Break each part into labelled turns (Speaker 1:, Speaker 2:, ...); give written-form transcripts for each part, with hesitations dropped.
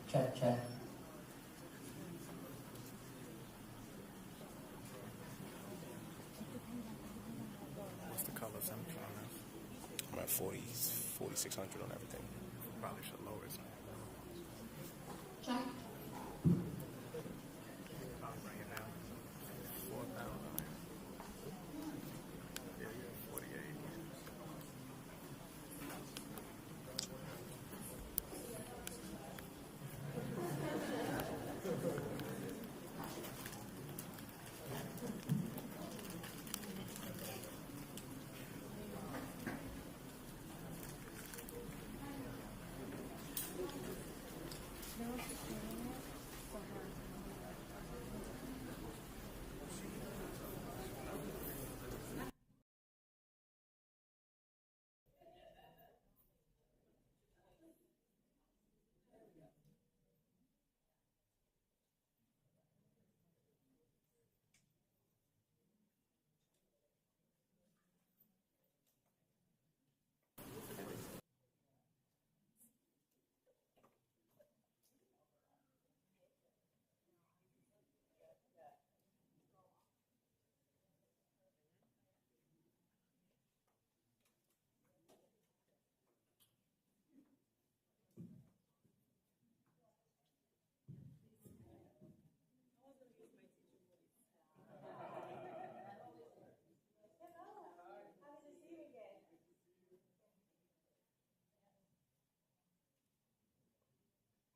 Speaker 1: Check.
Speaker 2: What's the color temperature on this? I'm at 4,600 on everything. Probably should lower it.
Speaker 1: Check.
Speaker 2: I'll bring it down. 4,000. Yeah, 48.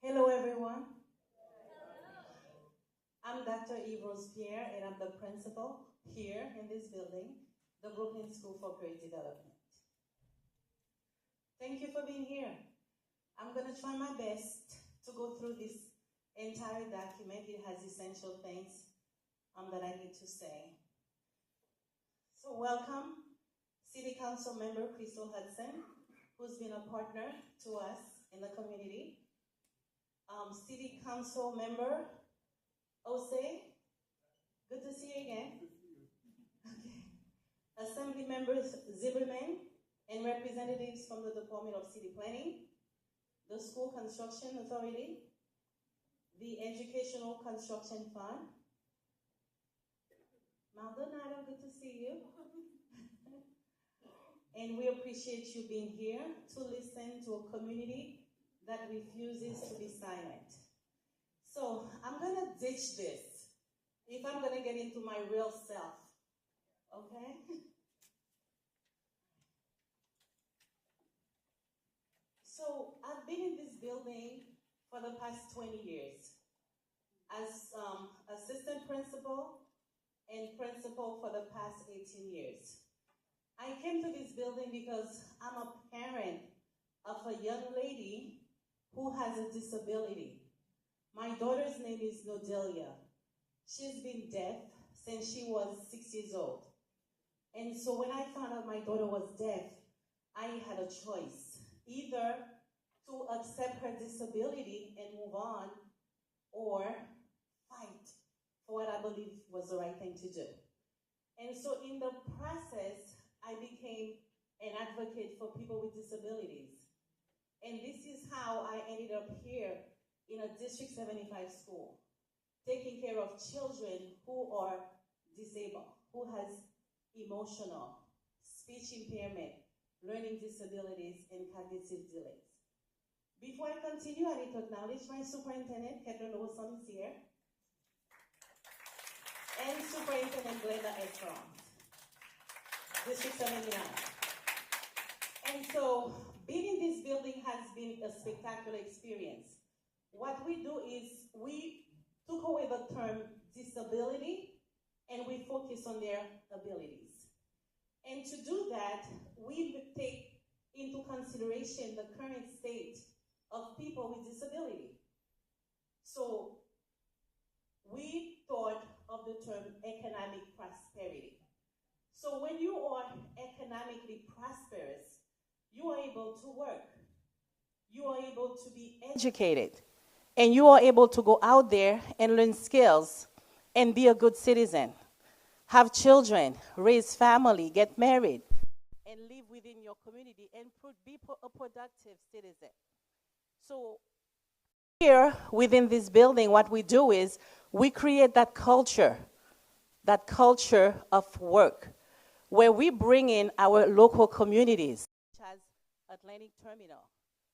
Speaker 3: Hello, everyone. I'm Dr. Yves Rose-Pierre, and I'm the principal here in this building, the Brooklyn School for Career Development. Thank you for being here. I'm going to try my best to go through this entire document. It has essential things that I need to say. So welcome, City Council member Crystal Hudson, who's been a partner to us in the community. City Council member Ose, good to see you again. Okay. Assembly members Zimmerman and representatives from the Department of City Planning, the School Construction Authority, the Educational Construction Fund. Maldonado, good to see you. And we appreciate you being here to listen to a community that refuses to be silent. So I'm gonna ditch this if I'm gonna get into my real self, okay? So I've been in this building for the past 20 years as assistant principal and principal for the past 18 years. I came to this building because I'm a parent of a young lady who has a disability. My daughter's name is Nodelia. She's been deaf since she was 6 years old. And so when I found out my daughter was deaf, I had a choice, either to accept her disability and move on, or fight for what I believe was the right thing to do. And so in the process, I became an advocate for people with disabilities. And this is how I ended up here in a District 75 school, taking care of children who are disabled, who has emotional, speech impairment, learning disabilities, and cognitive delays. Before I continue, I need to acknowledge my superintendent, Catherine Lewison is here, and Superintendent Glenda Estron, District 79. And so, being in this building has been a spectacular experience. What we do is we took away the term disability and we focus on their abilities. And to do that, we take into consideration the current state of people with disability. So we thought of the term economic prosperity. So when you are economically prosperous, you are able to work. You are able to be educated. And you are able to go out there and learn skills and be a good citizen. Have children, raise family, get married, and live within your community and be a productive citizen. So Here, within this building, what we do is we create that culture of work, where we bring in our local communities, such as Atlantic Terminal.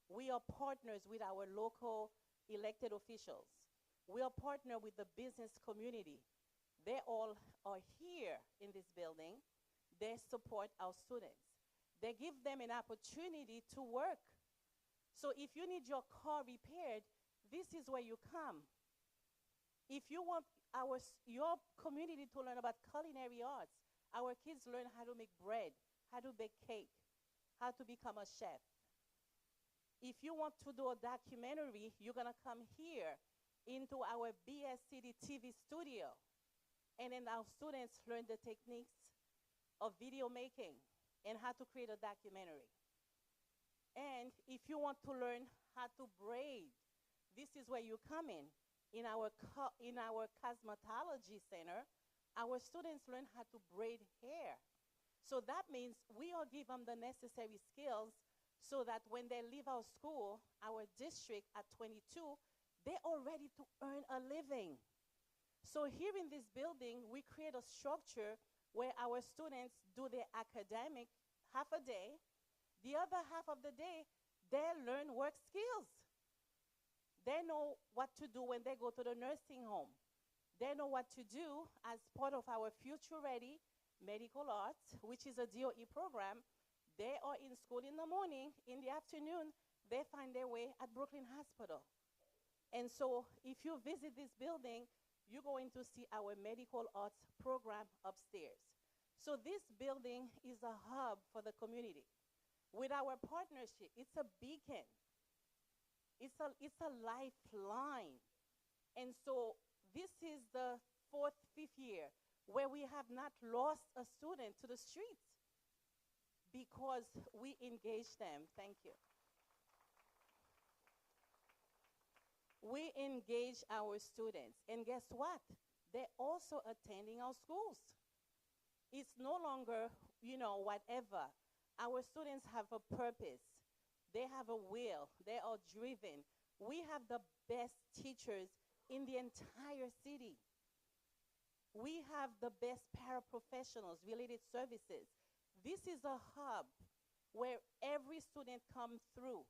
Speaker 3: We are partners with our local elected officials. We are partner with the business community. They all are here in this building. They support our students. They give them an opportunity to work. So if you need your car repaired, this is where you come. If you want your community to learn about culinary arts, our kids learn how to make bread, how to bake cake, how to become a chef. If you want to do a documentary, you're going to come here into our BSCD TV studio. And then our students learn the techniques of video making and how to create a documentary. And if you want to learn how to braid, this is where you come in. In our cosmetology center, our students learn how to braid hair. So that means we all give them the necessary skills so that when they leave our school, our district at 22, they're all ready to earn a living. So here in this building, we create a structure where our students do their academic half a day. The other half of the day, they learn work skills. They know what to do when they go to the nursing home. They know what to do as part of our Future Ready Medical Arts, which is a DOE program. They are in school in the morning. In the afternoon, they find their way at Brooklyn Hospital. And so if you visit this building, you're going to see our medical arts program upstairs. So this building is a hub for the community. With our partnership, it's a beacon. It's a lifeline. And so this is the fifth year where we have not lost a student to the streets because we engage them. Thank you. We engage our students. And guess what? They're also attending our schools. It's no longer, whatever. Our students have a purpose. They have a will. They are driven. We have the best teachers in the entire city. We have the best paraprofessionals, related services. This is a hub where every student comes through.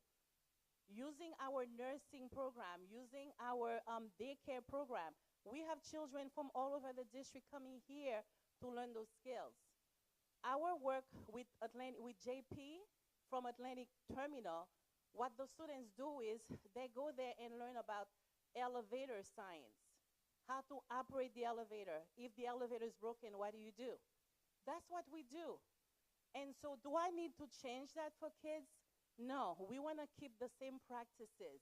Speaker 3: Using our nursing program, using our daycare program, we have children from all over the district coming here to learn those skills. Our work with JP from Atlantic Terminal, what the students do is they go there and learn about elevator science, how to operate the elevator. If the elevator is broken, what do you do? That's what we do. And so do I need to change that for kids? No, we want to keep the same practices.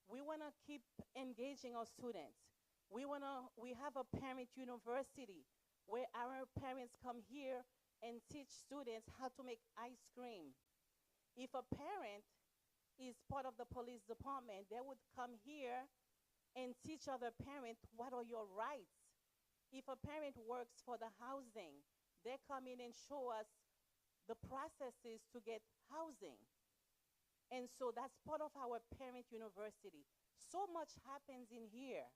Speaker 3: We want to keep engaging our students. We have a parent university where our parents come here and teach students how to make ice cream. If a parent is part of the police department, they would come here and teach other parents what are your rights. If a parent works for the housing, they come in and show us the processes to get housing. And so that's part of our parent university. So much happens in here.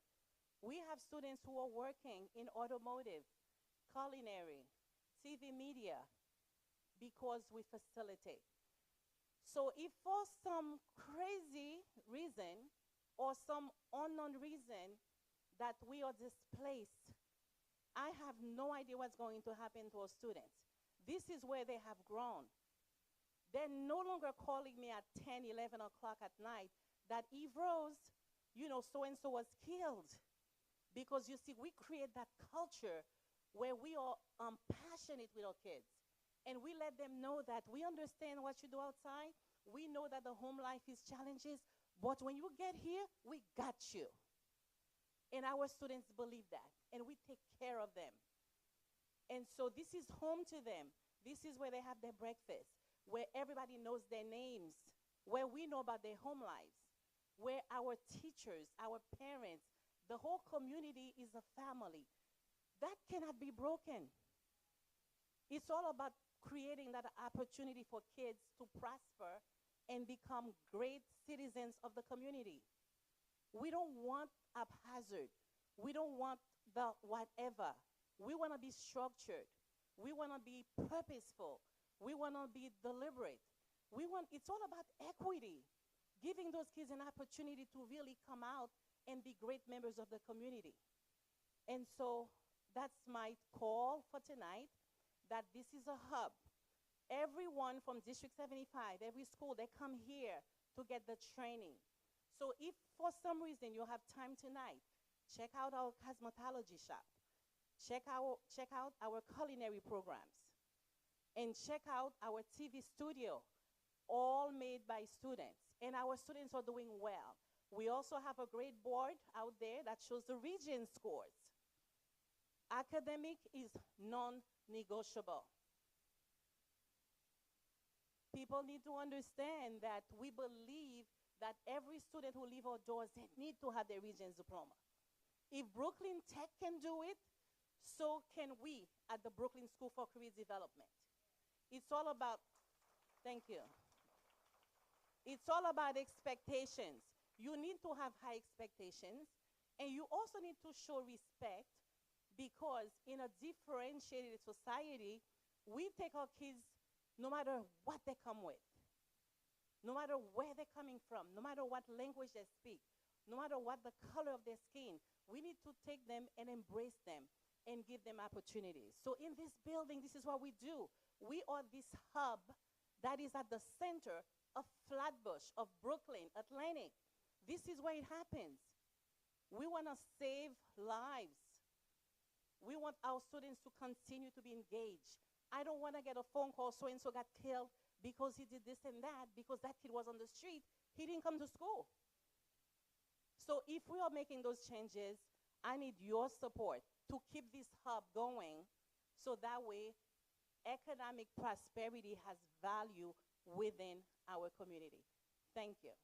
Speaker 3: We have students who are working in automotive, culinary, TV media, because we facilitate. So if for some crazy reason or some unknown reason that we are displaced, I have no idea what's going to happen to our students. This is where they have grown. They're no longer calling me at 10, 11 o'clock at night that Eve Rose, so-and-so was killed. Because you see, we create that culture where we are passionate with our kids. And we let them know that we understand what you do outside. We know that the home life is challenges. But when you get here, we got you. And our students believe that. And we take care of them. And so this is home to them. This is where they have their breakfast, where everybody knows their names, where we know about their home lives, where our teachers, our parents, the whole community is a family. That cannot be broken. It's all about creating that opportunity for kids to prosper and become great citizens of the community.
Speaker 4: We don't want haphazard. We don't want the whatever. We want to be structured. We want to be purposeful. We want to be deliberate. It's all about equity, giving those kids an opportunity to really come out and be great members of the community. And so that's my call for tonight, that this is a hub. Everyone from District 75, every school, they come here to get the training. So if for some reason you have time tonight, check out our cosmetology shop. Check out our culinary programs. And check out our TV studio, all made by students. And our students are doing well. We also have a great board out there that shows the region scores. Academic is non-negotiable. People need to understand that we believe that every student who leaves our doors, they need to have their Regents diploma. If Brooklyn Tech can do it, so can we at the Brooklyn School for Career Development. It's all about, thank you. It's all about expectations. You need to have high expectations, and you also need to show respect, because in a differentiated society, we take our kids no matter what they come with, no matter where they're coming from, no matter what language they speak, no matter what the color of their skin. We need to take them and embrace them and give them opportunities. So in this building, this is what we do. We are this hub that is at the center of Flatbush, of Brooklyn, Atlantic. This is where it happens. We want to save lives. We want our students to continue to be engaged. I don't want to get a phone call, so-and-so got killed because he did this and that, because that kid was on the street. He didn't come to school. So if we are making those changes, I need your support to keep this hub going, so that way economic prosperity has value within our community. Thank you.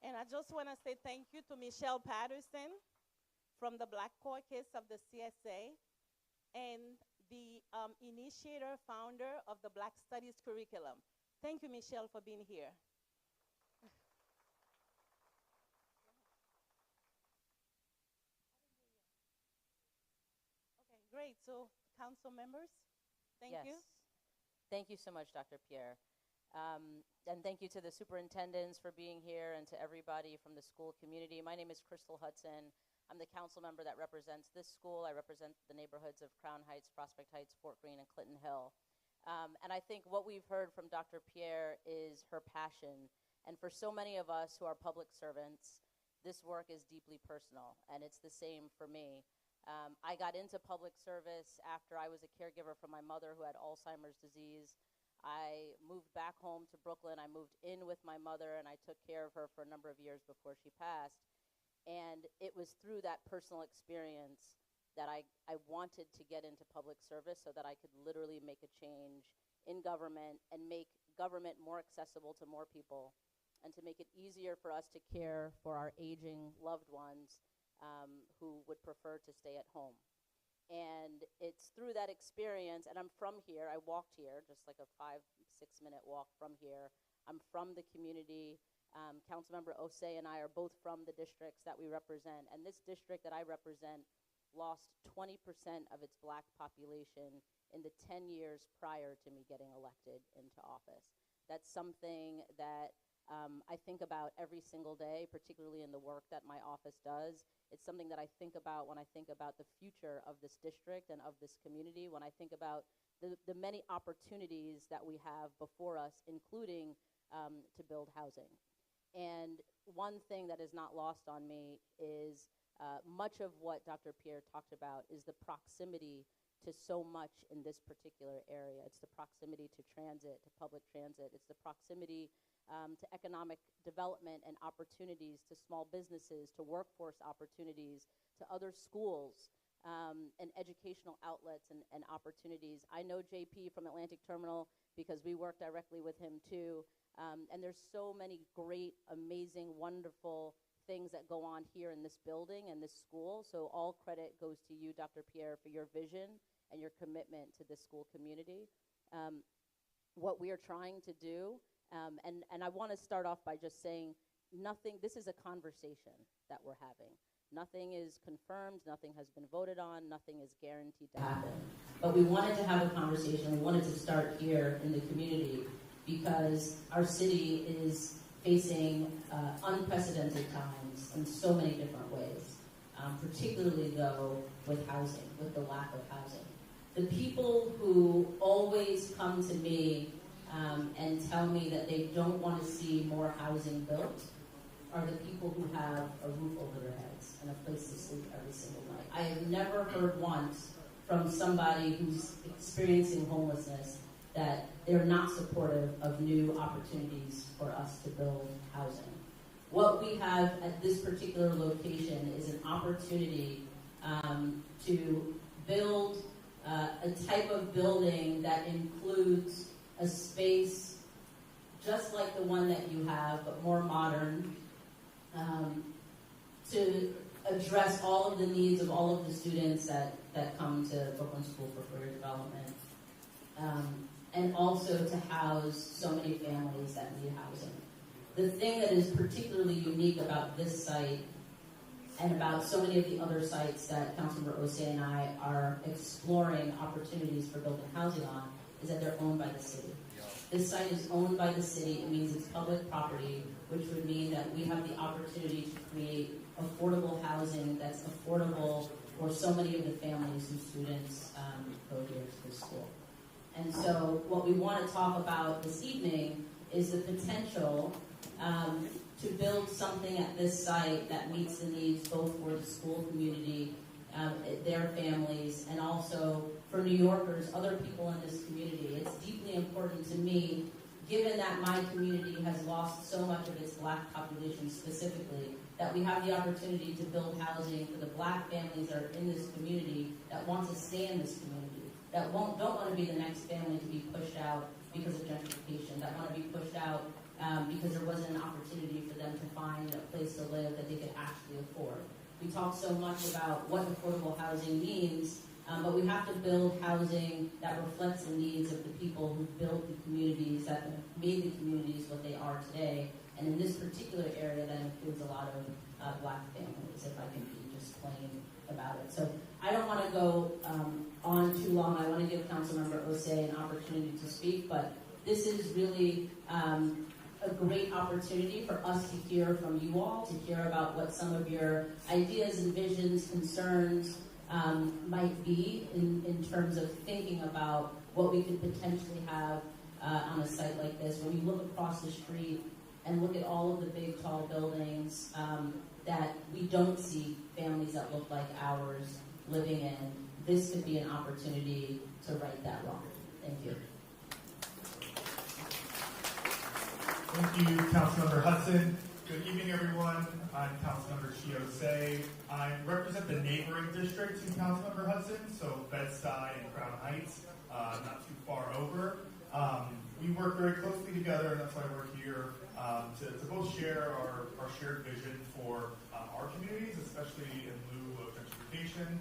Speaker 4: And I just want to say thank you to Michelle Patterson from the Black Caucus of the CSA, and the initiator, founder of the Black Studies curriculum. Thank you, Michelle, for being here. Okay, great. So, council members, thank you.
Speaker 5: Thank you so much, Dr. Pierre. And thank you to the superintendents for being here, and to everybody from the school community. My name is Crystal Hudson. I'm the council member that represents this school. I represent the neighborhoods of Crown Heights, Prospect Heights, Fort Greene, and Clinton Hill. And I think what we've heard from Dr. Pierre is her passion. And for so many of us who are public servants, this work is deeply personal, and it's the same for me. I got into public service after I was a caregiver for my mother, who had Alzheimer's disease. I moved back home to Brooklyn. I moved in with my mother, and I took care of her for a number of years before she passed. And it was through that personal experience that I wanted to get into public service, so that I could literally make a change in government and make government more accessible to more people, and to make it easier for us to care for our aging loved ones who would prefer to stay at home. And it's through that experience, and I'm from here. I walked here, just like a 5-6 minute walk from here. I'm from the community. Councilmember Osei and I are both from the districts that we represent, and this district that I represent lost 20% of its black population in the 10 years prior to me getting elected into office. That's something that I think about every single day, particularly in the work that my office does. It's something that I think about when I think about the future of this district and of this community, when I think about the many opportunities that we have before us, including to build housing. And one thing that is not lost on me is much of what Dr. Pierre talked about is the proximity to so much in this particular area. It's the proximity to transit, to public transit. It's the proximity to economic development and opportunities, to small businesses, to workforce opportunities, to other schools, and educational outlets and opportunities. I know JP from Atlantic Terminal because we work directly with him too. And there's so many great, amazing, wonderful things that go on here in this building and this school. So all credit goes to you, Dr. Pierre, for your vision and your commitment to this school community. What we are trying to do And I want to start off by just saying this is a conversation that we're having. Nothing is confirmed, nothing has been voted on, nothing is guaranteed to happen. But we wanted to have a conversation, we wanted to start here in the community because our city is facing unprecedented times in so many different ways, particularly though with housing, with the lack of housing. The people who always come to me and tell me that they don't want to see more housing built are the people who have a roof over their heads and a place to sleep every single night. I have never heard once from somebody who's experiencing homelessness that they're not supportive of new opportunities for us to build housing. What we have at this particular location is an opportunity to build a type of building that includes a space just like the one that you have, but more modern, to address all of the needs of all of the students that come to Brooklyn School for Career Development, and also to house so many families that need housing. The thing that is particularly unique about this site and about so many of the other sites that Councilmember Osei and I are exploring opportunities for building housing on is that they're owned by the city. This site is owned by the city. It means it's public property, which would mean that we have the opportunity to create affordable housing that's affordable for so many of the families whose students go here to the school. And so what we want to talk about this evening is the potential to build something at this site that meets the needs both for the school community, their families, and also for New Yorkers, other people in this community. It's deeply important to me, given that my community has lost so much of its Black population specifically, that we have the opportunity to build housing for the Black families that are in this community that want to stay in this community, that don't want to be the next family to be pushed out because of gentrification, that want to be pushed out because there wasn't an opportunity for them to find a place to live that they could actually afford. We talk so much about what affordable housing means, but we have to build housing that reflects the needs of the people who built the communities, that made the communities what they are today. And in this particular area, that includes a lot of Black families, if I can be just plain about it. So I don't want to go on too long. I want to give Councilmember Osei an opportunity to speak, but this is really a great opportunity for us to hear from you all, to hear about what some of your ideas and visions, concerns might be in terms of thinking about what we could potentially have on a site like this. When you look across the street and look at all of the big, tall buildings that we don't see families that look like ours living in, this could be an opportunity to right that wrong. Thank you.
Speaker 6: Thank you, Councilmember Hudson. Good evening, everyone. I'm Councilmember Osei. I represent the neighboring districts in Councilmember Hudson, so Bed-Stuy and Crown Heights, not too far over. We work very closely together, and that's why we're here to both share our shared vision for our communities, especially in lieu of gentrification.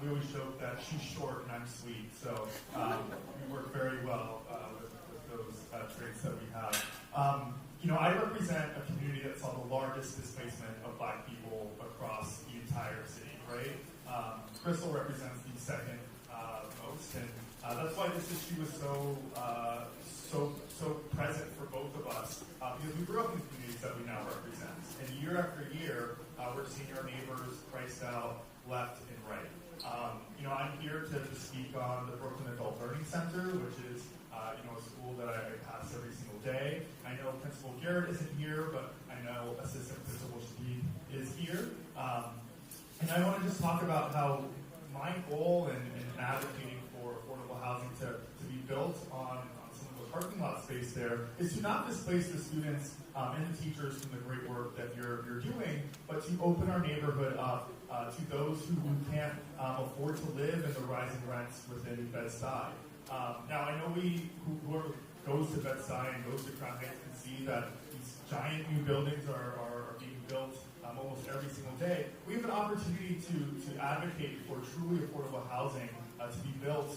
Speaker 6: We always joke that she's short and I'm sweet, so we work very well with those traits that we have. I represent a community that saw the largest displacement of Black people across the entire city, right? Crystal represents the second most, and that's why this issue is so present for both of us, because we grew up in the communities that we now represent. And year after year, we're seeing our neighbors priced out left and right. I'm here to speak on the Brooklyn Adult Learning Center, which is a school that I pass every single day. I know Principal Garrett isn't here, but I know Assistant Principal Speed is here. And I want to just talk about how my goal in advocating for affordable housing to be built on some of the parking lot space there is to not displace the students and the teachers from the great work that you're doing, but to open our neighborhood up to those who can't afford to live in the rising rents within Bed-Stuy. Now, I know whoever goes to Bed-Stuy and goes to Crown Heights can see that these giant new buildings are being built almost every single day. We have an opportunity to advocate for truly affordable housing to be built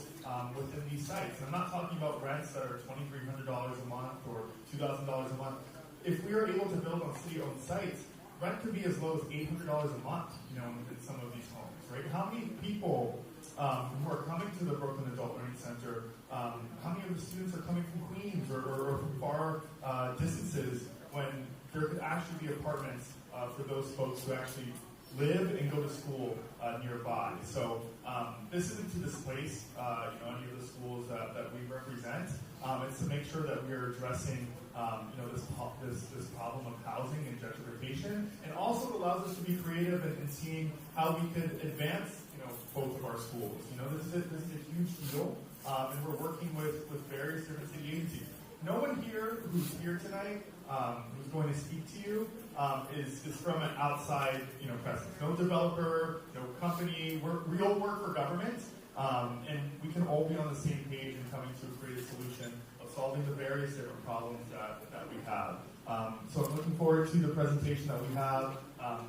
Speaker 6: within these sites. And I'm not talking about rents that are $2,300 a month or $2,000 a month. If we are able to build on city-owned sites, rent could be as low as $800 a month, in some of these homes, right? How many people who are coming to the Brooklyn Adult Learning Center, how many of the students are coming from Queens or from far distances when there could actually be apartments for those folks who actually live and go to school nearby? So this isn't to displace any of the schools that we represent. It's to make sure that we are addressing this problem of housing and gentrification, and also allows us to be creative in seeing how we could advance both of our schools. This is a huge deal, and we're working with various different city agencies. No one here who's here tonight who's going to speak to you is from an outside presence. No developer, no company. We all work for government, and we can all be on the same page in coming to a creative solution of solving the various different problems that we have. So I'm looking forward to the presentation that we have.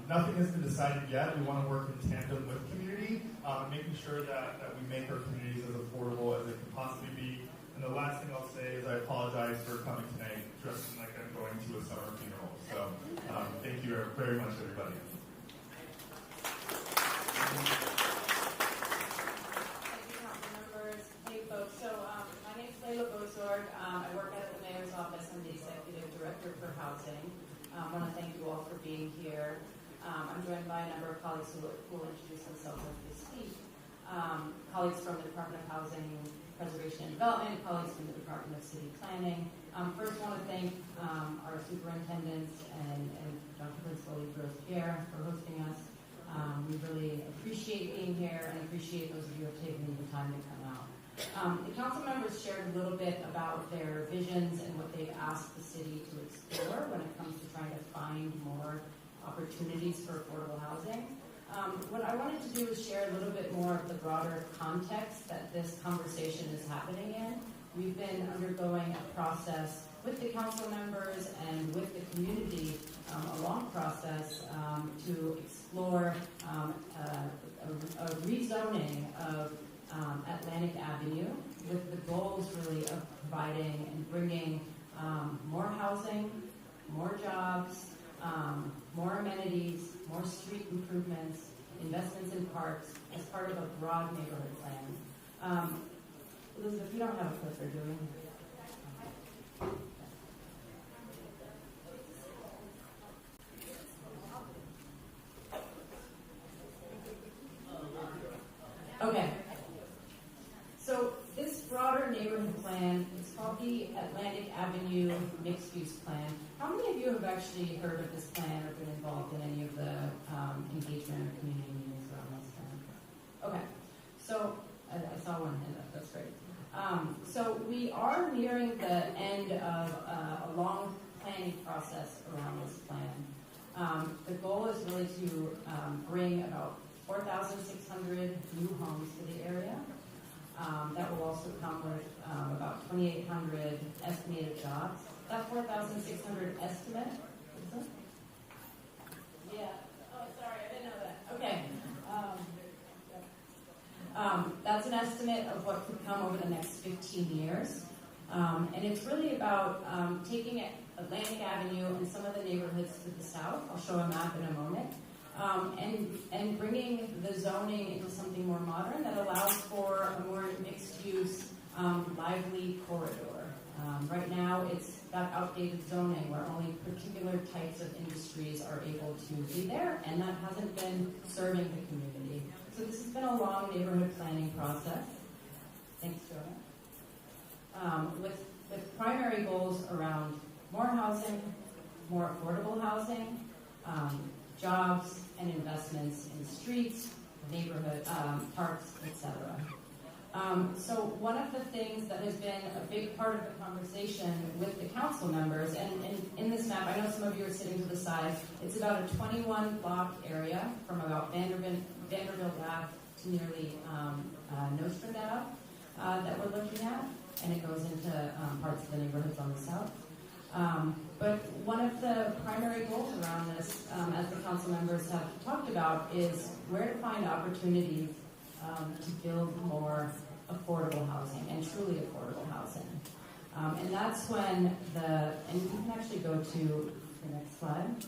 Speaker 6: Nothing has been decided yet. We want to work in tandem with community, making sure that we make our communities as affordable as they can possibly be. And the last thing I'll say is I apologize for coming tonight dressed like I'm going to a summer funeral. So thank you very much, everybody.
Speaker 7: Thank you, council members. Hey, folks. So my name is Layla Bozorg. I work at the mayor's office. I'm the executive director for housing. I want to thank you all for being here. I'm joined by a number of colleagues who will introduce themselves as they speak. Colleagues from the Department of Housing, Preservation and Development, colleagues from the Department of City Planning. First, I want to thank our superintendents and Dr. Principal Pierre for hosting us. We really appreciate being here and appreciate those of you who have taken the time to come out. The council members shared a little bit about their visions and what they've asked the city to explore when it comes to trying to find more opportunities for affordable housing. What I wanted to do is share a little bit more of the broader context that this conversation is happening in. We've been undergoing a process with the council members and with the community, a long process to explore a rezoning of Atlantic Avenue with the goals really of providing and bringing more housing, more jobs, more amenities, more street improvements, investments in parks as part of a broad neighborhood plan. Elizabeth, you don't have a clicker, do we? Okay. So this broader neighborhood plan, it's called the Atlantic Avenue Mixed-Use Plan. How many of you have actually heard of this plan or been involved in any of the engagement or community meetings around this plan? Okay. So I saw one hand up. That's great. So we are nearing the end of a long planning process around this plan. The goal is really to bring about 4,600 new homes to the area. That will also come with about 2,800 estimated jobs. That 4,600 estimate, is it? Yeah. Oh, sorry, I didn't know that. Okay. That's an estimate of what could come over the next 15 years. And it's really about taking Atlantic Avenue and some of the neighborhoods to the south. I'll show a map in a moment. And bringing the zoning into something more modern that allows for a more mixed-use, lively corridor. Right now, it's got outdated zoning where only particular types of industries are able to be there, and that hasn't been serving the community. So this has been a long neighborhood planning process. Thanks, Joanna. With primary goals around more housing, more affordable housing, jobs and investments in streets, neighborhood, parks, etc. So one of the things that has been a big part of the conversation with the council members, and in this map, I know some of you are sitting to the side, it's about a 21-block area from about Vanderbilt Ave to nearly Nostrand Ave that we're looking at, and it goes into parts of the neighborhoods on the south. But one of the primary goals around this, as the council members have talked about, is where to find opportunities to build more affordable housing, and truly affordable housing. And that's when and you can actually go to the next slide.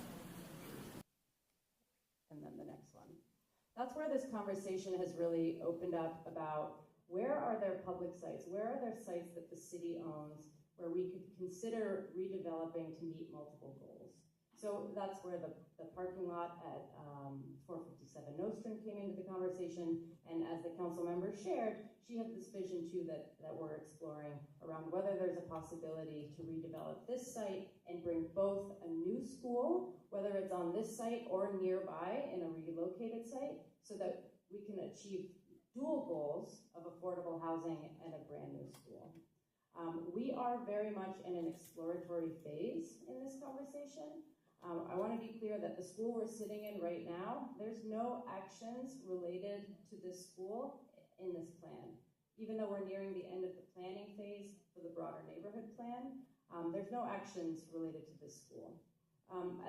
Speaker 7: And then the next one. That's where this conversation has really opened up about where are there public sites, where are there sites that the city owns where we could consider redeveloping to meet multiple goals. So that's where the parking lot at 457 Nostrand came into the conversation, and as the council member shared, she has this vision too that we're exploring around whether there's a possibility to redevelop this site and bring both a new school, whether it's on this site or nearby in a relocated site, so that we can achieve dual goals of affordable housing and a brand new school. We are very much in an exploratory phase in this conversation. I want to be clear that the school we're sitting in right now, there's no actions related to this school in this plan. Even though we're nearing the end of the planning phase for the broader neighborhood plan, there's no actions related to this school.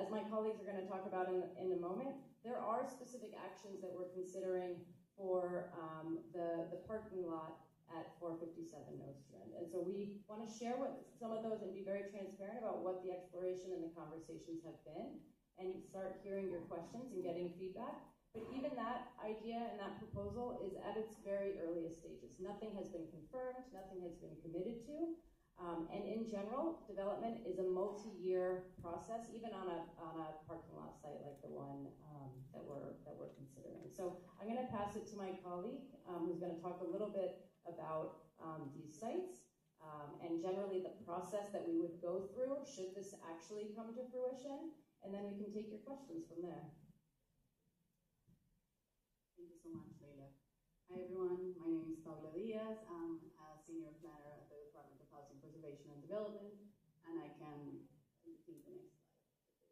Speaker 7: As my colleagues are going to talk about in a moment, there are specific actions that we're considering for the parking lot at 457 Nostrand. And so we want to share some of those and be very transparent about what the exploration and the conversations have been, and start hearing your questions and getting feedback. But even that idea and that proposal is at its very earliest stages. Nothing has been confirmed, nothing has been committed to. And in general, development is a multi-year process, even on a parking lot site like the one that we're considering. So I'm going to pass it to my colleague, who's going to talk a little bit about these sites and generally the process that we would go through should this actually come to fruition, and then we can take your questions from there.
Speaker 8: Thank you so much, Leila. Hi everyone, my name is Paula Diaz. I'm a senior planner at the Department of Housing Preservation and Development, and I can think the next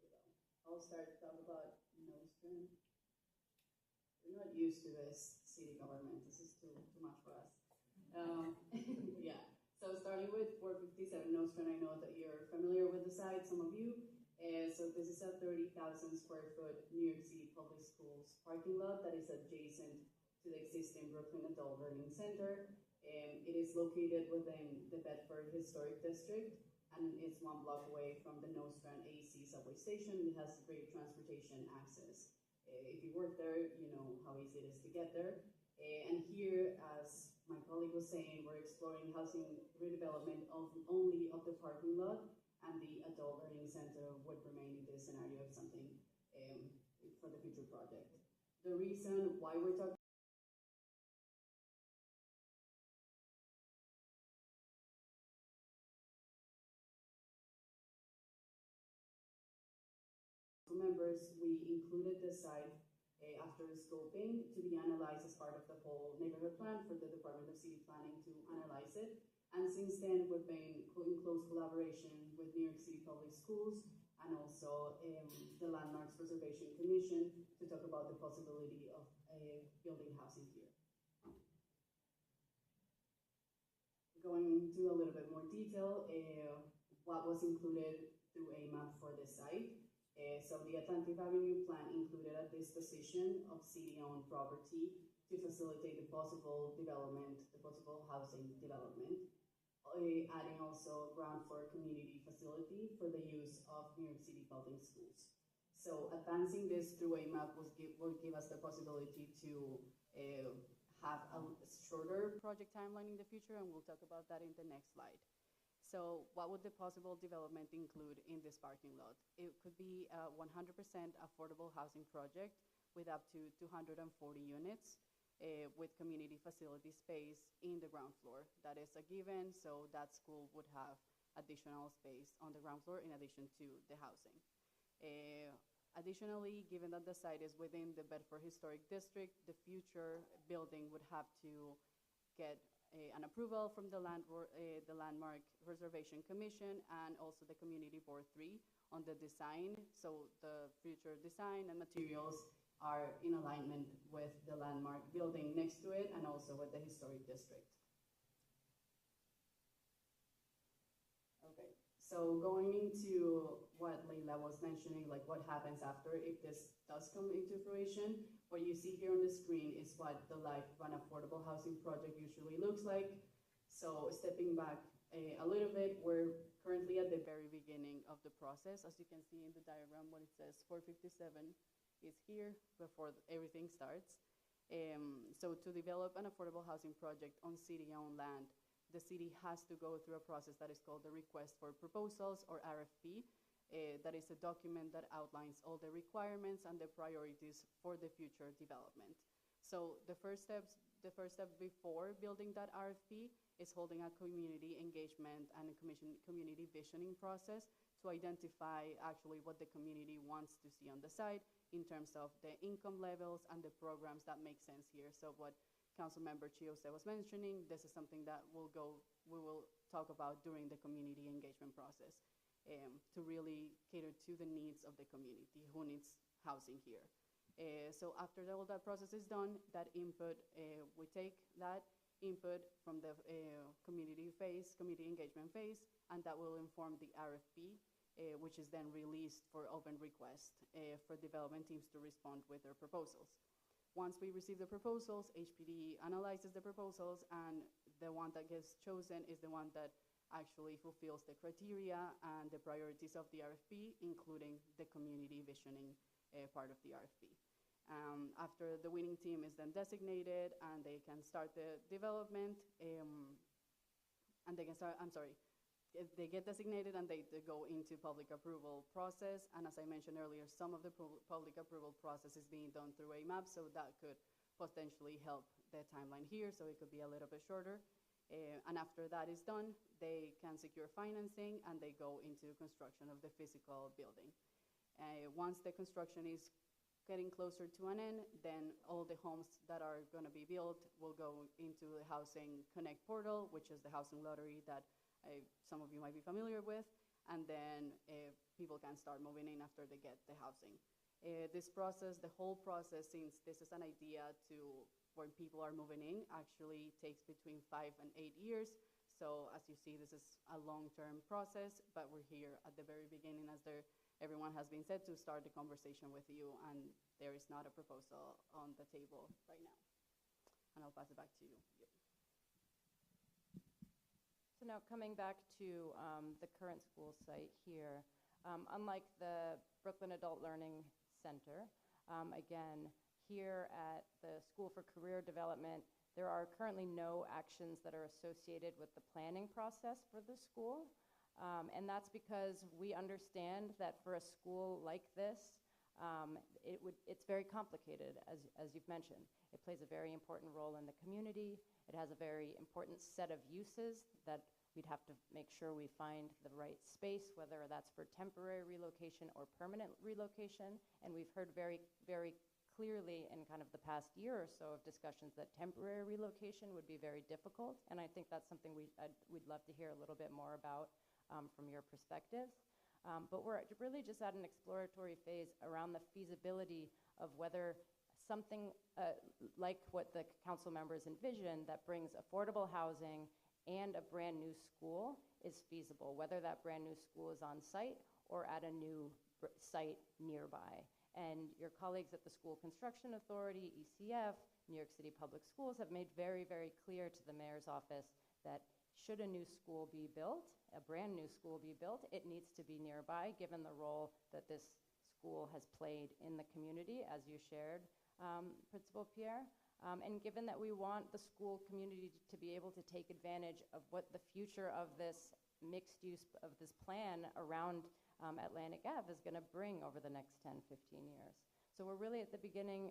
Speaker 8: slide. There we go. I'll start to talk about Nostrand. We're not used to this city government. This is too much for us. Yeah. So starting with 457 Nostrand, I know that you're familiar with the site, some of you. So this is a 30,000 square foot New York City Public Schools parking lot that is adjacent to the existing Brooklyn Adult Learning Center. It is located within the Bedford Historic District, and it's 1 block away from the Nostrand AC subway station. It has great transportation access. If you work there, you know how easy it is to get there. And here, as my colleague was saying, we're exploring housing redevelopment only of the parking lot, and the adult learning center would remain in this scenario of something for the future project. The reason why we're talking members, we included the site after scoping to be analyzed as part of the whole neighborhood plan for the Department of City Planning to analyze it. And since then, we've been in close collaboration with New York City Public Schools and also the Landmarks Preservation Commission to talk about the possibility of building housing here. Going into a little bit more detail, what was included through AAMUP for the site. So the Atlantic Avenue plan included a disposition of city-owned property to facilitate the possible development, the possible housing development, adding also ground floor community facility for the use of New York City public schools. So advancing this through AAMUP will give us the possibility to have a shorter project timeline in the future, and we'll talk about that in the next slide. So what would the possible development include in this parking lot? It could be a 100% affordable housing project with up to 240 units with community facility space in the ground floor. That is a given, so that school would have additional space on the ground floor in addition to the housing. Additionally, given that the site is within the Bedford Historic District, the future building would have to get an approval from the Landmark Preservation Commission and also the Community Board 3 on the design. So the future design and materials are in alignment with the landmark building next to it and also with the historic district. Okay, So going into what Leila was mentioning, like what happens after if this does come into fruition, what you see here on the screen is what the life of an affordable housing project usually looks like. So stepping back a little bit, we're currently at the very beginning of the process. As you can see in the diagram, what it says 457 is here before everything starts. So to develop an affordable housing project on city-owned land, the city has to go through a process that is called the Request for Proposals, or RFP. That is a document that outlines all the requirements and the priorities for the future development. So the first step before building that RFP is holding a community engagement and a community visioning process to identify actually what the community wants to see on the site in terms of the income levels and the programs that make sense here. So what Councilmember Chiose was mentioning, this is something that we will talk about during the community engagement process to really cater to the needs of the community who needs housing here. So after all that process is done, that input, we take that input from the community engagement phase, and that will inform the RFP, which is then released for open request for development teams to respond with their proposals. Once we receive the proposals, HPD analyzes the proposals, and the one that gets chosen is the one that actually fulfills the criteria and the priorities of the RFP, including the community visioning part of the RFP. After the winning team is then designated and they can start the development, they get designated and they go into public approval process. And as I mentioned earlier, some of the public approval process is being done through AAMUP, so that could potentially help the timeline here, so it could be a little bit shorter. And after that is done, they can secure financing and they go into construction of the physical building. Once the construction is getting closer to an end, then all the homes that are going to be built will go into the Housing Connect portal, which is the housing lottery that some of you might be familiar with, and then people can start moving in after they get the housing. This process, the whole process, since this is an idea to when people are moving in, actually takes between 5 and 8 years. So as you see, this is a long-term process, but we're here at the very beginning, as everyone has been said, to start the conversation with you, and there is not a proposal on the table right now. And I'll pass it back to you.
Speaker 5: So now coming back to the current school site here, unlike the Brooklyn Adult Learning Center, again, here at the School for Career Development, there are currently no actions that are associated with the planning process for the school. And that's because we understand that for a school like this, it's very complicated, as you've mentioned. It plays a very important role in the community. It has a very important set of uses that we'd have to make sure we find the right space, whether that's for temporary relocation or permanent relocation. And we've heard very, very clearly in kind of the past year or so of discussions that temporary relocation would be very difficult. And I think that's something we'd love to hear a little bit more about from your perspectives. But we're really just at an exploratory phase around the feasibility of whether something like what the council members envision that brings affordable housing and a brand new school is feasible, whether that brand new school is on site or at a new site nearby. And your colleagues at the School Construction Authority, ECF, New York City Public Schools have made very, very clear to the mayor's office that should a new school be built, a brand new school be built, it needs to be nearby, given the role that this school has played in the community, as you shared, Principal Pierre. And given that we want the school community to be able to take advantage of what the future of this mixed use of this plan around Atlantic Ave is going to bring over the next 10, 15 years. So we're really at the beginning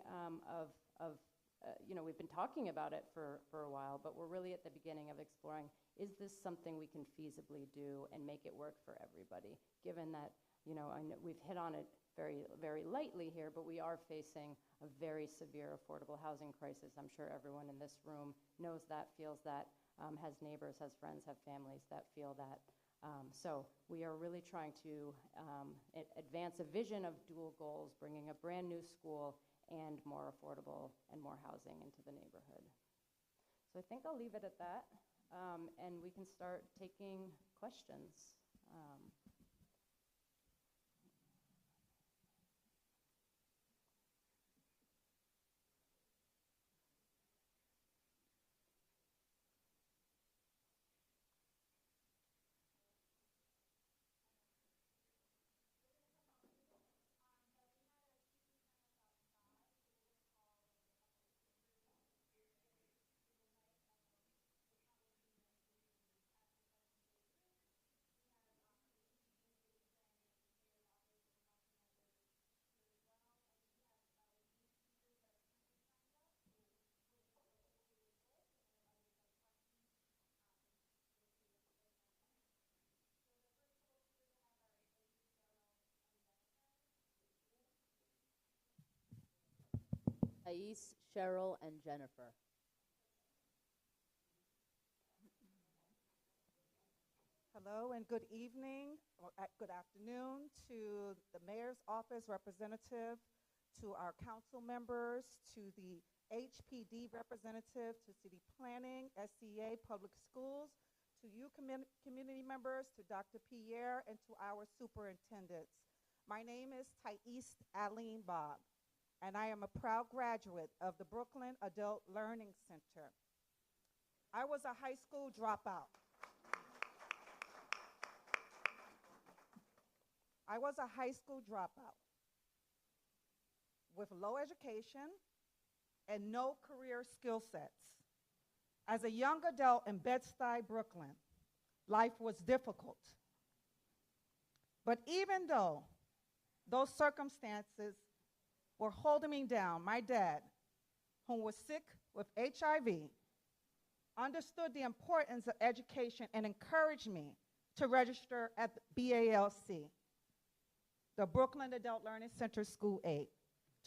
Speaker 5: we've been talking about it for a while, but we're really at the beginning of exploring, is this something we can feasibly do and make it work for everybody? Given that, I know we've hit on it very, very lightly here, but we are facing a very severe affordable housing crisis. I'm sure everyone in this room knows that, feels that, has neighbors, has friends, have families that feel that. So we are really trying to advance a vision of dual goals, bringing a brand new school and more affordable and more housing into the neighborhood. So I think I'll leave it at that, and we can start taking questions. Um, Thais, Cheryl, and Jennifer.
Speaker 9: Hello and good evening, or good afternoon to the mayor's office representative, to our council members, to the HPD representative, to city planning, SCA, public schools, to you community members, to Dr. Pierre, and to our superintendents. My name is Thais Aline Bob, and I am a proud graduate of the Brooklyn Adult Learning Center. I was a high school dropout. I was a high school dropout with low education and no career skill sets. As a young adult in Bed-Stuy, Brooklyn, life was difficult. But even though those circumstances were holding me down, my dad, who was sick with HIV, understood the importance of education and encouraged me to register at the BALC, the Brooklyn Adult Learning Center School 8,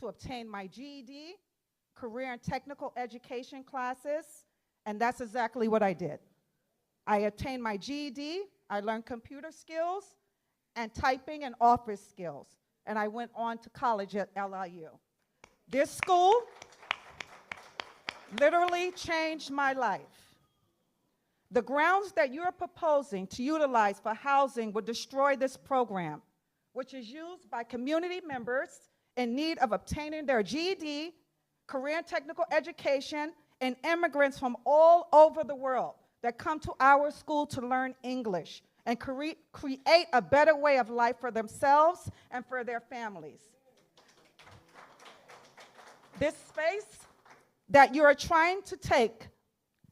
Speaker 9: to obtain my GED, career and technical education classes, and that's exactly what I did. I obtained my GED, I learned computer skills, and typing and office skills, and I went on to college at LIU. This school literally changed my life. The grounds that you're proposing to utilize for housing would destroy this program, which is used by community members in need of obtaining their GED, career and technical education, and immigrants from all over the world that come to our school to learn English and create a better way of life for themselves and for their families. This space that you are trying to take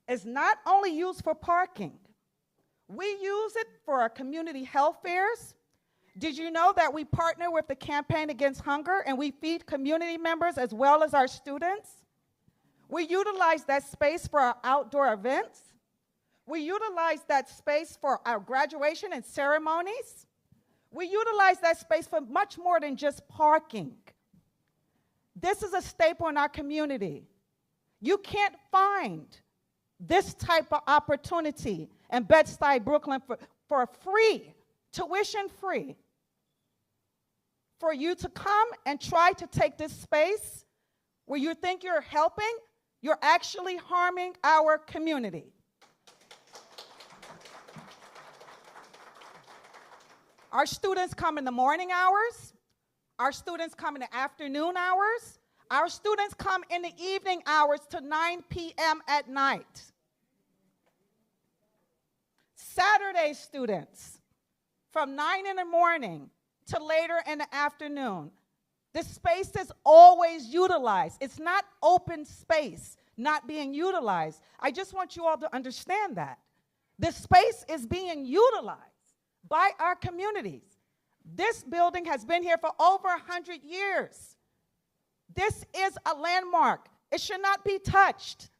Speaker 9: is not only used for parking. We use it for our community health fairs. Did you know that we partner with the Campaign Against Hunger and we feed community members as well as our students? We utilize that space for our outdoor events. We utilize that space for our graduation and ceremonies. We utilize that space for much more than just parking. This is a staple in our community. You can't find this type of opportunity in Bed-Stuy, Brooklyn for free, tuition free, for you to come and try to take this space where you think you're helping, you're actually harming our community. Our students come in the morning hours. Our students come in the afternoon hours. Our students come in the evening hours to 9 p.m. at night. Saturday students from 9 in the morning to later in the afternoon. The space is always utilized. It's not open space not being utilized. I just want you all to understand that. The space is being utilized by our communities. This building has been here for over 100 years. This is a landmark. It should not be touched.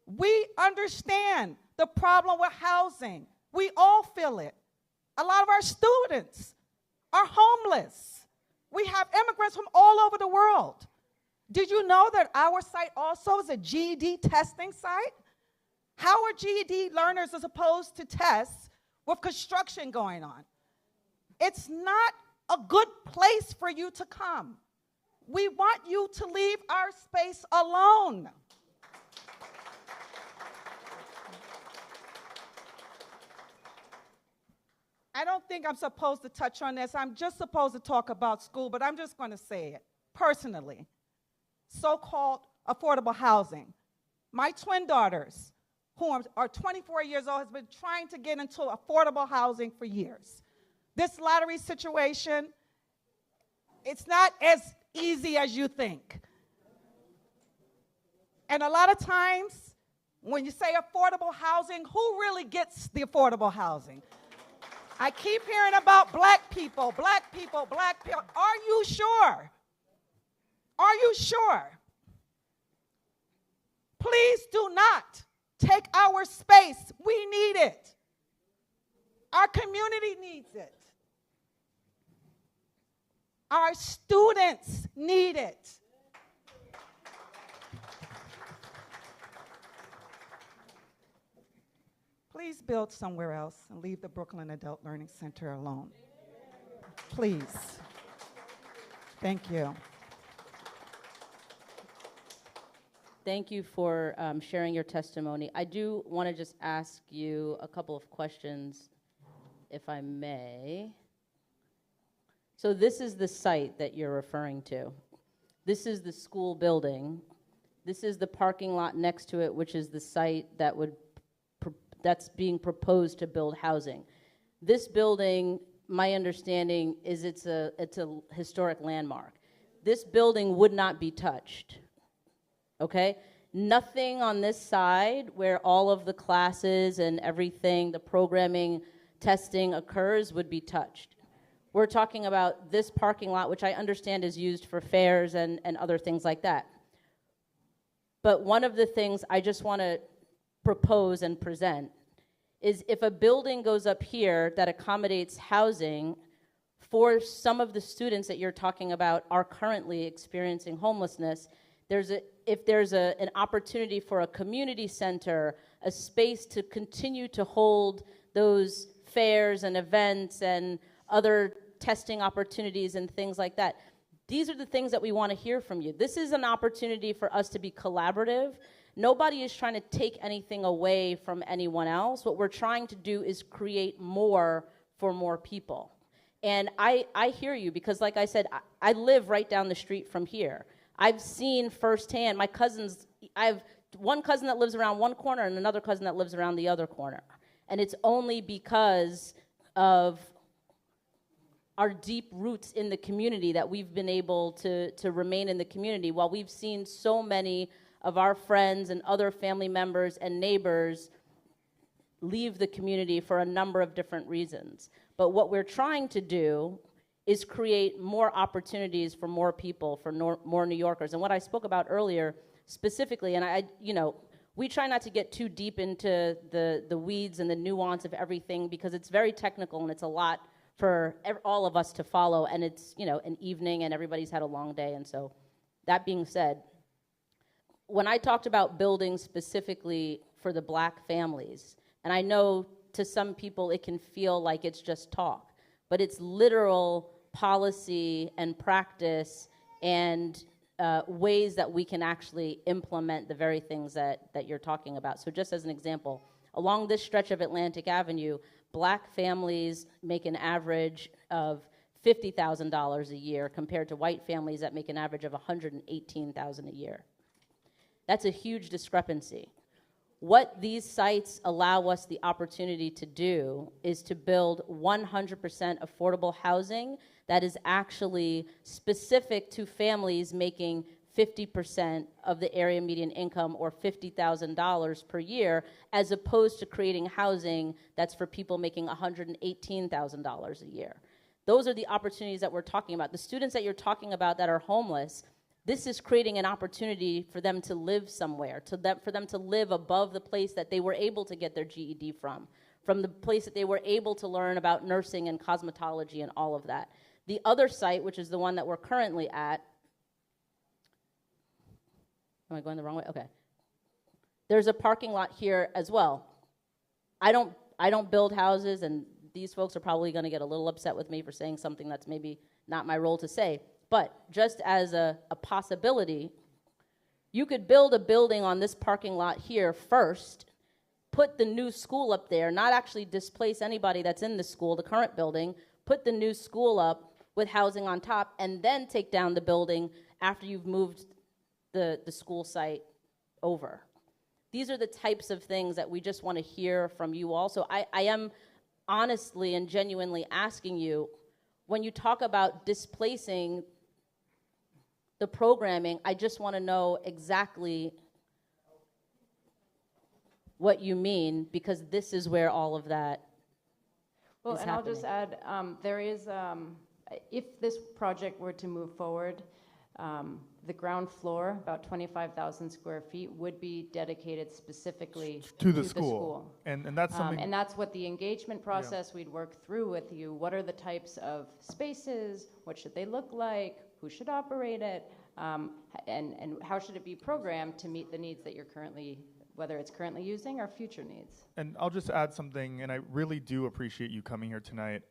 Speaker 9: We understand the problem with housing. We all feel it. A lot of our students are homeless. We have immigrants from all over the world. Did you know that our site also is a GED testing site? How are GED learners supposed to test with construction going on? It's not a good place for you to come. We want you to leave our space alone. I don't think I'm supposed to touch on this. I'm just supposed to talk about school, but I'm just going to say it personally. So-called affordable housing. My twin daughters, who are 24 years old, has been trying to get into affordable housing for years. This lottery situation, it's not as easy as you think. And a lot of times, when you say affordable housing, who really gets the affordable housing? I keep hearing about black people, black people, black people. Are you sure? Are you sure? Please do not take our space. We need it. Our community needs it. Our students need it. Please build somewhere else and leave the Brooklyn Adult Learning Center alone. Please. Thank you.
Speaker 5: Thank you for sharing your testimony. I do want to just ask you a couple of questions, if I may. So this is the site that you're referring to. This is the school building. This is the parking lot next to it, which is the site that's being proposed to build housing. This building, my understanding is it's a historic landmark. This building would not be touched. Okay? Nothing on this side where all of the classes and everything, the programming, testing occurs would be touched. We're talking about this parking lot, which I understand is used for fairs and other things like that. But one of the things I just want to propose and present is if a building goes up here that accommodates housing for some of the students that you're talking about are currently experiencing homelessness, if there's an opportunity for a community center, a space to continue to hold those fairs and events and other testing opportunities and things like that. These are the things that we want to hear from you. This is an opportunity for us to be collaborative. Nobody is trying to take anything away from anyone else. What we're trying to do is create more for more people. And I hear you because, like I said, I live right down the street from here. I've seen firsthand, my cousins, I have one cousin that lives around one corner and another cousin that lives around the other corner. And it's only because of our deep roots in the community that we've been able to remain in the community, while we've seen so many of our friends and other family members and neighbors leave the community for a number of different reasons. But what we're trying to do is create more opportunities for more people, for more New Yorkers. And what I spoke about earlier specifically, and we try not to get too deep into the weeds and the nuance of everything because it's very technical and it's a lot for all of us to follow, and it's an evening and everybody's had a long day. And so that being said, when I talked about buildings specifically for the black families, and I know to some people it can feel like it's just talk, but it's literal policy and practice and ways that we can actually implement the very things that you're talking about. So just as an example, along this stretch of Atlantic Avenue, black families make an average of $50,000 a year compared to white families that make an average of $118,000 a year. That's a huge discrepancy. What these sites allow us the opportunity to do is to build 100% affordable housing that is actually specific to families making 50% of the area median income or $50,000 per year, as opposed to creating housing that's for people making $118,000 a year. Those are the opportunities that we're talking about. The students that you're talking about that are homeless, this is creating an opportunity for them to live somewhere, for them to live above the place that they were able to get their GED from the place that they were able to learn about nursing and cosmetology and all of that. The other site, which is the one that we're currently at, am I going the wrong way? Okay. There's a parking lot here as well. I don't build houses, and these folks are probably going to get a little upset with me for saying something that's maybe not my role to say. But just as a possibility, you could build a building on this parking lot here first, put the new school up there, not actually displace anybody that's in the school, the current building, put the new school up with housing on top, and then take down the building after you've moved the school site over. These are the types of things that we just want to hear from you all. So I am honestly and genuinely asking you, when you talk about displacing the programming, I just want to know exactly what you mean, because this is where all of that
Speaker 7: Well,
Speaker 5: is
Speaker 7: and
Speaker 5: happening.
Speaker 7: I'll just add, there is, if this project were to move forward, the ground floor, about 25,000 square feet, would be dedicated specifically
Speaker 6: To the school. And that's something.
Speaker 7: And that's what the engagement process we'd work through with you. What are the types of spaces? What should they look like? Who should operate it? And how should it be programmed to meet the needs that you're currently, whether it's currently using or future needs?
Speaker 6: And I'll just add something, and I really do appreciate you coming here tonight.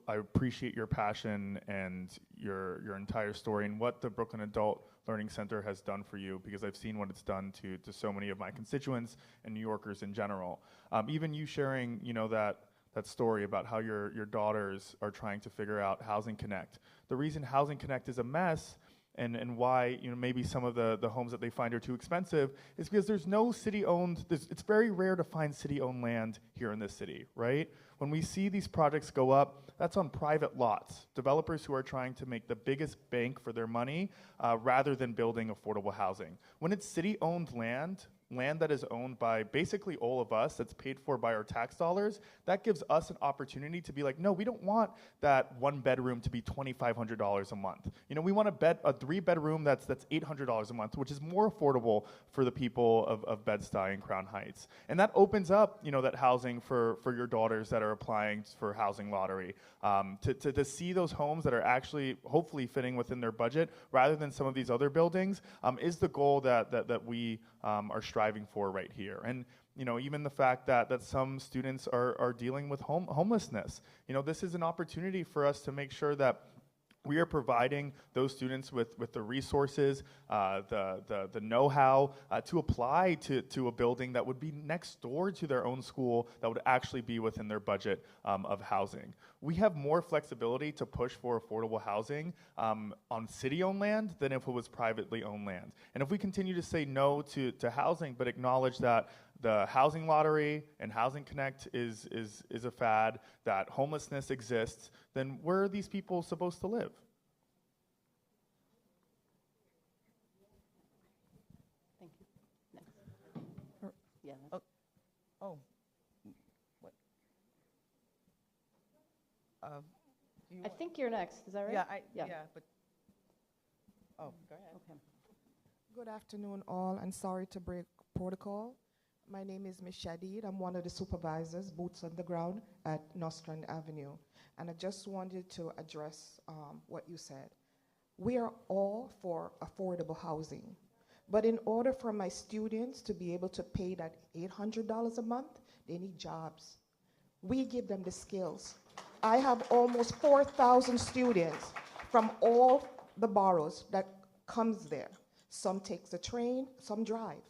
Speaker 6: I appreciate your passion and your entire story and what the Brooklyn Adult Learning Center has done for you, because I've seen what it's done to so many of my constituents and New Yorkers in general. Even you sharing, that story about how your daughters are trying to figure out Housing Connect. The reason Housing Connect is a mess and why maybe some of the homes that they find are too expensive is because there's no city-owned, it's very rare to find city-owned land here in this city, right? When we see these projects go up, that's on private lots. Developers who are trying to make the biggest bank for their money rather than building affordable housing. When it's city-owned land that is owned by basically all of us, that's paid for by our tax dollars, that gives us an opportunity to be like, no, we don't want that one bedroom to be $2,500 a month. We want a 3-bedroom that's $800 a month, which is more affordable for the people of Bed-Stuy and Crown Heights. And that opens up, that housing for your daughters that are applying for housing lottery, to see those homes that are actually hopefully fitting within their budget rather than some of these other buildings is the goal that we are striving for right here. And even the fact that some students are dealing with homelessness. This is an opportunity for us to make sure that we are providing those students with the resources, the know-how to apply to a building that would be next door to their own school that would actually be within their budget of housing. We have more flexibility to push for affordable housing on city-owned land than if it was privately owned land. And if we continue to say no to housing, but acknowledge that the housing lottery and Housing Connect is a fad, that homelessness exists, then where are these people supposed to live?
Speaker 7: Thank you. Next. Yeah.
Speaker 9: Oh. What?
Speaker 7: I think you're next. Is that right?
Speaker 9: Yeah, but. Oh, go ahead.
Speaker 7: Okay.
Speaker 10: Good afternoon, all, and sorry to break protocol. My name is Ms. Shadid. I'm one of the supervisors, boots on the ground at Nostrand Avenue. And I just wanted to address what you said. We are all for affordable housing. But in order for my students to be able to pay that $800 a month, they need jobs. We give them the skills. I have almost 4,000 students from all the boroughs that comes there. Some takes the train, some drive.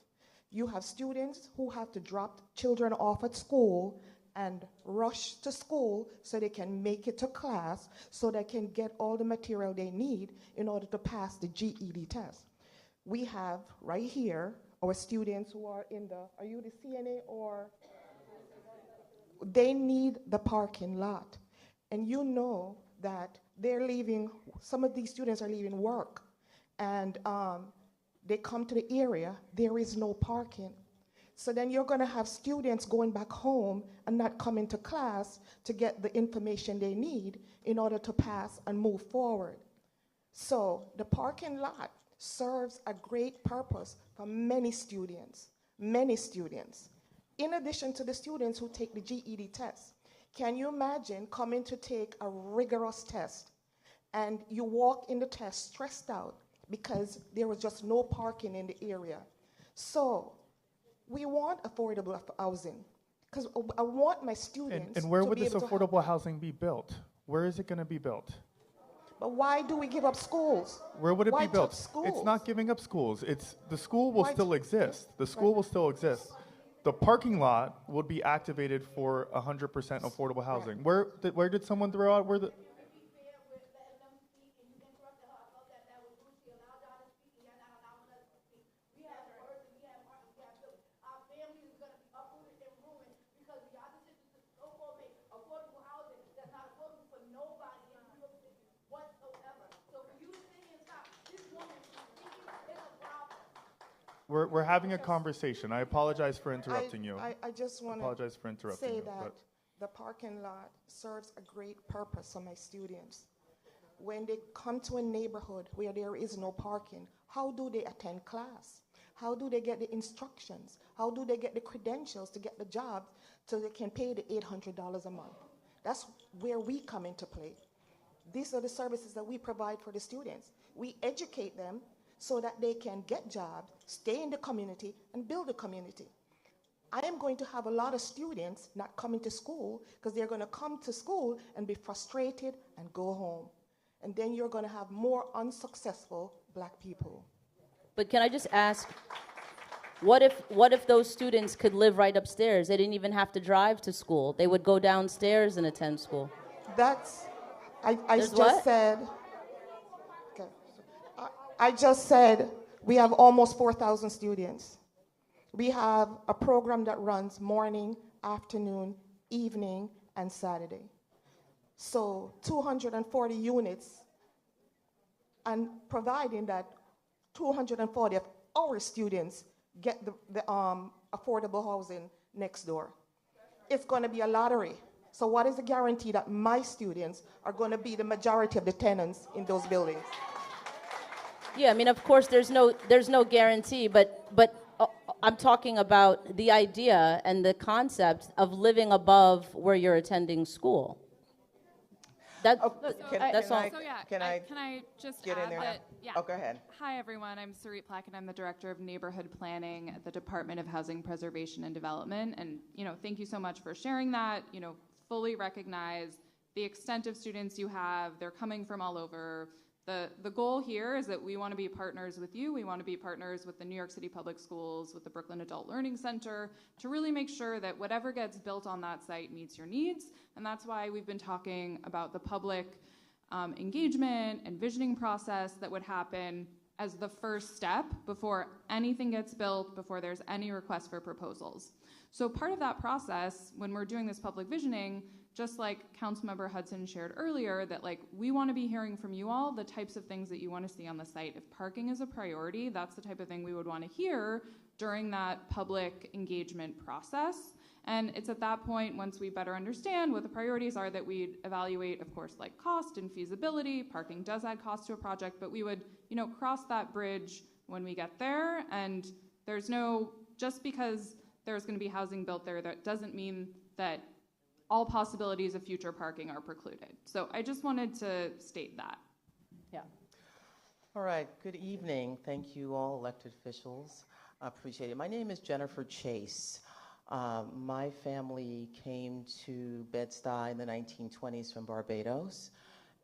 Speaker 10: You have students who have to drop children off at school and rush to school so they can make it to class, so they can get all the material they need in order to pass the GED test. We have right here our students who are are you the CNA or? They need the parking lot. And you know that some of these students are leaving work, and they come to the area, there is no parking. So then you're going to have students going back home and not coming to class to get the information they need in order to pass and move forward. So the parking lot serves a great purpose for many students, in addition to the students who take the GED test. Can you imagine coming to take a rigorous test and you walk in the test stressed out because there was just no parking in the area? So we want affordable housing because I want my students
Speaker 6: and where
Speaker 10: to
Speaker 6: would
Speaker 10: be
Speaker 6: this
Speaker 10: able to
Speaker 6: affordable housing be built? Where is it going to be built?
Speaker 10: But why do we give up schools?
Speaker 6: Where would it
Speaker 10: Why
Speaker 6: be built?
Speaker 10: schools?
Speaker 6: It's not giving up schools. The school will still exist. The school will still exist. the parking lot would be activated for 100% affordable housing. Where did someone throw out where the? We're having a conversation. I apologize for interrupting you.
Speaker 10: I just want
Speaker 6: apologize for
Speaker 10: to
Speaker 6: interrupting
Speaker 10: say
Speaker 6: you,
Speaker 10: that
Speaker 6: but
Speaker 10: the parking lot serves a great purpose for my students. When they come to a neighborhood where there is no parking, how do they attend class? How do they get the instructions? How do they get the credentials to get the job so they can pay the $800 a month? That's where we come into play. These are the services that we provide for the students. We educate them so that they can get jobs, stay in the community, and build a community. I am going to have a lot of students not coming to school because they're going to come to school and be frustrated and go home. And then you're going to have more unsuccessful black people.
Speaker 5: But can I just ask, what if those students could live right upstairs? They didn't even have to drive to school. They would go downstairs and attend school.
Speaker 10: I just said we have almost 4,000 students. We have a program that runs morning, afternoon, evening, and Saturday. So 240 units, and providing that 240 of our students get the affordable housing next door. It's going to be a lottery. So what is the guarantee that my students are going to be the majority of the tenants in those buildings?
Speaker 5: Yeah, I mean, of course, there's no guarantee, but I'm talking about the idea and the concept of living above where you're attending school. That's all.
Speaker 11: Can I just
Speaker 12: get in there?
Speaker 11: That, yeah.
Speaker 12: Oh, go ahead.
Speaker 11: Hi, everyone. I'm Sarit Plackett. I'm the Director of Neighborhood Planning at the Department of Housing Preservation and Development. And, thank you so much for sharing that. Fully recognize the extent of students you have. They're coming from all over. The goal here is that we want to be partners with you. We want to be partners with the New York City Public Schools, with the Brooklyn Adult Learning Center, to really make sure that whatever gets built on that site meets your needs. And that's why we've been talking about the public engagement and visioning process that would happen as the first step before anything gets built, before there's any request for proposals. So part of that process, when we're doing this public visioning, just like Councilmember Hudson shared earlier, that we want to be hearing from you all the types of things that you want to see on the site. If parking is a priority, that's the type of thing we would want to hear during that public engagement process. And it's at that point, once we better understand what the priorities are, that we'd evaluate, of course, cost and feasibility. Parking does add cost to a project, but we would, cross that bridge when we get there. And there's just because there's going to be housing built there, that doesn't mean that all possibilities of future parking are precluded. So I just wanted to state that.
Speaker 5: Yeah.
Speaker 12: All right, good evening. Thank you all elected officials. I appreciate it. My name is Jennifer Chase. My family came to Bed-Stuy in the 1920s from Barbados.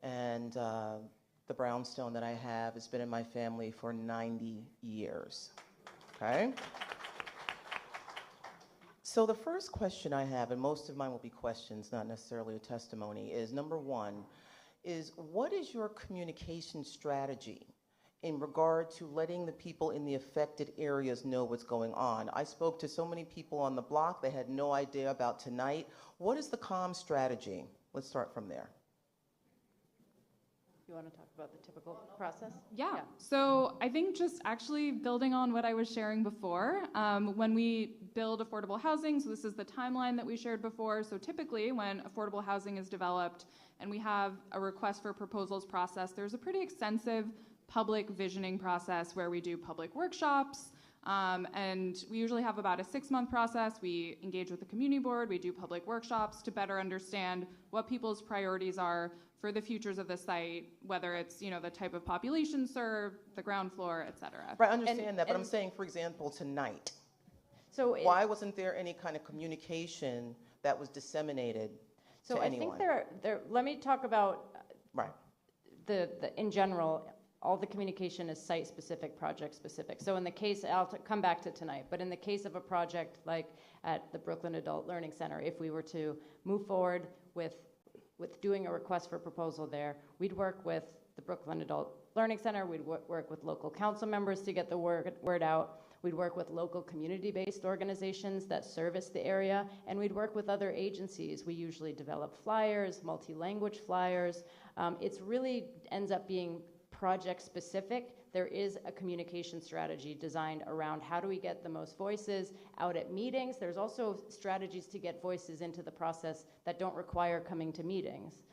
Speaker 12: And the brownstone that I have has been in my family for 90 years, okay? So the first question I have, and most of mine will be questions, not necessarily a testimony, is number one, is what is your communication strategy in regard to letting the people in the affected areas know what's going on? I spoke to so many people on the block, they had no idea about tonight. What is the comm strategy? Let's start from there.
Speaker 5: You want to talk about the typical process?
Speaker 11: Yeah. So I think just actually building on what I was sharing before, when we build affordable housing, so this is the timeline that we shared before. So typically when affordable housing is developed and we have a request for proposals process, there's a pretty extensive public visioning process where we do public workshops. And we usually have about a 6-month process. We engage with the community board. We do public workshops to better understand what people's priorities are for the futures of the site, whether it's the type of population served, the ground floor, et cetera.
Speaker 12: Right, I understand that, but I'm saying, for example, tonight, so why wasn't there any kind of communication that was disseminated to anyone?
Speaker 13: So I think let me talk about
Speaker 12: right.
Speaker 13: the in general. all the communication is site-specific, project-specific. So in the case, I'll come back to tonight, but in the case of a project like at the Brooklyn Adult Learning Center, if we were to move forward with doing a request for proposal there, we'd work with the Brooklyn Adult Learning Center, we'd work with local council members to get the word out, we'd work with local community-based organizations that service the area, and we'd work with other agencies. We usually develop flyers, multi-language flyers. It's really ends up being project-specific. There is a communication strategy designed around how do we get the most voices out at meetings. There's also strategies to get voices into the process that don't require coming to meetings.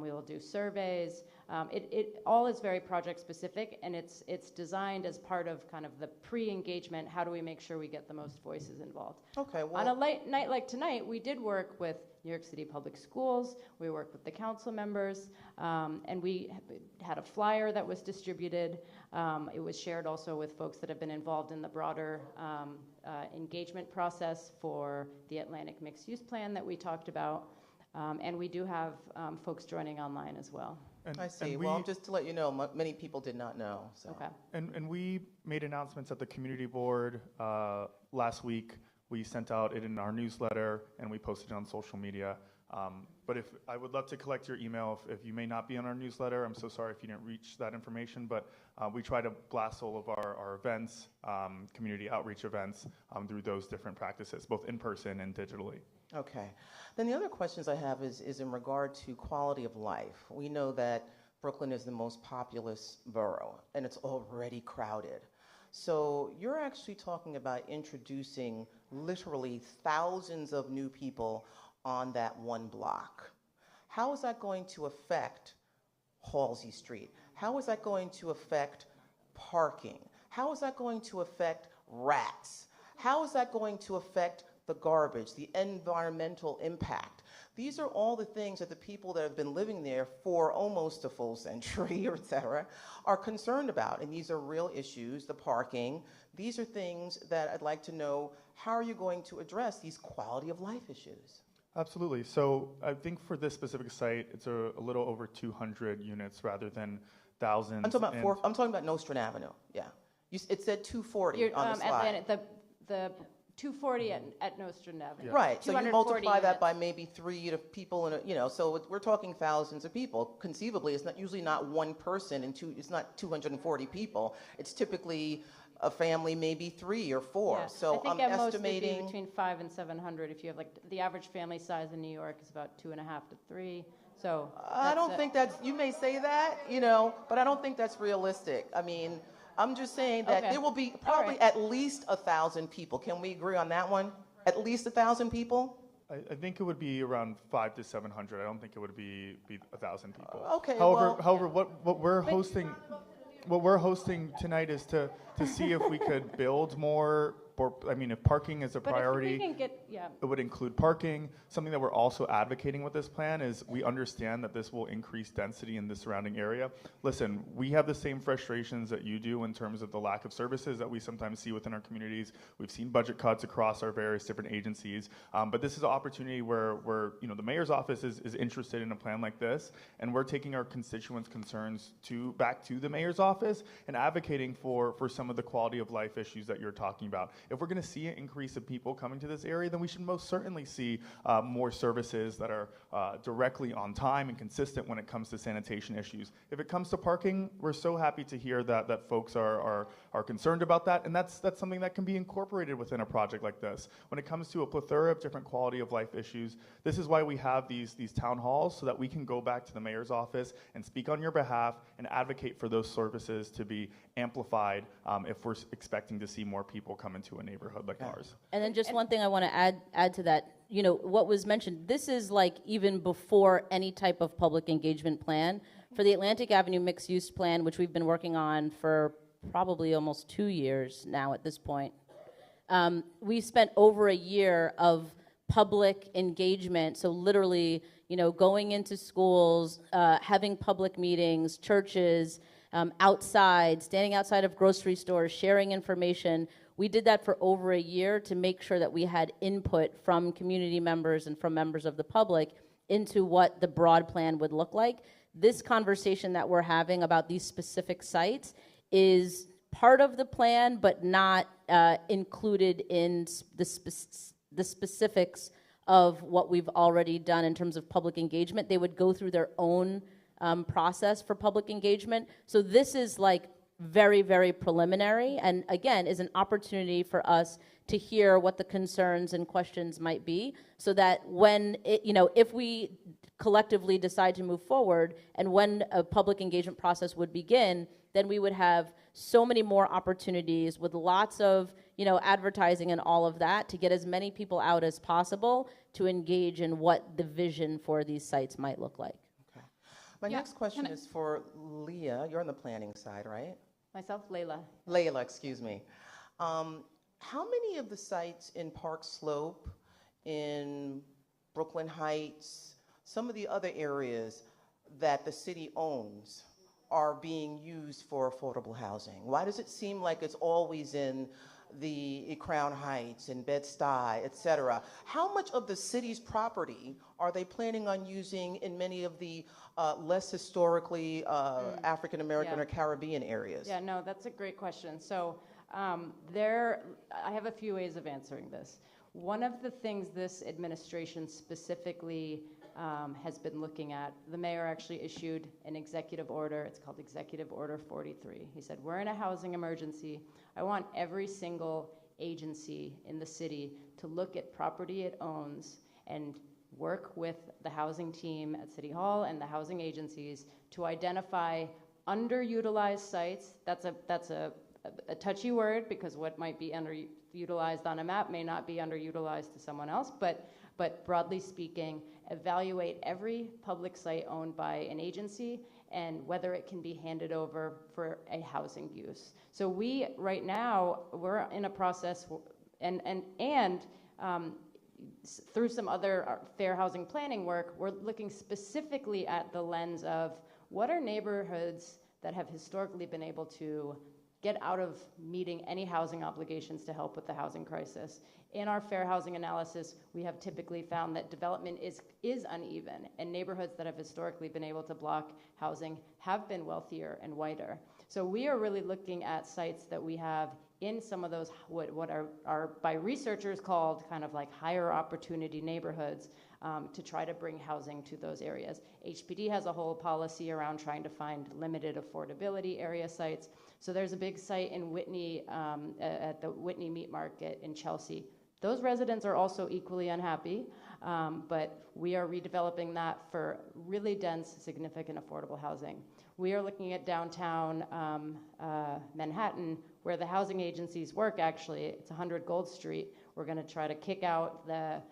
Speaker 13: We will do surveys. It all is very project specific, and it's designed as part of kind of the pre-engagement. How do we make sure we get the most voices involved?
Speaker 12: Okay. Well,
Speaker 13: on a late night like tonight, we did work with New York City Public Schools. We worked with the council members, and we had a flyer that was distributed. It was shared also with folks that have been involved in the broader engagement process for the Atlantic Mixed Use Plan that we talked about. And we do have folks joining online as well.
Speaker 12: I see. Well, just to let you know, many people did not know. So.
Speaker 13: Okay.
Speaker 6: And we made announcements at the community board last week. We sent out it in our newsletter, and we posted it on social media. But if I would love to collect your email if you may not be on our newsletter. I'm so sorry if you didn't reach that information, but we try to blast all of our events, community outreach events, through those different practices, both in person and digitally.
Speaker 12: Okay. Then the other questions I have is in regard to quality of life. We know that Brooklyn is the most populous borough, and it's already crowded. So you're actually talking about introducing literally thousands of new people on that one block. How is that going to affect Halsey Street? How is that going to affect parking? How is that going to affect rats? How is that going to affect the garbage, the environmental impact? These are all the things that the people that have been living there for almost a full century, or et cetera, are concerned about. And these are real issues, the parking. These are things that I'd like to know, how are you going to address these quality of life issues?
Speaker 6: Absolutely. So I think for this specific site, it's a little over 200 units rather than thousands.
Speaker 12: I'm talking about Nostrand Avenue, yeah. It said 240 on the slide.
Speaker 13: Atlanta, the 240 at Nostrand Avenue.
Speaker 12: Yeah. Right, so you multiply that by maybe 3 people, so we're talking thousands of people. Conceivably, it's usually not one person, it's not 240 people. It's typically a family, maybe 3 or 4.
Speaker 13: Yeah.
Speaker 12: So
Speaker 13: I think
Speaker 12: I'm
Speaker 13: at
Speaker 12: estimating
Speaker 13: most between 500 and 700. If you have the average family size in New York is about 2.5 to 3. So
Speaker 12: I don't think that's, you may say that, but I don't think that's realistic. I mean, I'm just saying that there will be probably at least 1,000 people. Can we agree on that one? At least 1,000 people?
Speaker 6: I think it would be around 500 to 700. I don't think it would be 1,000 people.
Speaker 12: Okay.
Speaker 6: However, what we're hosting tonight is to see if we could build more. If parking is a priority,
Speaker 13: if we can
Speaker 6: it would include parking. Something that we're also advocating with this plan is we understand that this will increase density in the surrounding area. Listen, we have the same frustrations that you do in terms of the lack of services that we sometimes see within our communities. We've seen budget cuts across our various different agencies, but this is an opportunity where the mayor's office is interested in a plan like this, and we're taking our constituents' concerns back to the mayor's office and advocating for some of the quality of life issues that you're talking about. If we're going to see an increase of people coming to this area, then we should most certainly see more services that are directly on time and consistent when it comes to sanitation issues. If it comes to parking, we're so happy to hear that folks are concerned about that, and that's something that can be incorporated within a project like this. When it comes to a plethora of different quality of life issues, this is why we have these town halls, so that we can go back to the mayor's office and speak on your behalf and advocate for those services to be amplified if we're expecting to see more people come into a neighborhood like ours.
Speaker 5: And then just one thing I want to add to that, what was mentioned, this is like even before any type of public engagement plan. For the Atlantic Avenue mixed use plan, which we've been working on for probably almost 2 years now at this point, we spent over a year of public engagement, so literally, going into schools, having public meetings, churches, outside, standing outside of grocery stores, sharing information. We did that for over a year to make sure that we had input from community members and from members of the public into what the broad plan would look like. this conversation that we're having about these specific sites is part of the plan, but not included in the specifics of what we've already done in terms of public engagement. They would go through their own process for public engagement. So this is like very, very preliminary, and again, is an opportunity for us to hear what the concerns and questions might be, so that when it, if we collectively decide to move forward, and when a public engagement process would begin, then we would have so many more opportunities with lots of, advertising and all of that to get as many people out as possible to engage in what the vision for these sites might look like.
Speaker 12: Okay. My next question is for Leah. You're on the planning side, right?
Speaker 13: Myself, Layla.
Speaker 12: Layla, excuse me. How many of the sites in Park Slope, in Brooklyn Heights, some of the other areas that the city owns are being used for affordable housing? Why does it seem like it's always in the Crown Heights and Bed-Stuy, et cetera? How much of the city's property are they planning on using in many of the less historically African American or Caribbean areas?
Speaker 13: Yeah, no, that's a great question. So I have a few ways of answering this. One of the things this administration specifically has been looking at, the mayor actually issued an executive order. It's called Executive Order 43. He said, we're in a housing emergency. I want every single agency in the city to look at property it owns and work with the housing team at City Hall and the housing agencies to identify underutilized sites. That's a touchy word, because what might be underutilized on a map may not be underutilized to someone else, but broadly speaking, evaluate every public site owned by an agency and whether it can be handed over for a housing use. So right now, we're in a process, and through some other fair housing planning work, we're looking specifically at the lens of what are neighborhoods that have historically been able to get out of meeting any housing obligations to help with the housing crisis. In our fair housing analysis, we have typically found that development is uneven, and neighborhoods that have historically been able to block housing have been wealthier and whiter. So we are really looking at sites that we have in some of those what are by researchers called kind of like higher opportunity neighborhoods, to try to bring housing to those areas. HPD has a whole policy around trying to find limited affordability area sites. So there's a big site in Whitney, at the Whitney Meat Market in Chelsea. Those residents are also equally unhappy, but we are redeveloping that for really dense, significant affordable housing. We are looking at downtown Manhattan, where the housing agencies work actually. It's 100 Gold Street. We're gonna try to kick out the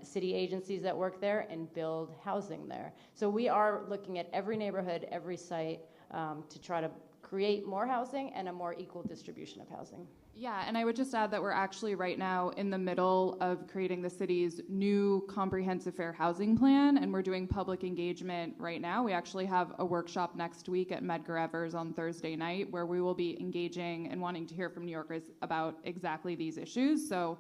Speaker 13: city agencies that work there and build housing there. So we are looking at every neighborhood, every site, to try to create more housing and a more equal distribution of housing.
Speaker 11: Yeah, and I would just add that we're actually right now in the middle of creating the city's new comprehensive fair housing plan, and we're doing public engagement right now. We actually have a workshop next week at Medgar Evers on Thursday night where we will be engaging and wanting to hear from New Yorkers about exactly these issues. So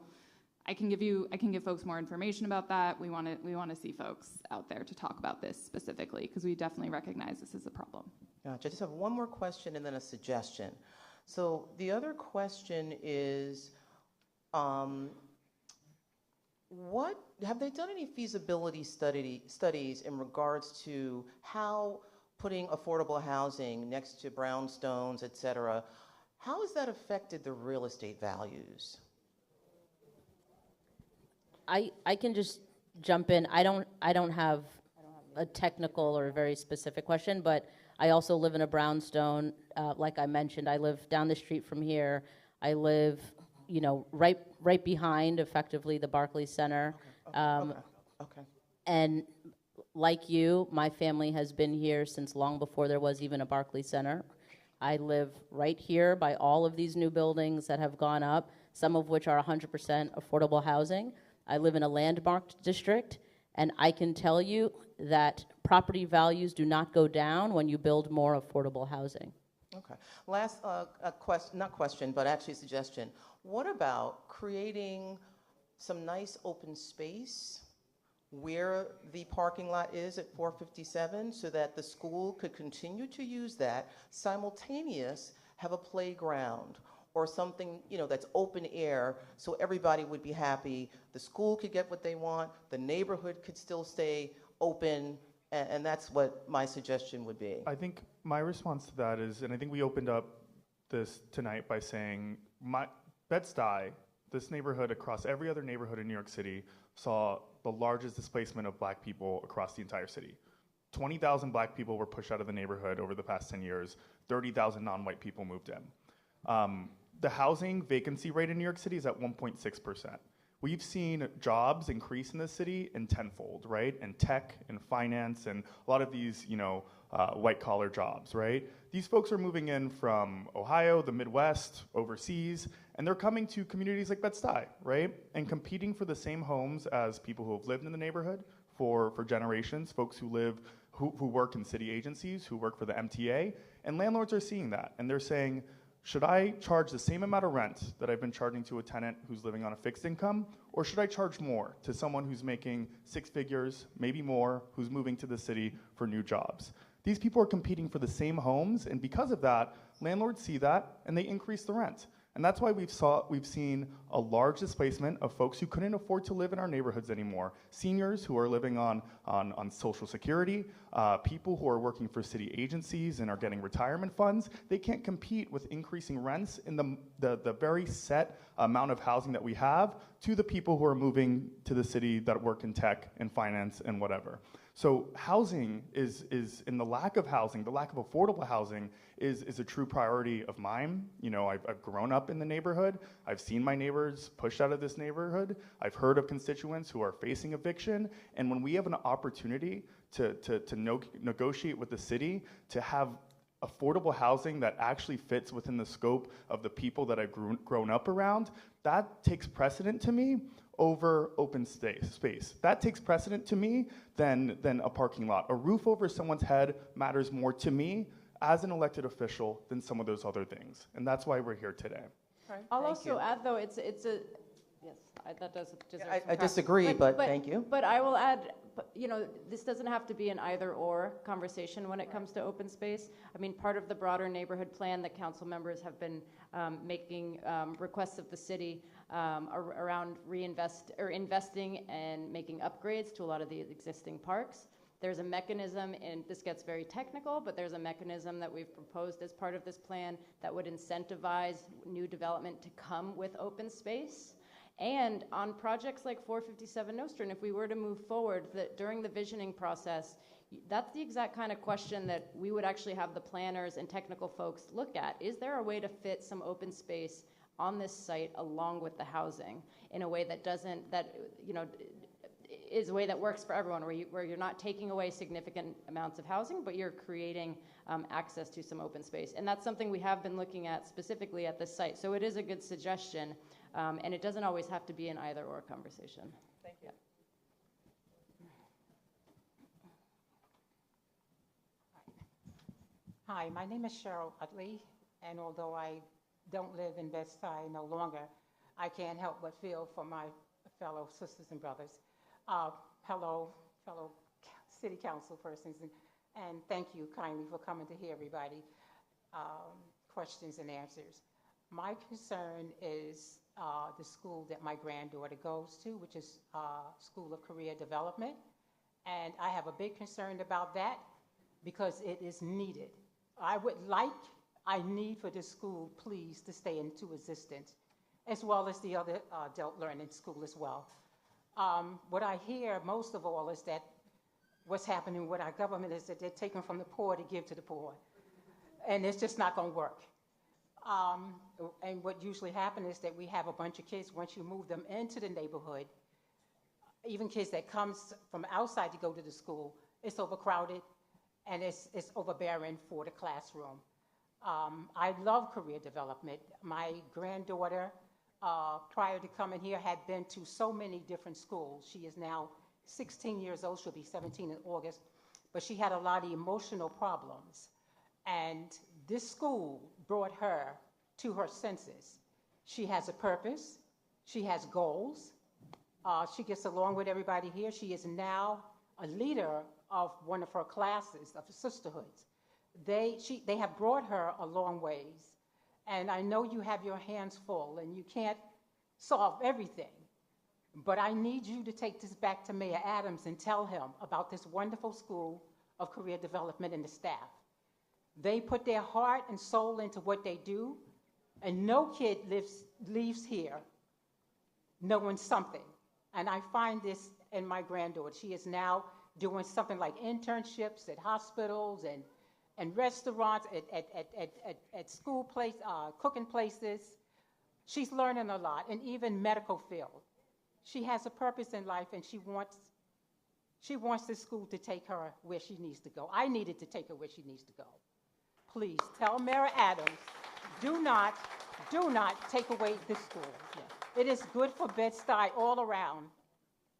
Speaker 11: I can give folks more information about that. We want to see folks out there to talk about this specifically, because we definitely recognize this is a problem.
Speaker 12: Gotcha. I just have one more question and then a suggestion. So the other question is, what have they done any feasibility studies in regards to how putting affordable housing next to brownstones, et cetera, how has that affected the real estate values?
Speaker 5: I can just jump in. I don't have a technical or a very specific question, but I also live in a brownstone. Like I mentioned, I live down the street from here. I live, right behind, effectively, the Barclays Center.
Speaker 12: Okay.
Speaker 5: And like you, my family has been here since long before there was even a Barclays Center. I live right here by all of these new buildings that have gone up, some of which are 100% affordable housing. I live in a landmarked district, and I can tell you that property values do not go down when you build more affordable housing.
Speaker 12: Okay. Last not question, but actually suggestion. What about creating some nice open space where the parking lot is at 457 so that the school could continue to use that, simultaneous have a playground or something, you know, that's open air, so everybody would be happy. The school could get what they want, the neighborhood could still stay open, and that's what my suggestion would be.
Speaker 6: I think my response to that is, and I think we opened up this tonight by saying, Bed-Stuy, this neighborhood across every other neighborhood in New York City, saw the largest displacement of black people across the entire city. 20,000 black people were pushed out of the neighborhood over the past 10 years. 30,000 non-white people moved in. The housing vacancy rate in New York City is at 1.6%. We've seen jobs increase in the city in tenfold, right? In tech and finance and a lot of these, you know, white collar jobs, right? These folks are moving in from Ohio, the Midwest, overseas, and they're coming to communities like Bed-Stuy, right? And competing for the same homes as people who have lived in the neighborhood for generations, folks who work in city agencies, who work for the MTA, and landlords are seeing that, and they're saying, should I charge the same amount of rent that I've been charging to a tenant who's living on a fixed income, or should I charge more to someone who's making 6 figures, maybe more, who's moving to the city for new jobs? These people are competing for the same homes, and because of that, landlords see that, and they increase the rent. And that's why we've seen a large displacement of folks who couldn't afford to live in our neighborhoods anymore. Seniors who are living on Social Security, people who are working for city agencies and are getting retirement funds. They can't compete with increasing rents in the very set amount of housing that we have to the people who are moving to the city that work in tech and finance and whatever. So housing is in the lack of housing, the lack of affordable housing is a true priority of mine. You know, I've grown up in the neighborhood. I've seen my neighbors pushed out of this neighborhood. I've heard of constituents who are facing eviction. And when we have an opportunity to negotiate with the city to have affordable housing that actually fits within the scope of the people that I've grown up around, that takes precedent to me over open space. That takes precedent to me than a parking lot. A roof over someone's head matters more to me as an elected official than some of those other things. And that's why we're here today.
Speaker 13: Right. I'll also add, though, it's a, yes, that does deserve some
Speaker 12: I disagree, but thank you.
Speaker 13: But I will add, you know, this doesn't have to be an either-or conversation when it comes to open space. I mean, part of the broader neighborhood plan that council members have been making requests of the city around investing and making upgrades to a lot of the existing parks. There's a mechanism, and this gets very technical, but there's a mechanism that we've proposed as part of this plan that would incentivize new development to come with open space. And on projects like 457 Nostrand, if we were to move forward during the visioning process, that's the exact kind of question that we would actually have the planners and technical folks look at. Is there a way to fit some open space on this site along with the housing in a way that is a way that works for everyone, where you're not taking away significant amounts of housing, but you're creating access to some open space. And that's something we have been looking at specifically at this site. So it is a good suggestion, and it doesn't always have to be an either-or conversation.
Speaker 9: Thank you.
Speaker 14: Hi, my name is Cheryl Utley, and although I don't live in Bed-Stuy no longer, I can't help but feel for my fellow sisters and brothers. Hello, fellow city council persons, and thank you kindly for coming to hear everybody questions and answers. My concern is the school that my granddaughter goes to, which is School of Career Development, and I have a big concern about that because it is needed. I need for this school, please, to stay into existence, as well as the other adult learning school as well. What I hear most of all is that what's happening with our government is that they're taking from the poor to give to the poor. And it's just not going to work. And what usually happens is that we have a bunch of kids, once you move them into the neighborhood, even kids that comes from outside to go to the school, it's overcrowded and it's overbearing for the classroom. I love career development. My granddaughter, prior to coming here, had been to so many different schools. She is now 16 years old. She'll be 17 in August. But she had a lot of emotional problems. And this school brought her to her senses. She has a purpose. She has goals. She gets along with everybody here. She is now a leader of one of her classes of sisterhoods. They have brought her a long ways. And I know you have your hands full and you can't solve everything. But I need you to take this back to Mayor Adams and tell him about this wonderful school of career development and the staff. They put their heart and soul into what they do, and no kid leaves here knowing something. And I find this in my granddaughter. She is now doing something like internships at hospitals and restaurants, at school cooking places. She's learning a lot, and even medical field. She has a purpose in life, and she wants this school to take her where she needs to go. I needed to take her where she needs to go. Please tell Mayor Adams, do not take away this school. Yeah. It is good for Bed-Stuy all around.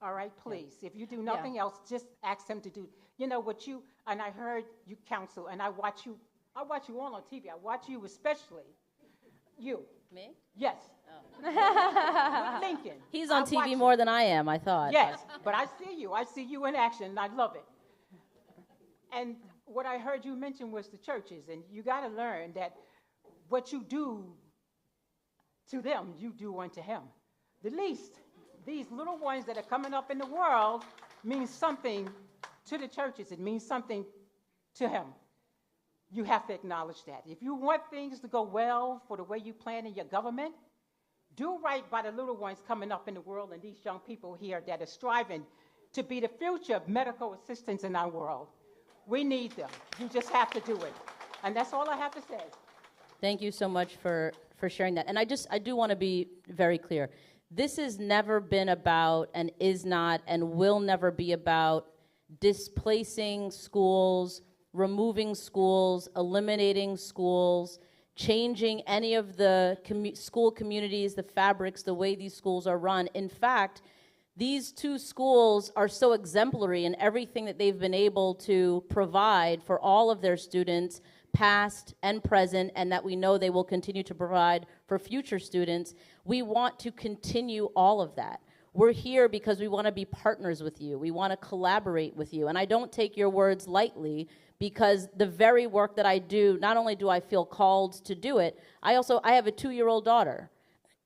Speaker 14: All right, please. If you do nothing else, just ask him to do. You know what you, and I heard you counsel, and I watch you all on TV. I watch you especially. You.
Speaker 5: Me?
Speaker 14: Yes.
Speaker 5: Oh.
Speaker 14: With Lincoln.
Speaker 5: He's on TV more than I am, I thought.
Speaker 14: Yes, but I see you. I see you in action, and I love it. And what I heard you mention was the churches, and you got to learn that what you do to them, you do unto him. The least, these little ones that are coming up in the world means something to the churches. It means something to him. You have to acknowledge that. If you want things to go well for the way you plan in your government, do right by the little ones coming up in the world and these young people here that are striving to be the future of medical assistants in our world. We need them. You just have to do it. And that's all I have to say.
Speaker 5: Thank you so much for sharing that. And I do want to be very clear. This has never been about, and is not, and will never be about displacing schools, removing schools, eliminating schools, changing any of the school communities, the fabrics, the way these schools are run. In fact, these two schools are so exemplary in everything that they've been able to provide for all of their students, past and present, and that we know they will continue to provide for future students. We want to continue all of that. We're here because we want to be partners with you. We want to collaborate with you. And I don't take your words lightly, because the very work that I do, not only do I feel called to do it, I have a 2-year-old daughter.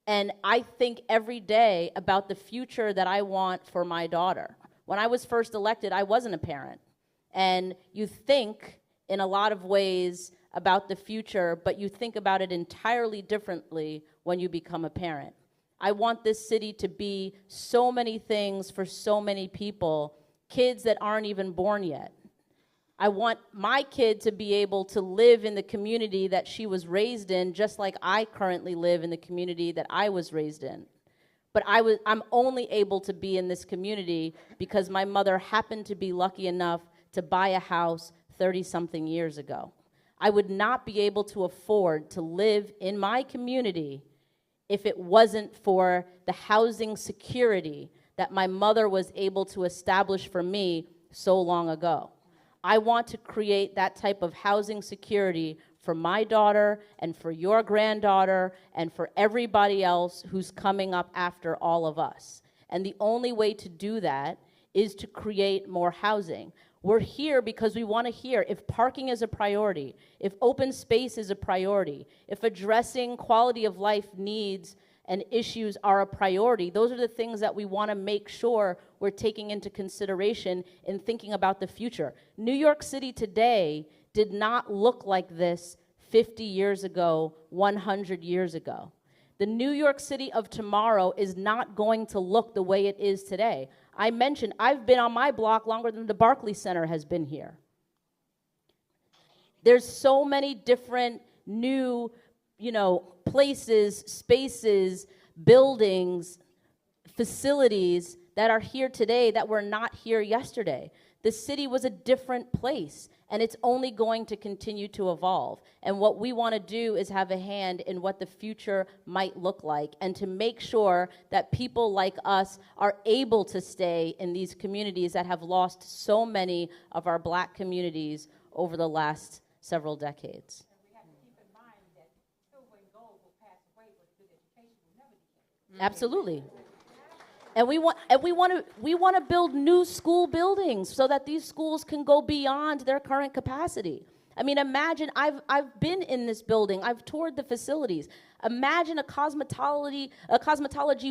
Speaker 5: And I think every day about the future that I want for my daughter. When I was first elected, I wasn't a parent. And you think in a lot of ways about the future, but you think about it entirely differently when you become a parent. I want this city to be so many things for so many people, kids that aren't even born yet. I want my kid to be able to live in the community that she was raised in, just like I currently live in the community that I was raised in. But I'm only able to be in this community because my mother happened to be lucky enough to buy a house 30-something years ago. I would not be able to afford to live in my community if it wasn't for the housing security that my mother was able to establish for me so long ago. I want to create that type of housing security for my daughter and for your granddaughter and for everybody else who's coming up after all of us. And the only way to do that is to create more housing. We're here because we want to hear if parking is a priority, if open space is a priority, if addressing quality of life needs and issues are a priority. Those are the things that we want to make sure we're taking into consideration in thinking about the future. New York City today did not look like this 50 years ago, 100 years ago. The New York City of tomorrow is not going to look the way it is today. I mentioned I've been on my block longer than the Barclays Center has been here. There's so many different new places, spaces, buildings, facilities that are here today that were not here yesterday. The city was a different place, and it's only going to continue to evolve. And what we want to do is have a hand in what the future might look like, and to make sure that people like us are able to stay in these communities that have lost so many of our Black communities over the last several decades. Absolutely. And we want to build new school buildings so that these schools can go beyond their current capacity. I mean, imagine, I've been in this building, I've toured the facilities. Imagine a cosmetology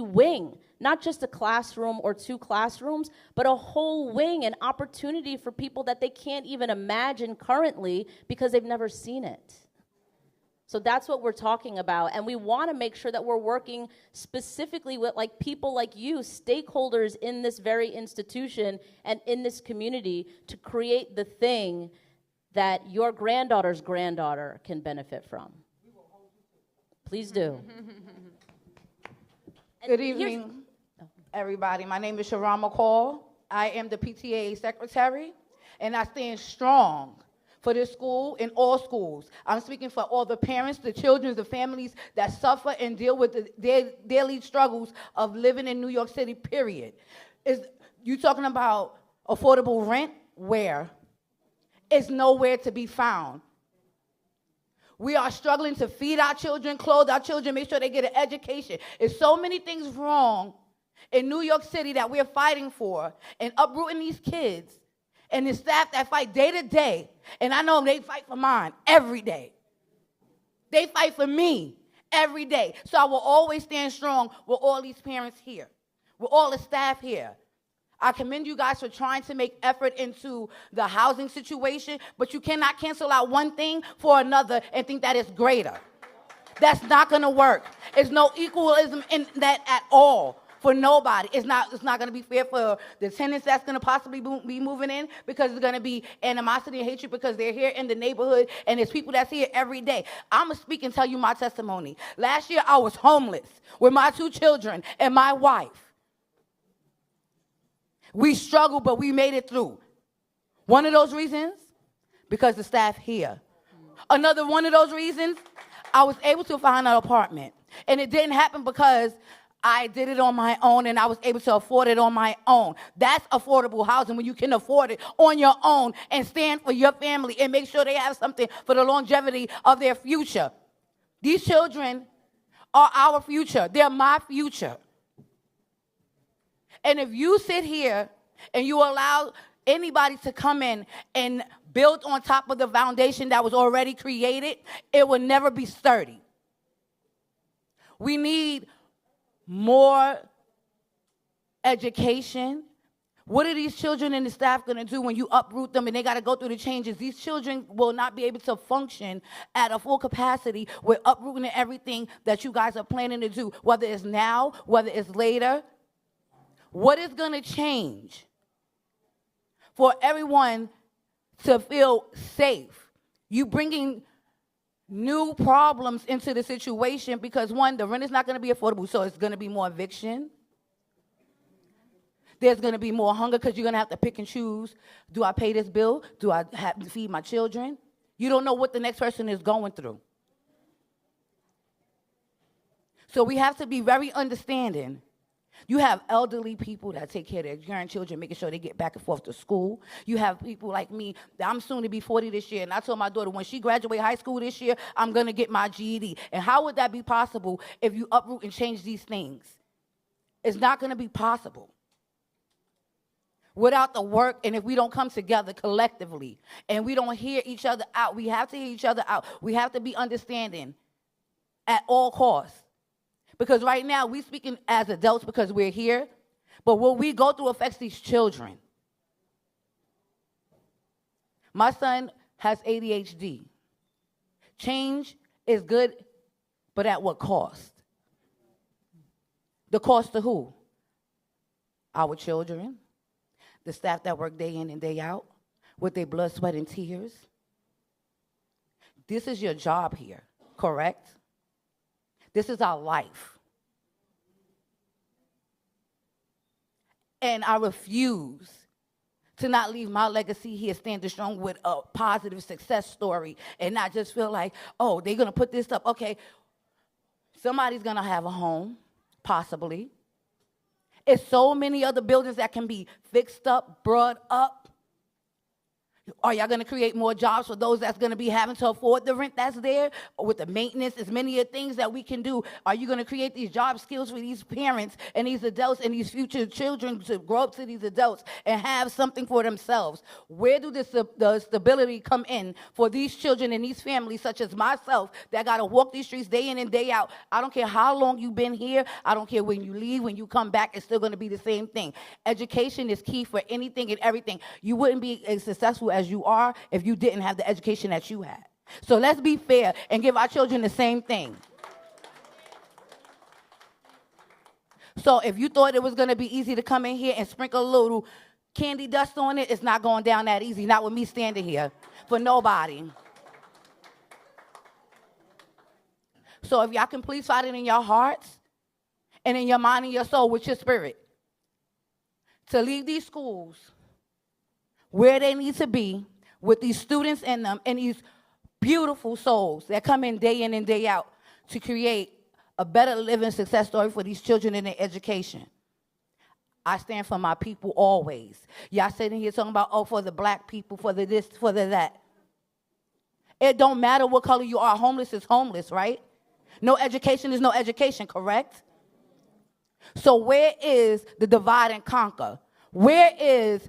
Speaker 5: wing, not just a classroom or 2 classrooms, but a whole wing, an opportunity for people that they can't even imagine currently because they've never seen it. So that's what we're talking about, and we want to make sure that we're working specifically with people like you, stakeholders in this very institution and in this community, to create the thing that your granddaughter's granddaughter can benefit from. Please do.
Speaker 15: Good evening, everybody. My name is Sharon McCall. I am the PTA secretary, and I stand strong for this school and all schools. I'm speaking for all the parents, the children, the families that suffer and deal with the daily struggles of living in New York City, period. You talking about affordable rent? Where? It's nowhere to be found. We are struggling to feed our children, clothe our children, make sure they get an education. There's so many things wrong in New York City that we're fighting for, and uprooting these kids and the staff that fight day to day. And I know they fight for mine every day. They fight for me every day. So I will always stand strong with all these parents here, with all the staff here. I commend you guys for trying to make effort into the housing situation, but you cannot cancel out one thing for another and think that it's greater. That's not going to work. There's no equalism in that at all. For nobody. It's not going to be fair for the tenants that's going to possibly be moving in, because there's going to be animosity and hatred because they're here in the neighborhood, and there's people that's here every day. I'm going to speak and tell you my testimony. Last year, I was homeless with my 2 children and my wife. We struggled, but we made it through. One of those reasons, because the staff here. Another one of those reasons, I was able to find an apartment. And it didn't happen because I did it on my own and I was able to afford it on my own. That's affordable housing, when you can afford it on your own and stand for your family and make sure they have something for the longevity of their future. These children are our future. They're my future. And if you sit here and you allow anybody to come in and build on top of the foundation that was already created, it will never be sturdy. We need more education. What are these children and the staff going to do when you uproot them and they got to go through the changes? These children will not be able to function at a full capacity with uprooting everything that you guys are planning to do, whether it's now, whether it's later. What is going to change for everyone to feel safe? You bringing new problems into the situation because, one, the rent is not going to be affordable, so it's going to be more eviction. There's going to be more hunger because you're going to have to pick and choose. Do I pay this bill? Do I have to feed my children? You don't know what the next person is going through. So we have to be very understanding. You have elderly people that take care of their grandchildren, making sure they get back and forth to school. You have people like me. I'm soon to be 40 this year, and I told my daughter when she graduates high school this year, I'm going to get my GED. And how would that be possible if you uproot and change these things? It's not going to be possible without the work, and if we don't come together collectively and we don't hear each other out. We have to hear each other out. We have to be understanding at all costs. Because right now, we're speaking as adults because we're here, but what we go through affects these children. My son has ADHD. Change is good, but at what cost? The cost to who? Our children, the staff that work day in and day out with their blood, sweat, and tears. This is your job here, correct? This is our life. And I refuse to not leave my legacy here standing strong with a positive success story and not just feel like, oh, they're going to put this up. Okay, somebody's going to have a home, possibly. It's so many other buildings that can be fixed up, brought up. Are y'all going to create more jobs for those that's going to be having to afford the rent that's there? Or with the maintenance, as many of things that we can do. Are you going to create these job skills for these parents and these adults and these future children to grow up to these adults and have something for themselves? Where do the stability come in for these children and these families, such as myself, that got to walk these streets day in and day out? I don't care how long you've been here. I don't care when you leave. When you come back, it's still going to be the same thing. Education is key for anything and everything. You wouldn't be as successful as you are if you didn't have the education that you had. So let's be fair and give our children the same thing. So if you thought it was going to be easy to come in here and sprinkle a little candy dust on it, it's not going down that easy. Not with me standing here for nobody. So if y'all can please find it in your hearts and in your mind and your soul with your spirit to leave these schools where they need to be with these students in them and these beautiful souls that come in and day out to create a better living success story for these children in their education. I stand for my people always. Y'all sitting here talking about, oh, for the black people, for the this, for the that. It don't matter what color you are. Homeless is homeless, right? No education is no education, correct? So where is the divide and conquer? Where is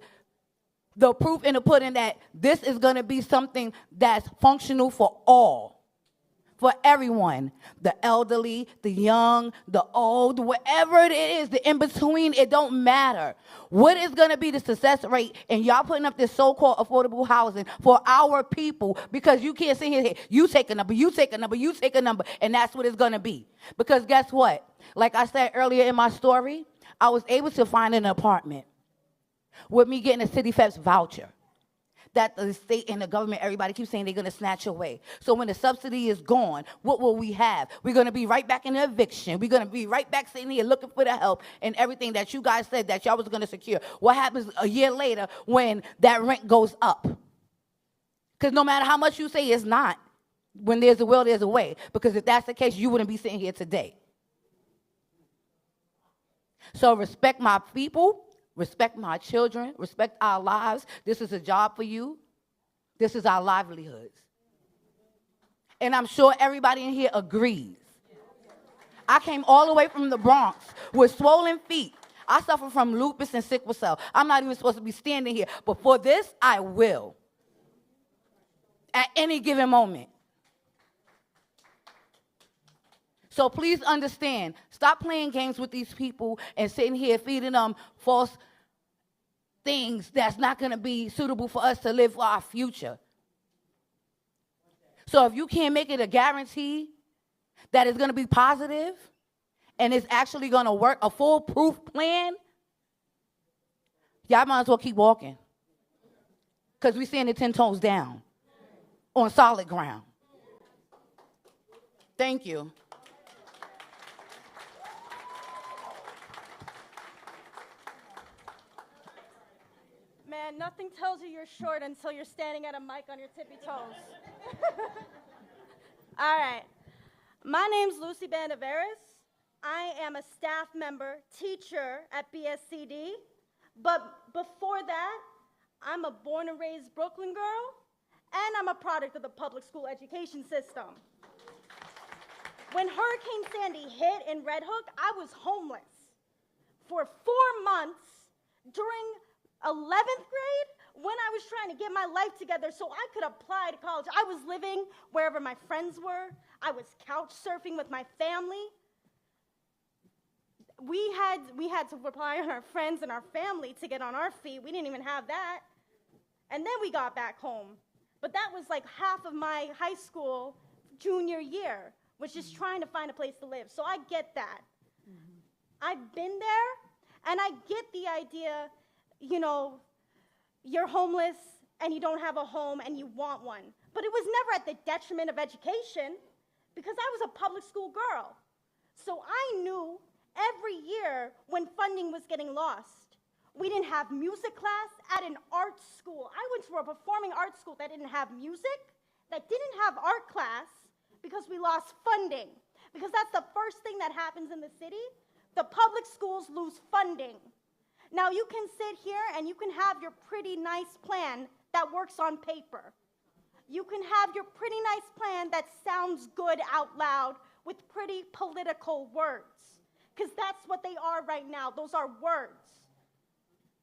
Speaker 15: the proof in the pudding that this is going to be something that's functional for all, for everyone, the elderly, the young, the old, whatever it is, the in-between, it don't matter. What is going to be the success rate? And y'all putting up this so-called affordable housing for our people, because you can't sit here, you take a number, you take a number, you take a number, and that's what it's going to be. Because guess what? Like I said earlier in my story, I was able to find an apartment with me getting a City Feds voucher that the state and the government, everybody keeps saying they're going to snatch away. So when the subsidy is gone, what will we have? We're going to be right back in the eviction. We're going to be right back sitting here looking for the help and everything that you guys said that y'all was going to secure. What happens a year later when that rent goes up? Because no matter how much you say it's not, when there's a will, there's a way. Because if that's the case, you wouldn't be sitting here today. So respect my people. Respect my children. Respect our lives. This is a job for you. This is our livelihoods. And I'm sure everybody in here agrees. I came all the way from the Bronx with swollen feet. I suffer from lupus and sickle cell. I'm not even supposed to be standing here. But for this, I will. At any given moment. So please understand, stop playing games with these people and sitting here feeding them false things that's not going to be suitable for us to live for our future. So if you can't make it a guarantee that it's going to be positive and it's actually going to work, a foolproof plan, y'all might as well keep walking. Because we're standing 10 toes down on solid ground. Thank you.
Speaker 4: Man, nothing tells you you're short until you're standing at a mic on your tippy toes. All right. My name's Lucy Bandeveras. I am a staff member, teacher at BSCD. But before that, I'm a born and raised Brooklyn girl, and I'm a product of the public school education system. When Hurricane Sandy hit in Red Hook, I was homeless for 4 months during 11th grade when I was trying to get my life together so I could apply to college. I was living wherever my friends were. I was couch surfing with my family. We had to rely on our friends and our family to get on our feet. We didn't even have that. And then we got back home. But that was like half of my high school junior year, was just trying to find a place to live. So I get that. I've been there, and I get the idea, you know, you're homeless and you don't have a home and you want one. But it was never at the detriment of education, because I was a public school girl. So I knew every year when funding was getting lost. We didn't have music class at an art school. I went to a performing arts school that didn't have music, that didn't have art class, because we lost funding. Because that's the first thing that happens in the city. The public schools lose funding. Now you can sit here and you can have your pretty nice plan
Speaker 16: that works on paper. You can have your pretty nice plan that sounds good out loud with pretty political words, because that's what they are right now. Those are words.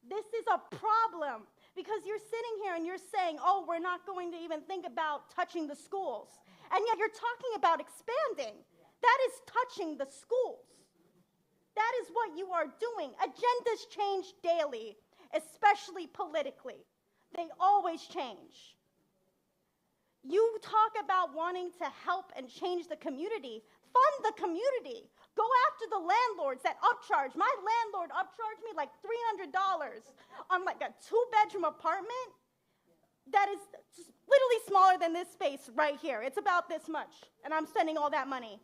Speaker 16: This is a problem, because you're sitting here and you're saying, oh, we're not going to even think about touching the schools. And yet you're talking about expanding. That is touching the schools. That is what you are doing. Agendas change daily, especially politically. They always change. You talk about wanting to help and change the community. Fund the community. Go after the landlords that upcharge. My landlord upcharged me like $300 on like a 2-bedroom apartment that is literally smaller than this space right here. It's about this much, and I'm spending all that money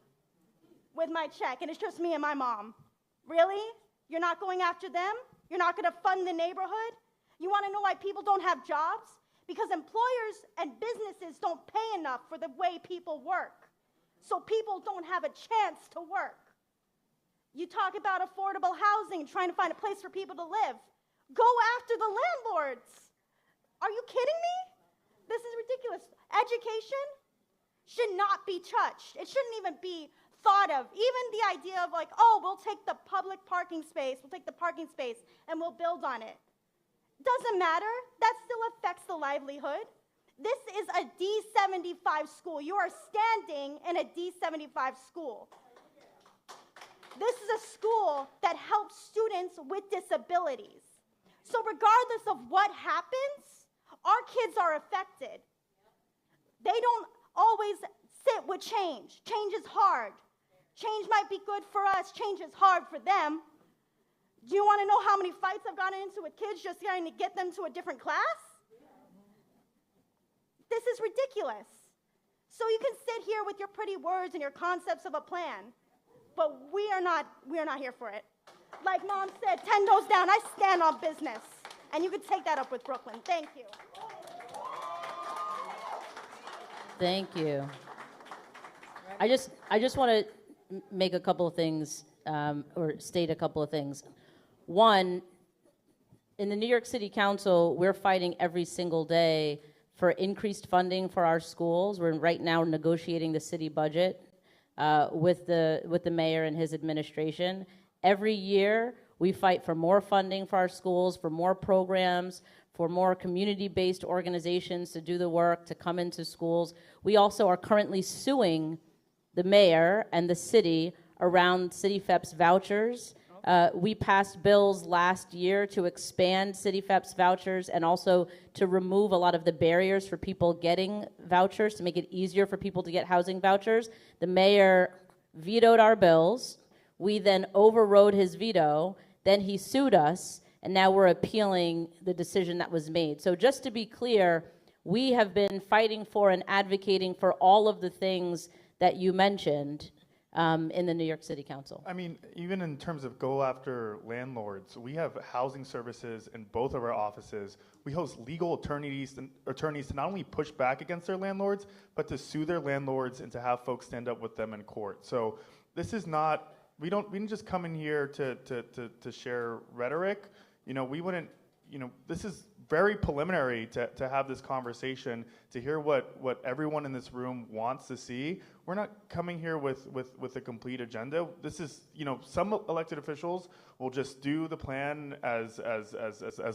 Speaker 16: with my check, and it's just me and my mom. Really? You're not going after them? You're not going to fund the neighborhood? You want to know why people don't have jobs? Because employers and businesses don't pay enough for the way people work. So people don't have a chance to work. You talk about affordable housing, trying to find a place for people to live. Go after the landlords. Are you kidding me? This is ridiculous. Education should not be touched. It shouldn't even be thought of. Even the idea of like, oh, we'll take the public parking space, and we'll build on it. Doesn't matter. That still affects the livelihood. This is a D75 school. You are standing in a D75 school. This is a school that helps students with disabilities. So regardless of what happens, our kids are affected. They don't always sit with change. Change is hard. Change might be good for us. Change is hard for them. Do you want to know how many fights I've gotten into with kids just trying to get them to a different class? This is ridiculous. So you can sit here with your pretty words and your concepts of a plan, but we are not here for it. Like Mom said, 10 toes down, I stand on business. And you can take that up with Brooklyn. Thank you.
Speaker 5: Thank you. I just want to make a couple of things, or state a couple of things. One, in the New York City Council, we're fighting every single day for increased funding for our schools. We're right now negotiating the city budget with the mayor and his administration. Every year, we fight for more funding for our schools, for more programs, for more community-based organizations to do the work, to come into schools. We also are currently suing the mayor and the city around CityFEP's vouchers. We passed bills last year to expand CityFEP's vouchers and also to remove a lot of the barriers for people getting vouchers, to make it easier for people to get housing vouchers. The mayor vetoed our bills. We then overrode his veto. Then he sued us, and now we're appealing the decision that was made. So just to be clear, we have been fighting for and advocating for all of the things that you mentioned in the New York City Council.
Speaker 6: I mean, even in terms of go after landlords, we have housing services in both of our offices. We host legal attorneys to not only push back against their landlords, but to sue their landlords and to have folks stand up with them in court. So this is not, we didn't just come in here to share rhetoric. You know, we wouldn't, you know, this is very preliminary to have this conversation, to hear what everyone in this room wants to see. We're not coming here with a complete agenda. This is, you know, some elected officials will just do the plan as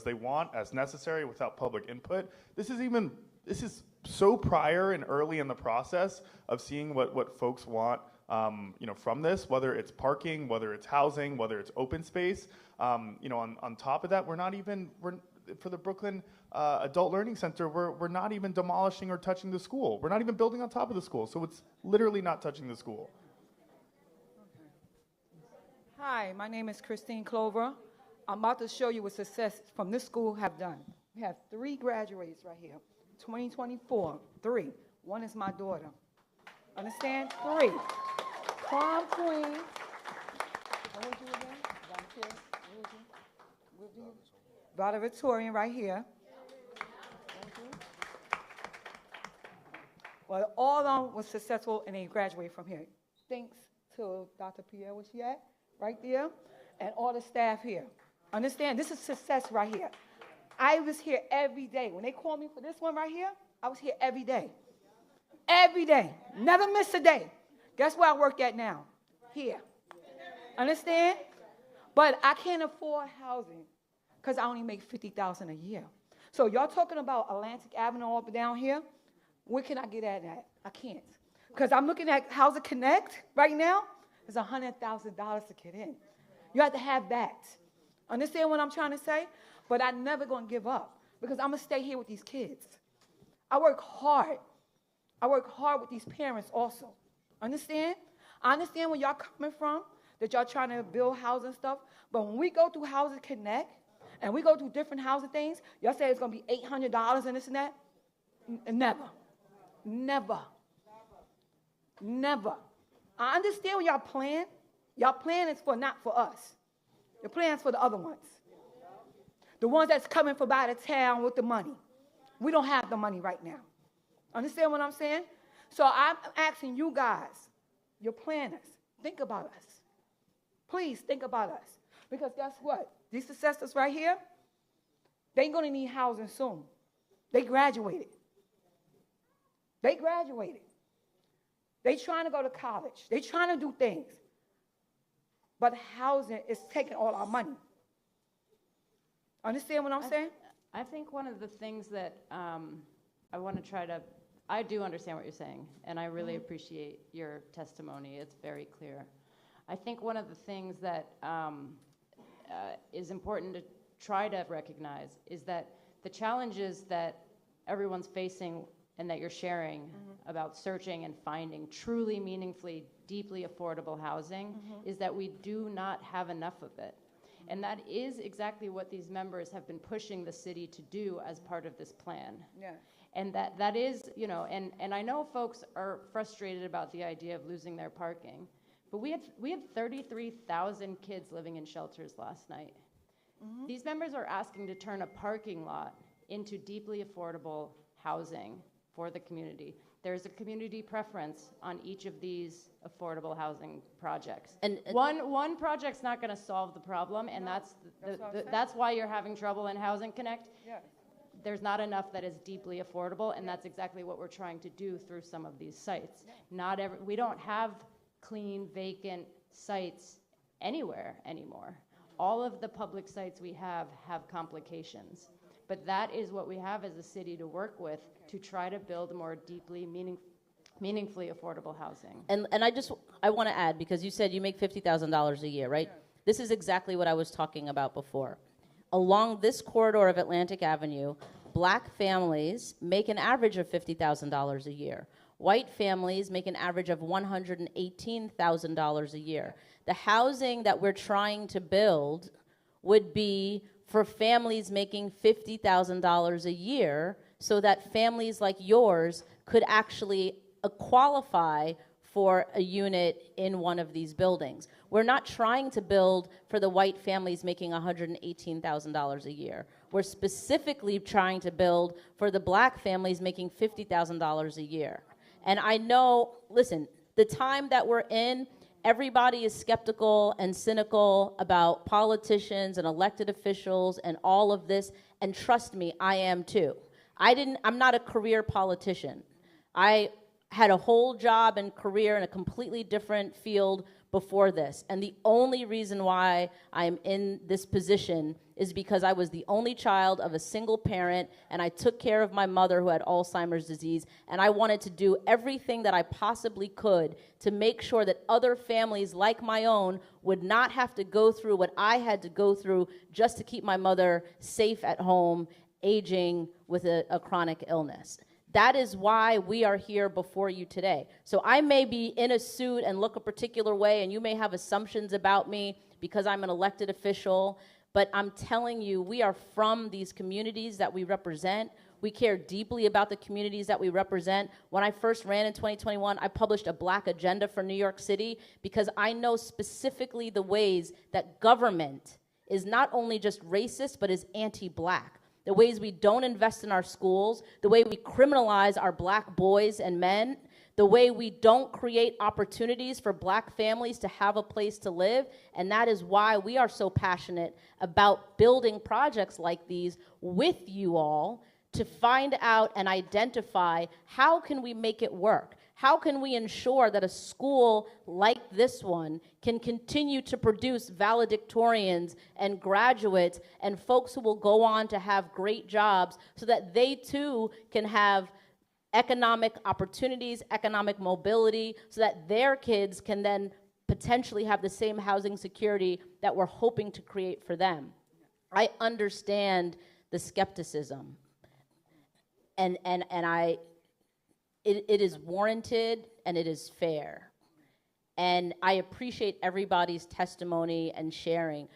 Speaker 6: they want, as necessary, without public input. This is so prior and early in the process of seeing what folks want, you know, from this, whether it's parking, whether it's housing, whether it's open space. You know, on top of that, for the Brooklyn Adult Learning Center, we're not even demolishing or touching the school. We're not even building on top of the school, so it's literally not touching the school.
Speaker 17: Hi, my name is Christine Clover. I'm about to show you what success from this school have done. We have 3 graduates right here, 2024, 3. One is my daughter. Understand? 3. Prom queen. What would you again? Volunteer? What would you? Valedictorian right here. Well, all of them was successful and they graduated from here. Thanks to Dr. Pierre, where she at? Right there. And all the staff here. Understand, this is success right here. I was here every day. When they called me for this one right here, I was here every day. Every day. Never missed a day. Guess where I work at now? Here. Understand? But I can't afford housing because I only make $50,000 a year. So y'all talking about Atlantic Avenue up and down here? Where can I get at? I can't. Because I'm looking at Housing Connect right now. It's $100,000 to get in. You have to have that. Understand what I'm trying to say? But I'm never going to give up because I'm going to stay here with these kids. I work hard. I work hard with these parents also. Understand? I understand where y'all coming from, that y'all trying to build housing stuff. But when we go through Housing Connect and we go through different housing things, y'all say it's going to be $800 and this and that? Never. Never. Never. I understand what y'all plan. Y'all plan is for not for us. Your plan is for the other ones. The ones that's coming from out of town with the money. We don't have the money right now. Understand what I'm saying? So I'm asking you guys, your planners, think about us. Please think about us. Because guess what? These successors right here, they're going to need housing soon. They graduated. They graduated. They trying to go to college. They trying to do things. But housing is taking all our money. Understand what I'm saying?
Speaker 13: I think one of the things that I want to try to, I do understand what you're saying, and I really appreciate your testimony. It's very clear. I think one of the things that is important to try to recognize is that the challenges that everyone's facing and that you're sharing about searching and finding truly meaningfully, deeply affordable housing is that we do not have enough of it. And that is exactly what these members have been pushing the city to do as part of this plan.
Speaker 17: Yeah.
Speaker 13: And that is, you know, and I know folks are frustrated about the idea of losing their parking, but we had 33,000 kids living in shelters last night. These members are asking to turn a parking lot into deeply affordable housing for the community. There's a community preference on each of these affordable housing projects. And one project's not going to solve the problem, and that's why you're having trouble in Housing Connect.
Speaker 17: Yeah.
Speaker 13: There's not enough that is deeply affordable, and that's exactly what we're trying to do through some of these sites. We don't have clean, vacant sites anywhere anymore. All of the public sites we have complications. But that is what we have as a city to work with to try to build more deeply meaningfully affordable housing.
Speaker 5: And I want to add, because you said you make $50,000 a year, right? Yeah. This is exactly what I was talking about before. Along this corridor of Atlantic Avenue, black families make an average of $50,000 a year. White families make an average of $118,000 a year. The housing that we're trying to build would be for families making $50,000 a year, so that families like yours could actually qualify for a unit in one of these buildings. We're not trying to build for the white families making $118,000 a year. We're specifically trying to build for the black families making $50,000 a year. And I know, listen, the time that we're in, everybody is skeptical and cynical about politicians and elected officials and all of this, and trust me, I am too. I'm not a career politician. I had a whole job and career in a completely different field before this, and the only reason why I'm in this position is because I was the only child of a single parent, and I took care of my mother who had Alzheimer's disease, and I wanted to do everything that I possibly could to make sure that other families like my own would not have to go through what I had to go through just to keep my mother safe at home, aging with a chronic illness. That is why we are here before you today. So I may be in a suit and look a particular way, and you may have assumptions about me because I'm an elected official, but I'm telling you, we are from these communities that we represent. We care deeply about the communities that we represent. When I first ran in 2021, I published a Black agenda for New York City because I know specifically the ways that government is not only just racist, but is anti-Black. The ways we don't invest in our schools, the way we criminalize our Black boys and men, the way we don't create opportunities for Black families to have a place to live. And that is why we are so passionate about building projects like these with you all to find out and identify how can we make it work. How can we ensure that a school like this one can continue to produce valedictorians and graduates and folks who will go on to have great jobs so that they too can have economic opportunities, economic mobility, so that their kids can then potentially have the same housing security that we're hoping to create for them. I understand the skepticism, and it is warranted and it is fair. And I appreciate everybody's testimony and sharing.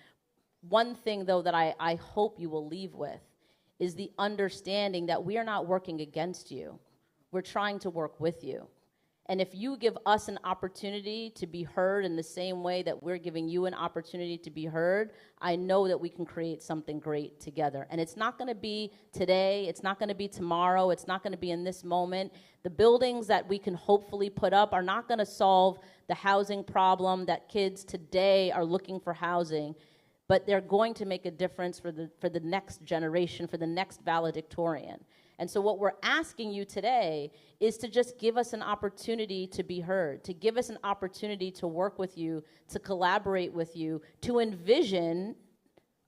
Speaker 5: One thing, though, that I hope you will leave with is the understanding that we are not working against you. We're trying to work with you. And if you give us an opportunity to be heard in the same way that we're giving you an opportunity to be heard, I know that we can create something great together. And it's not going to be today, it's not going to be tomorrow, it's not going to be in this moment. The buildings that we can hopefully put up are not going to solve the housing problem that kids today are looking for housing, but they're going to make a difference for the next generation, for the next valedictorian. And so what we're asking you today is to just give us an opportunity to be heard, to give us an opportunity to work with you, to collaborate with you, to envision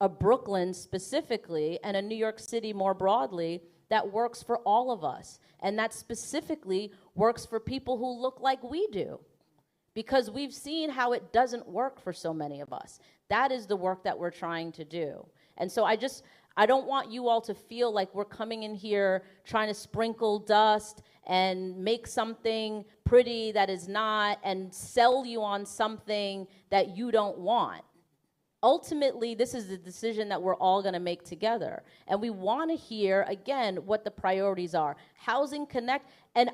Speaker 5: a Brooklyn specifically and a New York City more broadly that works for all of us, and that specifically works for people who look like we do, because we've seen how it doesn't work for so many of us. That is the work that we're trying to do. And so I don't want you all to feel like we're coming in here trying to sprinkle dust and make something pretty that is not, and sell you on something that you don't want. Ultimately, this is the decision that we're all going to make together. And we want to hear, again, what the priorities are. Housing Connect, and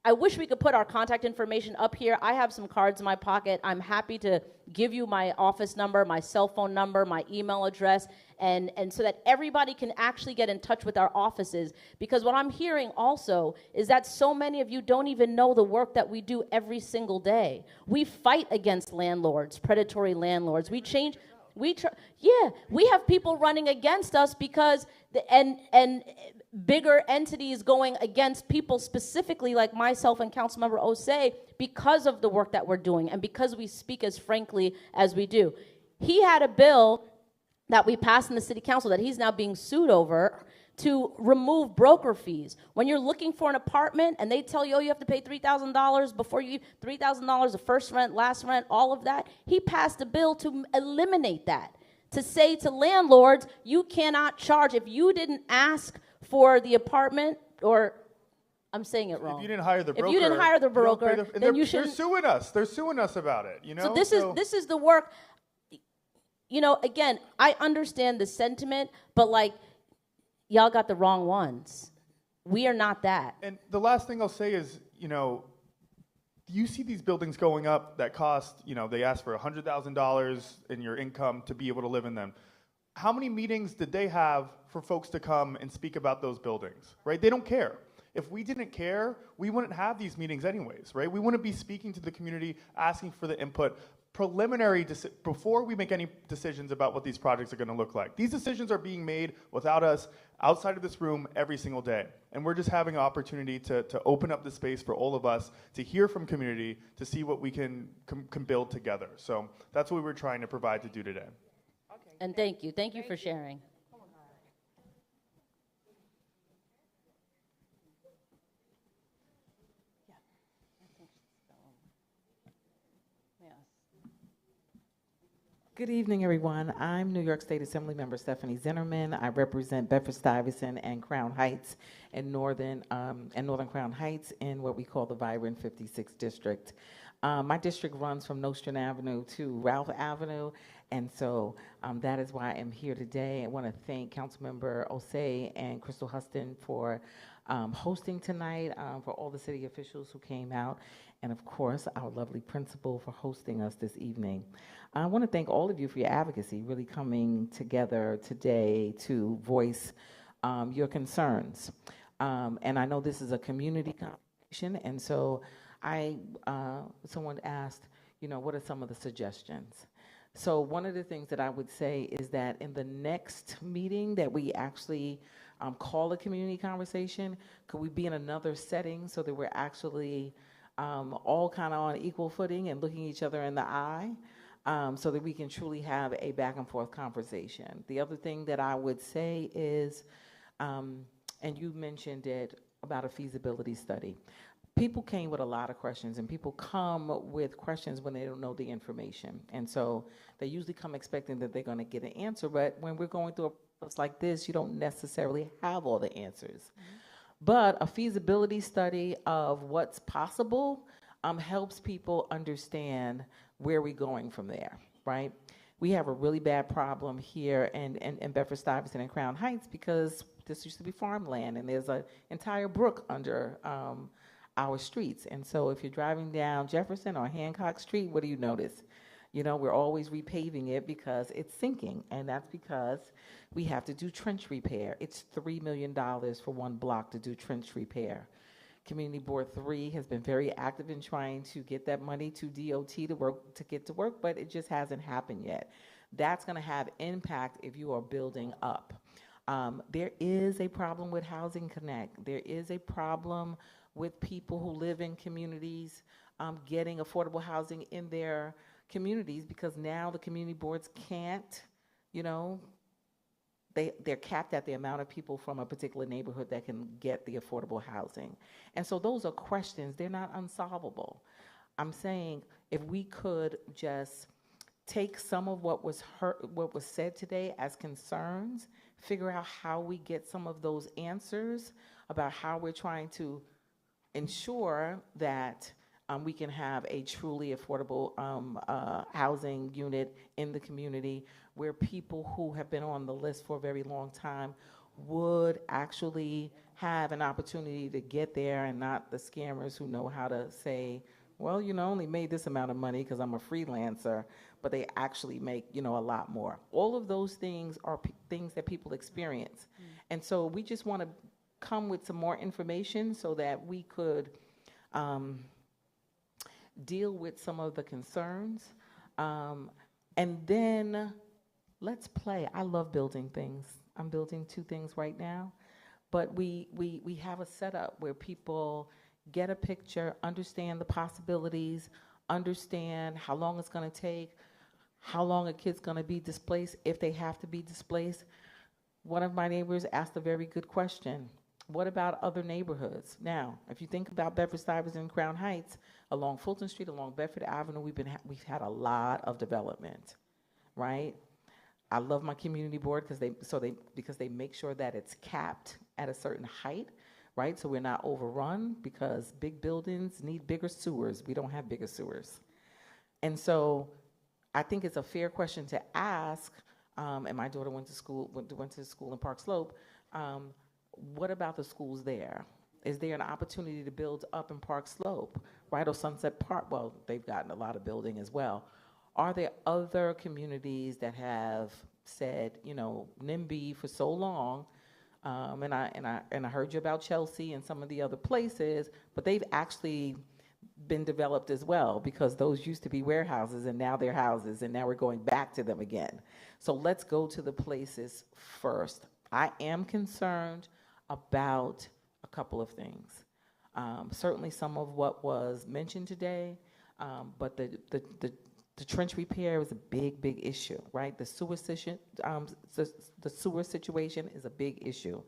Speaker 5: I wish we could put our contact information up here. I have some cards in my pocket. I'm happy to give you my office number, my cell phone number, my email address, and so that everybody can actually get in touch with our offices. Because what I'm hearing also is that so many of you don't even know the work that we do every single day. We fight against landlords, predatory landlords. We have people running against us because and bigger entities going against people specifically like myself and Councilmember Osei because of the work that we're doing and because we speak as frankly as we do. He had a bill that we passed in the city council that he's now being sued over to remove broker fees. When you're looking for an apartment and they tell you, oh, you have to pay $3,000 before you, $3,000 the first rent, last rent, all of that, he passed a bill to eliminate that, to say to landlords, you cannot charge. If you didn't ask for the apartment, or I'm saying it wrong.
Speaker 6: If you didn't hire the broker,
Speaker 5: if you didn't hire the broker, then you should.
Speaker 6: They're suing us. They're suing us about it. You know.
Speaker 5: So this is the work. You know, again, I understand the sentiment, but like, y'all got the wrong ones. We are not that.
Speaker 6: And the last thing I'll say is, you know, you see these buildings going up that cost, you know, they ask for $100,000 in your income to be able to live in them. How many meetings did they have for folks to come and speak about those buildings, right? They don't care. If we didn't care, we wouldn't have these meetings anyways, right? We wouldn't be speaking to the community, asking for the input, before we make any decisions about what these projects are going to look like. These decisions are being made without us outside of this room every single day. And we're just having an opportunity to open up the space for all of us to hear from community, to see what we can build together. So that's what we're trying to provide to do today.
Speaker 5: Okay. And thank you. Thank you for sharing.
Speaker 18: Good evening, everyone. I'm New York State Assembly Member Stephanie Zinnerman. I represent Bedford-Stuyvesant and Crown Heights and Northern Crown Heights in what we call the vibrant 56th District. My district runs from Nostrand Avenue to Ralph Avenue, and so that is why I'm here today. I want to thank Councilmember Osei and Crystal Huston for hosting tonight, for all the city officials who came out, and of course, our lovely principal for hosting us this evening. I want to thank all of you for your advocacy, really coming together today to voice your concerns. And I know this is a community conversation, and so someone asked, what are some of the suggestions? So one of the things that I would say is that in the next meeting that we actually call a community conversation, could we be in another setting so that we're actually all kind of on equal footing and looking each other in the eye, so that we can truly have a back and forth conversation. The other thing that I would say is, and you mentioned it about a feasibility study. People came with a lot of questions, and people come with questions when they don't know the information. And so they usually come expecting that they're going to get an answer, but when we're going through a process like this, you don't necessarily have all the answers. Mm-hmm. But a feasibility study of what's possible helps people understand where we're going from there, right? We have a really bad problem here in Bedford-Stuyvesant and Crown Heights because this used to be farmland, and there's an entire brook under our streets. And so if you're driving down Jefferson or Hancock Street, what do you notice? We're always repaving it because it's sinking, and that's because we have to do trench repair. It's $3 million for one block to do trench repair. Community Board 3 has been very active in trying to get that money to DOT to get to work, but it just hasn't happened yet. That's going to have impact if you are building up. There is a problem with Housing Connect. There is a problem with people who live in communities getting affordable housing in their communities, because now the community boards can't, they're capped at the amount of people from a particular neighborhood that can get the affordable housing. And so those are questions, they're not unsolvable. I'm saying if we could just take some of what was said today as concerns, figure out how we get some of those answers about how we're trying to ensure that we can have a truly affordable housing unit in the community where people who have been on the list for a very long time would actually have an opportunity to get there, and not the scammers who know how to say, well, only made this amount of money because I'm a freelancer, but they actually make, a lot more. All of those things are things that people experience. And so we just want to come with some more information so that we could deal with some of the concerns. And then let's play. I love building things. I'm building 2 things right now. But we have a setup where people get a picture, understand the possibilities, understand how long it's going to take, how long a kid's going to be displaced if they have to be displaced. One of my neighbors asked a very good question. What about other neighborhoods? Now, if you think about Bedford-Stuyvesant and Crown Heights, along Fulton Street, along Bedford Avenue, we've had a lot of development, right? I love my community board because they make sure that it's capped at a certain height, right? So we're not overrun, because big buildings need bigger sewers. We don't have bigger sewers. And so I think it's a fair question to ask, and my daughter went to school in Park Slope. What about the schools there? Is there an opportunity to build up in Park Slope, right? Or Sunset Park? Well, they've gotten a lot of building as well. Are there other communities that have said, NIMBY for so long, and I heard you about Chelsea and some of the other places, but they've actually been developed as well, because those used to be warehouses and now they're houses, and now we're going back to them again. So let's go to the places first. I am concerned about a couple of things. Certainly some of what was mentioned today, but the trench repair is a big issue, right? The sewer situation is a big issue.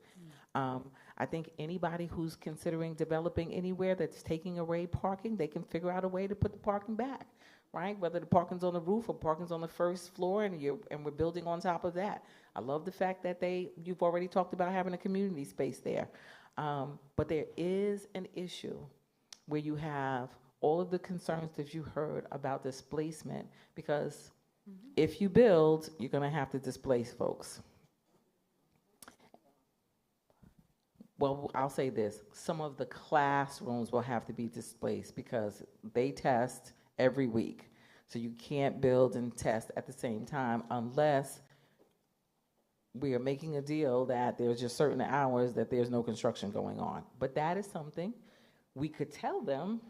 Speaker 18: I think anybody who's considering developing anywhere that's taking away parking, they can figure out a way to put the parking back, right? Whether the parking's on the roof or parking's on the first floor, and we're building on top of that. I love the fact that you've already talked about having a community space there. But there is an issue where you have all of the concerns that you heard about displacement, because if you build, you're going to have to displace folks. Well, I'll say this. Some of the classrooms will have to be displaced because they test every week. So you can't build and test at the same time unless we are making a deal that there's just certain hours that there's no construction going on. But that is something we could tell them,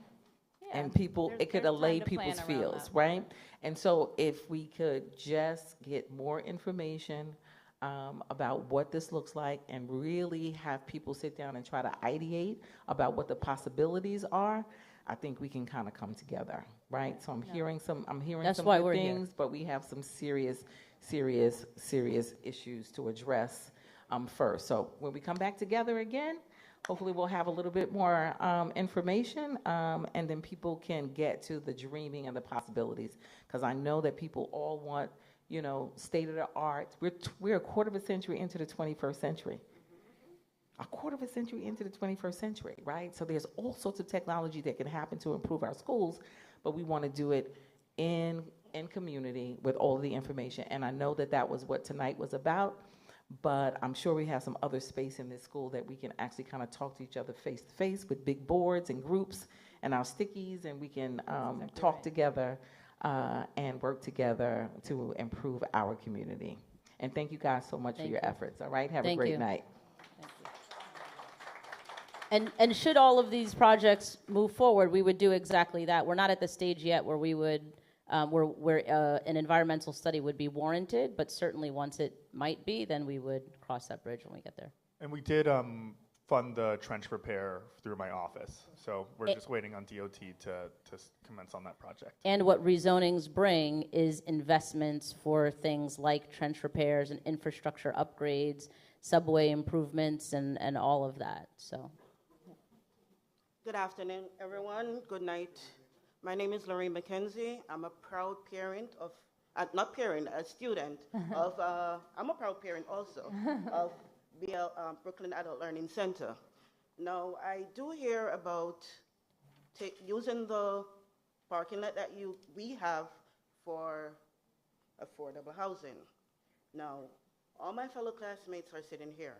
Speaker 18: and people, it could allay people's feels, right? And so if we could just get more information about what this looks like and really have people sit down and try to ideate about what the possibilities are, I think we can kind of come together, right? So I'm hearing some good things, but we have some serious issues to address first. So when we come back together again, hopefully we'll have a little bit more information, and then people can get to the dreaming and the possibilities. Because I know that people all want, state of the art. We're a quarter of a century into the 21st century. A quarter of a century into the 21st century, right? So there's all sorts of technology that can happen to improve our schools, but we want to do it in community with all of the information. And I know that was what tonight was about, but I'm sure we have some other space in this school that we can actually kind of talk to each other face to face with big boards and groups and our stickies, and we can talk together and work together to improve our community. And thank you guys so much for your efforts, all right? Have a great night.
Speaker 5: And should all of these projects move forward, we would do exactly that. We're not at the stage yet where we would, where an environmental study would be warranted, but certainly once it might be, then we would cross that bridge when we get there.
Speaker 6: And we did fund the trench repair through my office, so we're just waiting on DOT to commence on that project.
Speaker 5: And what rezonings bring is investments for things like trench repairs and infrastructure upgrades, subway improvements, and all of that, so.
Speaker 19: Good afternoon, everyone. Good night. My name is Lorraine McKenzie. I'm a proud parent of, not parent, a student of, I'm a proud parent also of Brooklyn Adult Learning Center. Now, I do hear about using the parking lot that we have for affordable housing. Now, all my fellow classmates are sitting here.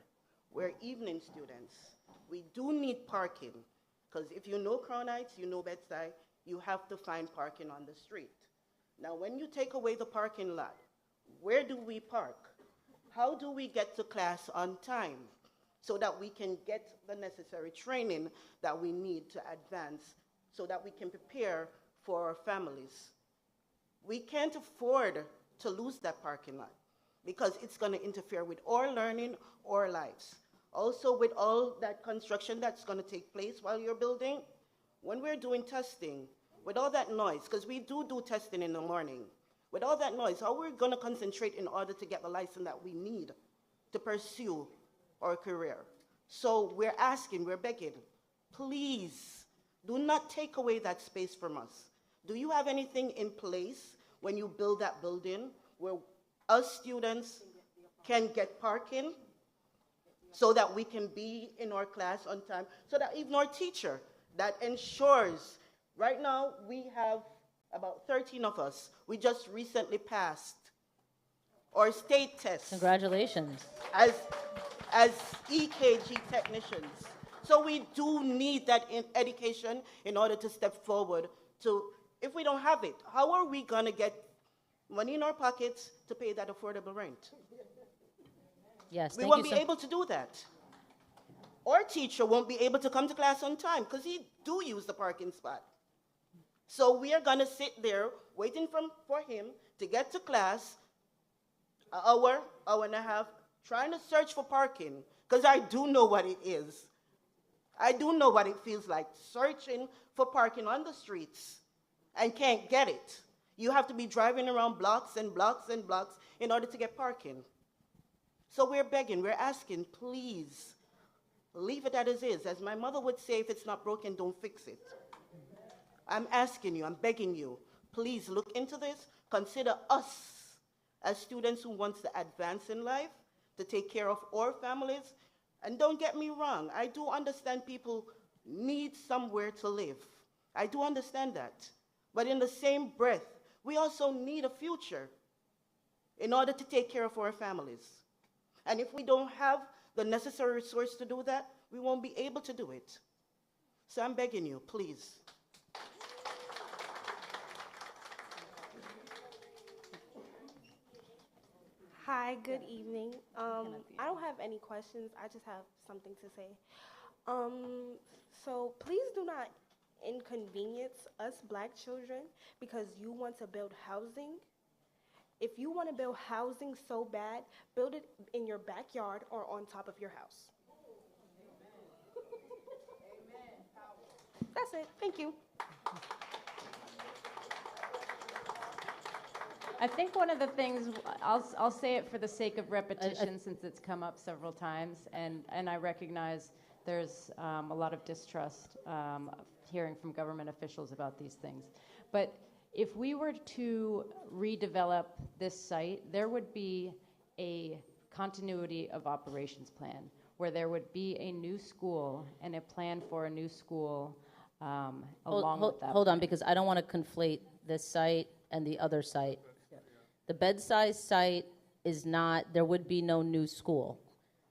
Speaker 19: We're evening students. We do need parking. Because if you know Crown Heights, you know Bed-Stuy, you have to find parking on the street. Now, when you take away the parking lot, where do we park? How do we get to class on time so that we can get the necessary training that we need to advance so that we can prepare for our families? We can't afford to lose that parking lot because it's going to interfere with our learning, our lives. Also, with all that construction that's going to take place while you're building, when we're doing testing, with all that noise, because we do testing in the morning, with all that noise, how we're going to concentrate in order to get the license that we need to pursue our career? So we're asking, we're begging, please do not take away that space from us. Do you have anything in place when you build that building where us students can get parking? So that we can be in our class on time, so that even our teacher, that ensures, right now we have about 13 of us. We just recently passed our state test.
Speaker 5: Congratulations.
Speaker 19: As EKG technicians. So we do need that education in order to step forward to, if we don't have it, how are we gonna get money in our pockets to pay that affordable rent?
Speaker 5: Yes,
Speaker 19: we won't be able to do that. Our teacher won't be able to come to class on time because he do use the parking spot. So we are going to sit there waiting for him to get to class, an hour and a half, trying to search for parking because I do know what it is. I do know what it feels like, searching for parking on the streets and can't get it. You have to be driving around blocks and blocks and blocks in order to get parking. So we're begging, we're asking, please, leave it as is. As my mother would say, if it's not broken, don't fix it. I'm asking you, I'm begging you, please look into this. Consider us as students who want to advance in life, to take care of our families. And don't get me wrong, I do understand people need somewhere to live. I do understand that. But in the same breath, we also need a future in order to take care of our families. And if we don't have the necessary resource to do that, we won't be able to do it. So I'm begging you, please.
Speaker 20: Hi, good evening. I don't have any questions. I just have something to say. So please do not inconvenience us black children because you want to build housing. If you want to build housing so bad, build it in your backyard or on top of your house. That's it. Thank you.
Speaker 13: I think one of the things, I'll say it for the sake of repetition since it's come up several times, and I recognize there's a lot of distrust hearing from government officials about these things. But if we were to redevelop this site, there would be a continuity of operations plan where there would be a new school and a plan for a new school along with that.
Speaker 5: Hold on, because I don't want to conflate this site and the other site. The bed-size site is not, there would be no new school.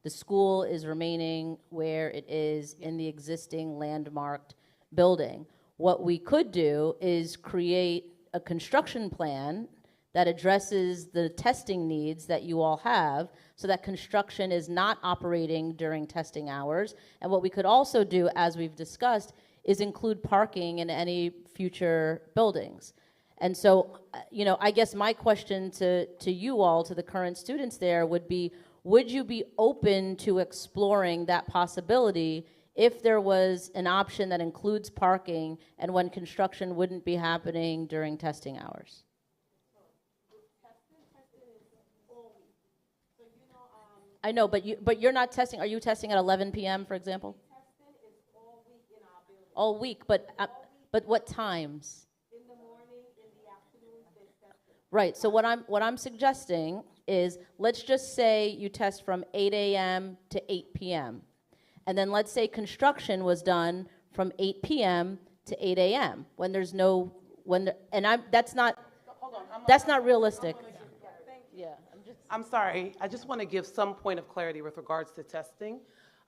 Speaker 5: The school is remaining where it is in the existing landmarked building. What we could do is create a construction plan that addresses the testing needs that you all have so that construction is not operating during testing hours. And what we could also do, as we've discussed, is include parking in any future buildings. And so, I guess my question to you all, to the current students there, would be, would you be open to exploring that possibility if there was an option that includes parking and when construction wouldn't be happening during testing hours? I know, but you're not testing. Are you testing at 11 p.m., for example? All week, but what times? Right, so what I'm suggesting is, let's just say you test from 8 a.m. to 8 p.m. And then let's say construction was done from 8 p.m. to 8 a.m. when there's no, that's not realistic. Yeah,
Speaker 21: I'm sorry, I just want to give some point of clarity with regards to testing.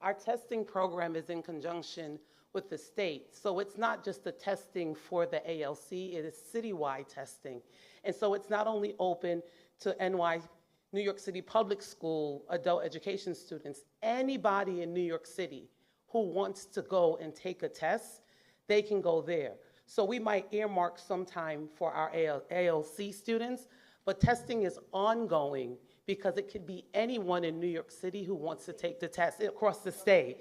Speaker 21: Our testing program is in conjunction with the state. So it's not just the testing for the ALC, it is citywide testing. And so it's not only open to New York City Public School adult education students. Anybody in New York City who wants to go and take a test, they can go there. So we might earmark some time for our ALC students, but testing is ongoing because it could be anyone in New York City who wants to take the test across the state.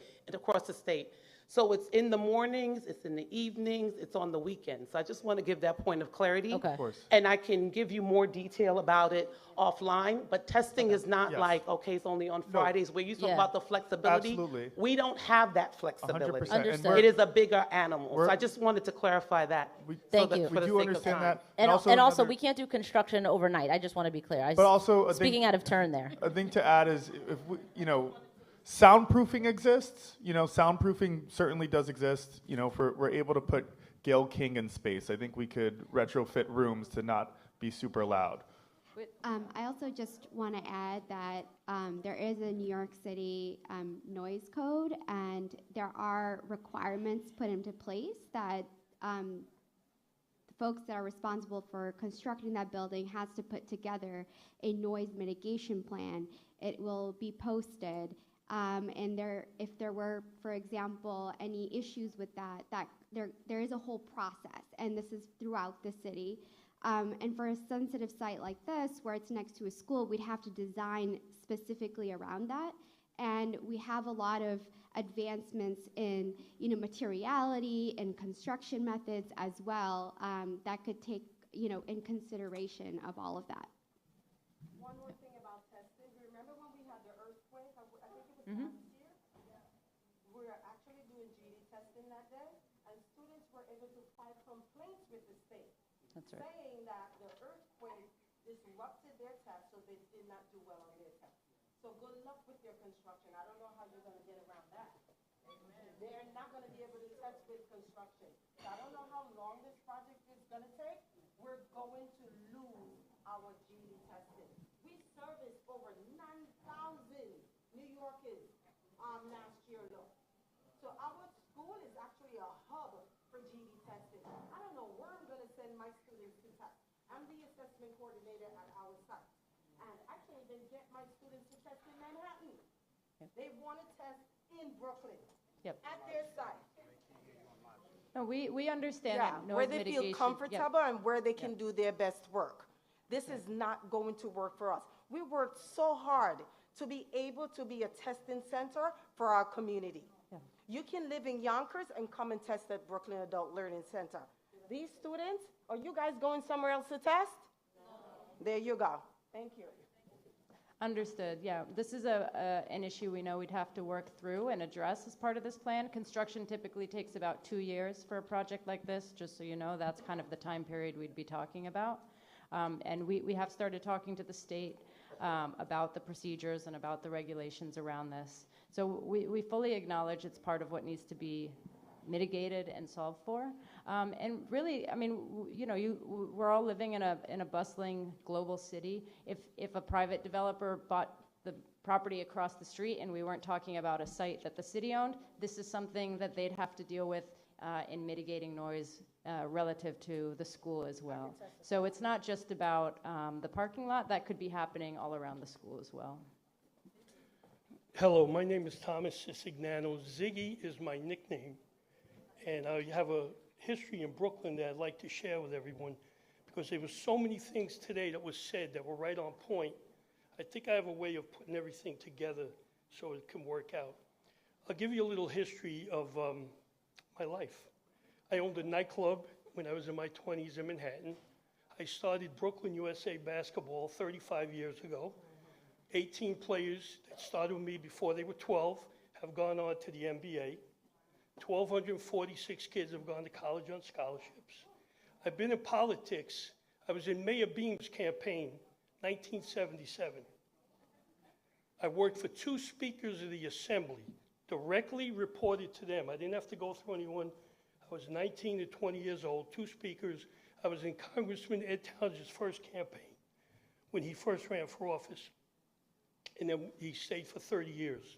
Speaker 21: So it's in the mornings, it's in the evenings, it's on the weekends. So I just want to give that point of clarity.
Speaker 5: Okay.
Speaker 21: Of course. And I can give you more detail about it offline, but testing is not like, okay, it's only on Fridays, where you talk about the flexibility.
Speaker 6: Absolutely.
Speaker 21: We don't have that flexibility.
Speaker 6: 100%.
Speaker 21: It is a bigger animal. So I just wanted to clarify that.
Speaker 5: Thank you.
Speaker 21: For the sake of time.
Speaker 5: And also, we can't do construction overnight. I just want to be clear.
Speaker 6: But also,
Speaker 5: speaking out of turn there.
Speaker 6: A thing to add is, if we, soundproofing exists. Soundproofing certainly does exist. We're able to put Gayle King in space. I think we could retrofit rooms to not be super loud.
Speaker 22: I also just want to add that there is a New York City noise code, and there are requirements put into place that the folks that are responsible for constructing that building has to put together a noise mitigation plan. It will be posted. And if there were, for example, any issues with that there is a whole process, and this is throughout the city. And for a sensitive site like this, where it's next to a school, we'd have to design specifically around that. And we have a lot of advancements in, materiality and construction methods as well that could take, in consideration of all of that.
Speaker 4: One more thing about testing. Remember when we had the earthquake? I think it was last year. We were actually doing GD testing that day, and students were able to file complaints with the state.
Speaker 5: That's right.
Speaker 4: Saying that the earthquake disrupted their test, so they did not do well on their test. So good luck with your construction. I don't know how you're going to get around that. Amen. They're not going to be able to test with construction. So I don't know how long this project is going to take. We're going to lose our GD testing. We serviced over 9,000 New Yorkers last year alone. So our school is actually a hub for GD testing. I don't know where I'm going to send my students to test. I'm the assessment coordinator at our site. And I can't even get my students to test in Manhattan. They want to test in Brooklyn at their site.
Speaker 13: No, we understand
Speaker 1: Yeah,
Speaker 13: that noise
Speaker 1: where they
Speaker 13: mitigation.
Speaker 1: feel comfortable and where they can do their best work. This is not going to work for us. We worked so hard to be able to be a testing center for our community. You can live in Yonkers and come and test at Brooklyn Adult Learning Center. These students, are you guys going somewhere else to test? No. There you go. Thank you.
Speaker 13: Understood, yeah. This is an issue we know we'd have to work through and address as part of this plan. Construction typically takes about 2 years for a project like this, just so you know. That's kind of the time period we'd be talking about. And we have started talking to the state about the procedures and about the regulations around this. So we fully acknowledge it's part of what needs to be mitigated and solved for. And really, I mean, we're all living in a bustling global city. If a private developer bought the property across the street and we weren't talking about a site that the city owned, this is something that they'd have to deal with in mitigating noise relative to the school as well. So it's not just about the parking lot. That could be happening all around the school as well.
Speaker 2: Hello, my name is Thomas Sisignano. Ziggy is my nickname. And I have a history in Brooklyn that I'd like to share with everyone because there were so many things today that was said that were right on point. I think I have a way of putting everything together so it can work out. I'll give you a little history of my life. I owned a nightclub when I was in my 20s in Manhattan. I started Brooklyn USA basketball 35 years ago. 18 players that started with me before they were 12 have gone on to the NBA. 1,246 kids have gone to college on scholarships. I've been in politics. I was in Mayor Beam's campaign, 1977. I worked for 2 speakers of the assembly, directly reported to them. I didn't have to go through anyone. I was 19 to 20 years old, 2 speakers. I was in Congressman Ed Townsend's first campaign when he first ran for office. And then he stayed for 30 years.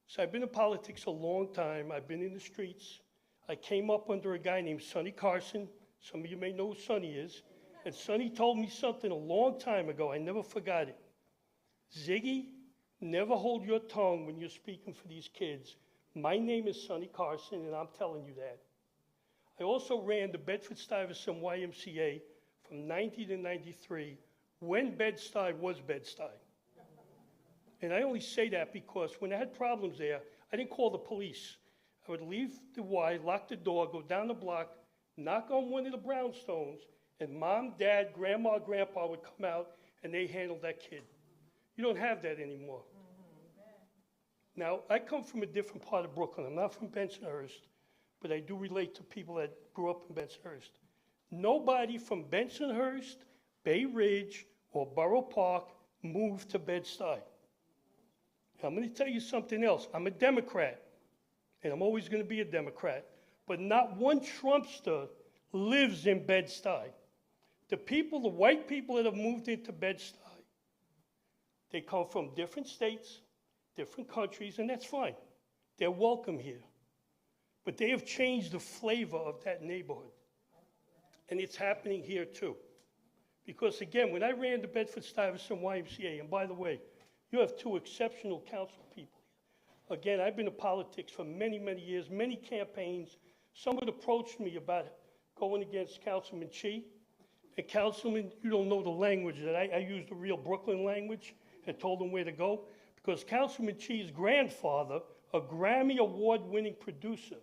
Speaker 2: So I've been in politics a long time. I've been in the streets. I came up under a guy named Sonny Carson. Some of you may know who Sonny is. And Sonny told me something a long time ago. I never forgot it. Ziggy, never hold your tongue when you're speaking for these kids. My name is Sonny Carson, and I'm telling you that. I also ran the Bedford-Stuyvesant YMCA from 90 to 93 when Bed-Stuy was Bed-Stuy. And I only say that because when I had problems there, I didn't call the police. I would leave the Y, lock the door, go down the block, knock on one of the brownstones, and Mom, Dad, Grandma, Grandpa would come out, and they handled that kid. You don't have that anymore. Now, I come from a different part of Brooklyn. I'm not from Bensonhurst, but I do relate to people that grew up in Bensonhurst. Nobody from Bensonhurst, Bay Ridge, or Borough Park moved to Bed-Stuy. I'm going to tell you something else. I'm a Democrat, and I'm always going to be a Democrat, but not one Trumpster lives in Bed-Stuy. The people, the white people that have moved into Bed-Stuy, they come from different states, different countries, and that's fine. They're welcome here. But they have changed the flavor of that neighborhood. And it's happening here too. Because again, when I ran the Bedford-Stuyvesant YMCA, and by the way, you have 2 exceptional council people here. Again, I've been in politics for many, many years, many campaigns. Someone approached me about going against Councilman Chi. And Councilman, you don't know the language that I used the real Brooklyn language and told him where to go. Because Councilman Chi's grandfather, a Grammy Award-winning producer,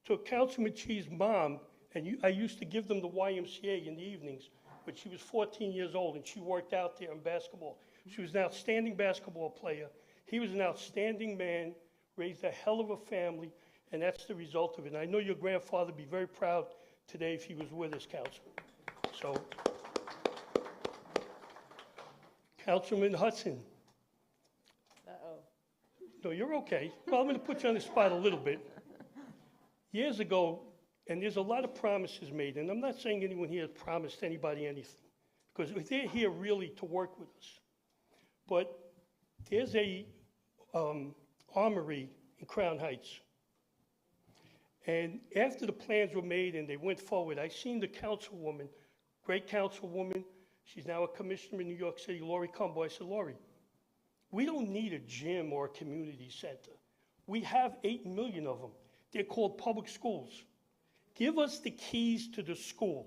Speaker 2: took Councilman Chi's mom, and I used to give them the YMCA in the evenings, but she was 14 years old, and she worked out there in basketball. She was an outstanding basketball player. He was an outstanding man, raised a hell of a family, and that's the result of it. And I know your grandfather would be very proud today if he was with us, Councilman. So, Councilman Hudson.
Speaker 13: Uh-oh.
Speaker 2: No, you're okay. Well, I'm going to put you on the spot a little bit. Years ago, and there's a lot of promises made, and I'm not saying anyone here has promised anybody anything, because they're here really to work with us. But there's a armory in Crown Heights. And after the plans were made and they went forward, I seen the councilwoman, great councilwoman. She's now a commissioner in New York City, Lori Cumbo. I said, Lori, we don't need a gym or a community center. We have 8 million of them. They're called public schools. Give us the keys to the school.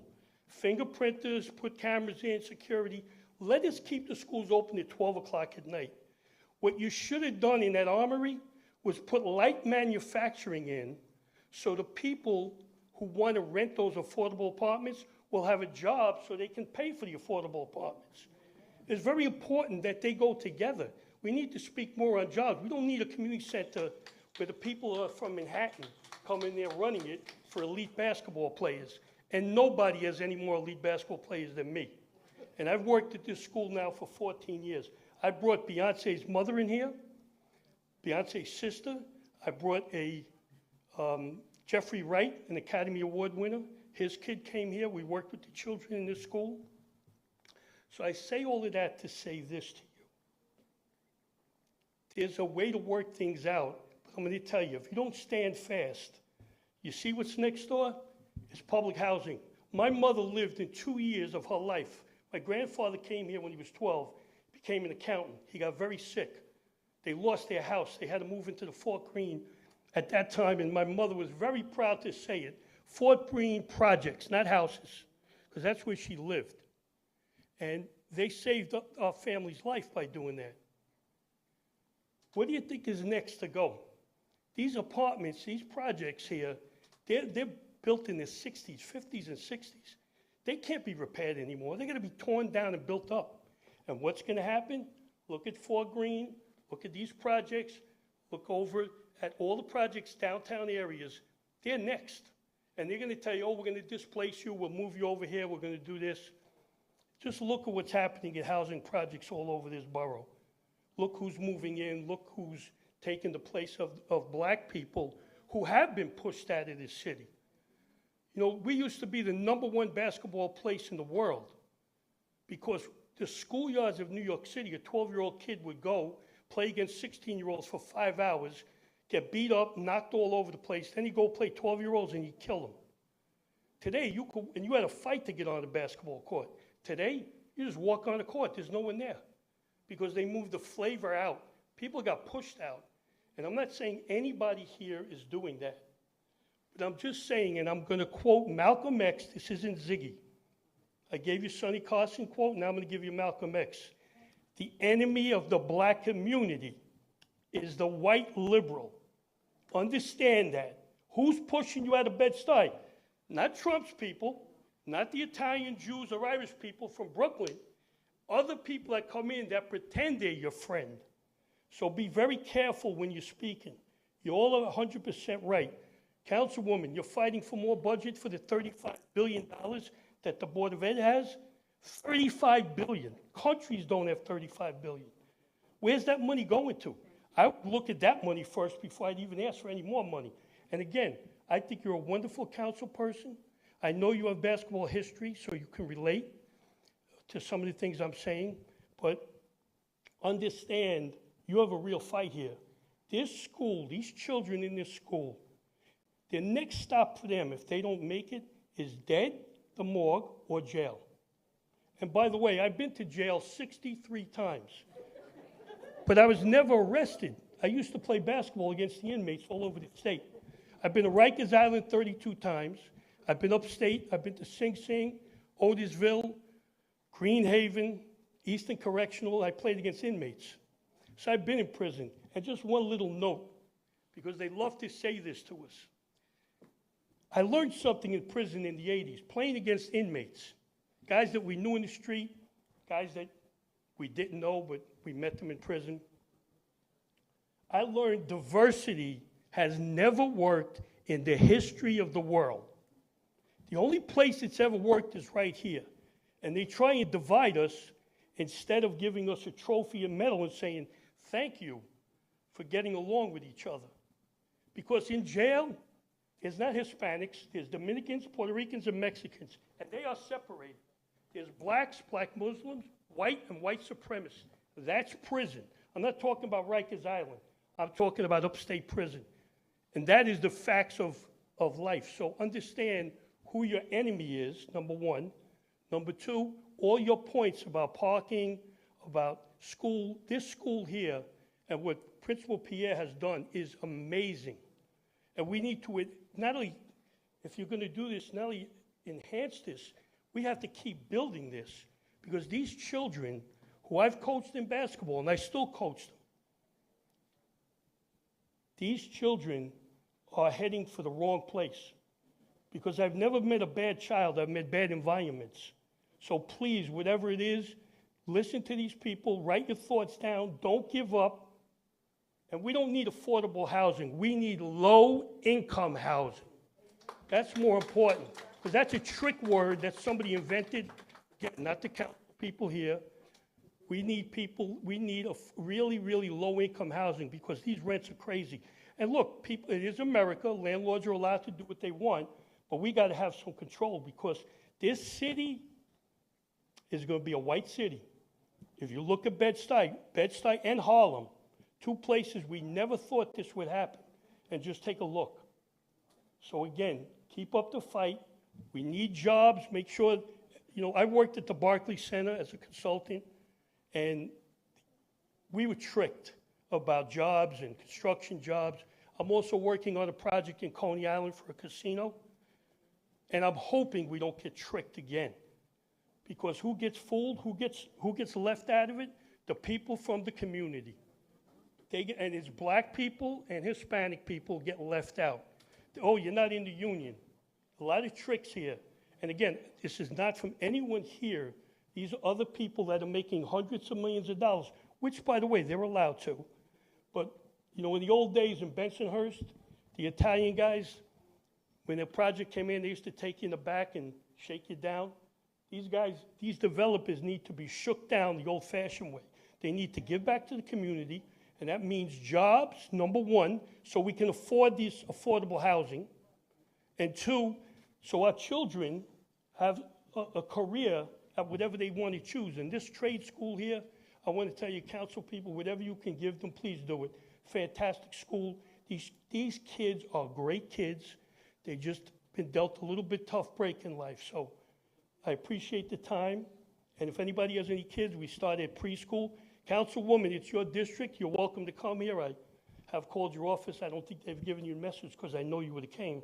Speaker 2: Fingerprinters, put cameras in, security. Let us keep the schools open at 12 o'clock at night. What you should have done in that armory was put light manufacturing in so the people who want to rent those affordable apartments will have a job so they can pay for the affordable apartments. It's very important that they go together. We need to speak more on jobs. We don't need a community center where the people are from Manhattan come in there running it for elite basketball players. And nobody has any more elite basketball players than me. And I've worked at this school now for 14 years. I brought Beyonce's mother in here, Beyonce's sister. I brought Jeffrey Wright, an Academy Award winner. His kid came here. We worked with the children in this school. So I say all of that to say this to you. There's a way to work things out, but I'm going to tell you, if you don't stand fast, you see what's next door? It's public housing. My mother lived in 2 years of her life. My grandfather came here when he was 12, became an accountant. He got very sick. They lost their house. They had to move into the Fort Greene at that time, and my mother was very proud to say it. Fort Greene projects, not houses, because that's where she lived. And they saved up our family's life by doing that. What do you think is next to go? These apartments, these projects here, they're built in the 60s, 50s, and 60s. They can't be repaired anymore. They're going to be torn down and built up. And what's going to happen? Look at Fort Greene, look at these projects, look over at all the projects, downtown areas. They're next. And they're going to tell you, oh, we're going to displace you, we'll move you over here, we're going to do this. Just look at what's happening at housing projects all over this borough. Look who's moving in, look who's taking the place of black people who have been pushed out of this city. You know, we used to be the #1 basketball place in the world because the schoolyards of New York City, a 12-year-old kid would go play against 16-year-olds for 5 hours, get beat up, knocked all over the place, then you go play 12-year-olds and you kill them. Today, you had a fight to get on the basketball court. Today, you just walk on the court. There's no one there because they moved the flavor out. People got pushed out. And I'm not saying anybody here is doing that. But I'm just saying, and I'm going to quote Malcolm X. This isn't Ziggy. I gave you Sonny Carson quote. Now I'm going to give you Malcolm X. The enemy of the black community is the white liberal. Understand that. Who's pushing you out of Bed-Stuy? Not Trump's people, not the Italian Jews or Irish people from Brooklyn. Other people that come in that pretend they're your friend. So be very careful when you're speaking. You all are 100% right. Councilwoman, you're fighting for more budget for the $35 billion that the Board of Ed has? $35 billion. Countries don't have $35 billion. Where's that money going to? I would look at that money first before I'd even ask for any more money. And again, I think you're a wonderful council person. I know you have basketball history, so you can relate to some of the things I'm saying. But understand, you have a real fight here. This school, these children in this school, the next stop for them, if they don't make it, is dead, the morgue, or jail. And by the way, I've been to jail 63 times. But I was never arrested. I used to play basketball against the inmates all over the state. I've been to Rikers Island 32 times. I've been upstate. I've been to Sing Sing, Otisville, Greenhaven, Eastern Correctional. I played against inmates. So I've been in prison. And just one little note, because they love to say this to us. I learned something in prison in the 80s, playing against inmates, guys that we knew in the street, guys that we didn't know, but we met them in prison. I learned diversity has never worked in the history of the world. The only place it's ever worked is right here. And they try and divide us instead of giving us a trophy and medal and saying, thank you for getting along with each other. Because in jail, there's not Hispanics, there's Dominicans, Puerto Ricans, and Mexicans, and they are separated. There's blacks, black Muslims, white, and white supremacists. That's prison. I'm not talking about Rikers Island. I'm talking about upstate prison. And that is the facts of life. So understand who your enemy is, number one. Number two, all your points about parking, about school, this school here, and what Principal Pierre has done is amazing. And we need to not only, if you're going to do this, not only enhance this, we have to keep building this, because these children who I've coached in basketball, and I still coach them, these children are heading for the wrong place, because I've never met a bad child. I've met bad environments. So please, whatever it is, listen to these people, write your thoughts down, don't give up. And we don't need affordable housing. We need low-income housing. That's more important, because that's a trick word that somebody invented, again, not to count people here. We need people, we need a really, really low-income housing, because these rents are crazy. And look, people, it is America. Landlords are allowed to do what they want, but we got to have some control, because this city is going to be a white city. If you look at Bed-Stuy and Harlem, two places we never thought this would happen, and just take a look. So again, keep up the fight. We need jobs. Make sure, I worked at the Barclays Center as a consultant, and we were tricked about jobs and construction jobs. I'm also working on a project in Coney Island for a casino, and I'm hoping we don't get tricked again. Because who gets fooled? Who gets left out of it? The people from the community. And it's black people and Hispanic people get left out. Oh, you're not in the union. A lot of tricks here. And again, this is not from anyone here. These are other people that are making hundreds of millions of dollars, which, by the way, they're allowed to. But, in the old days in Bensonhurst, the Italian guys, when a project came in, they used to take you in the back and shake you down. These developers need to be shook down the old-fashioned way. They need to give back to the community, and that means jobs, number one, so we can afford this affordable housing, and two, so our children have a career at whatever they want to choose. And this trade school here, I want to tell you, council people, whatever you can give them, please do it. Fantastic school. These kids are great kids. They just been dealt a little bit tough break in life, so I appreciate the time, and if anybody has any kids, we start at preschool. Councilwoman, it's your district. You're welcome to come here. I have called your office. I don't think they've given you a message, because I know you would have came.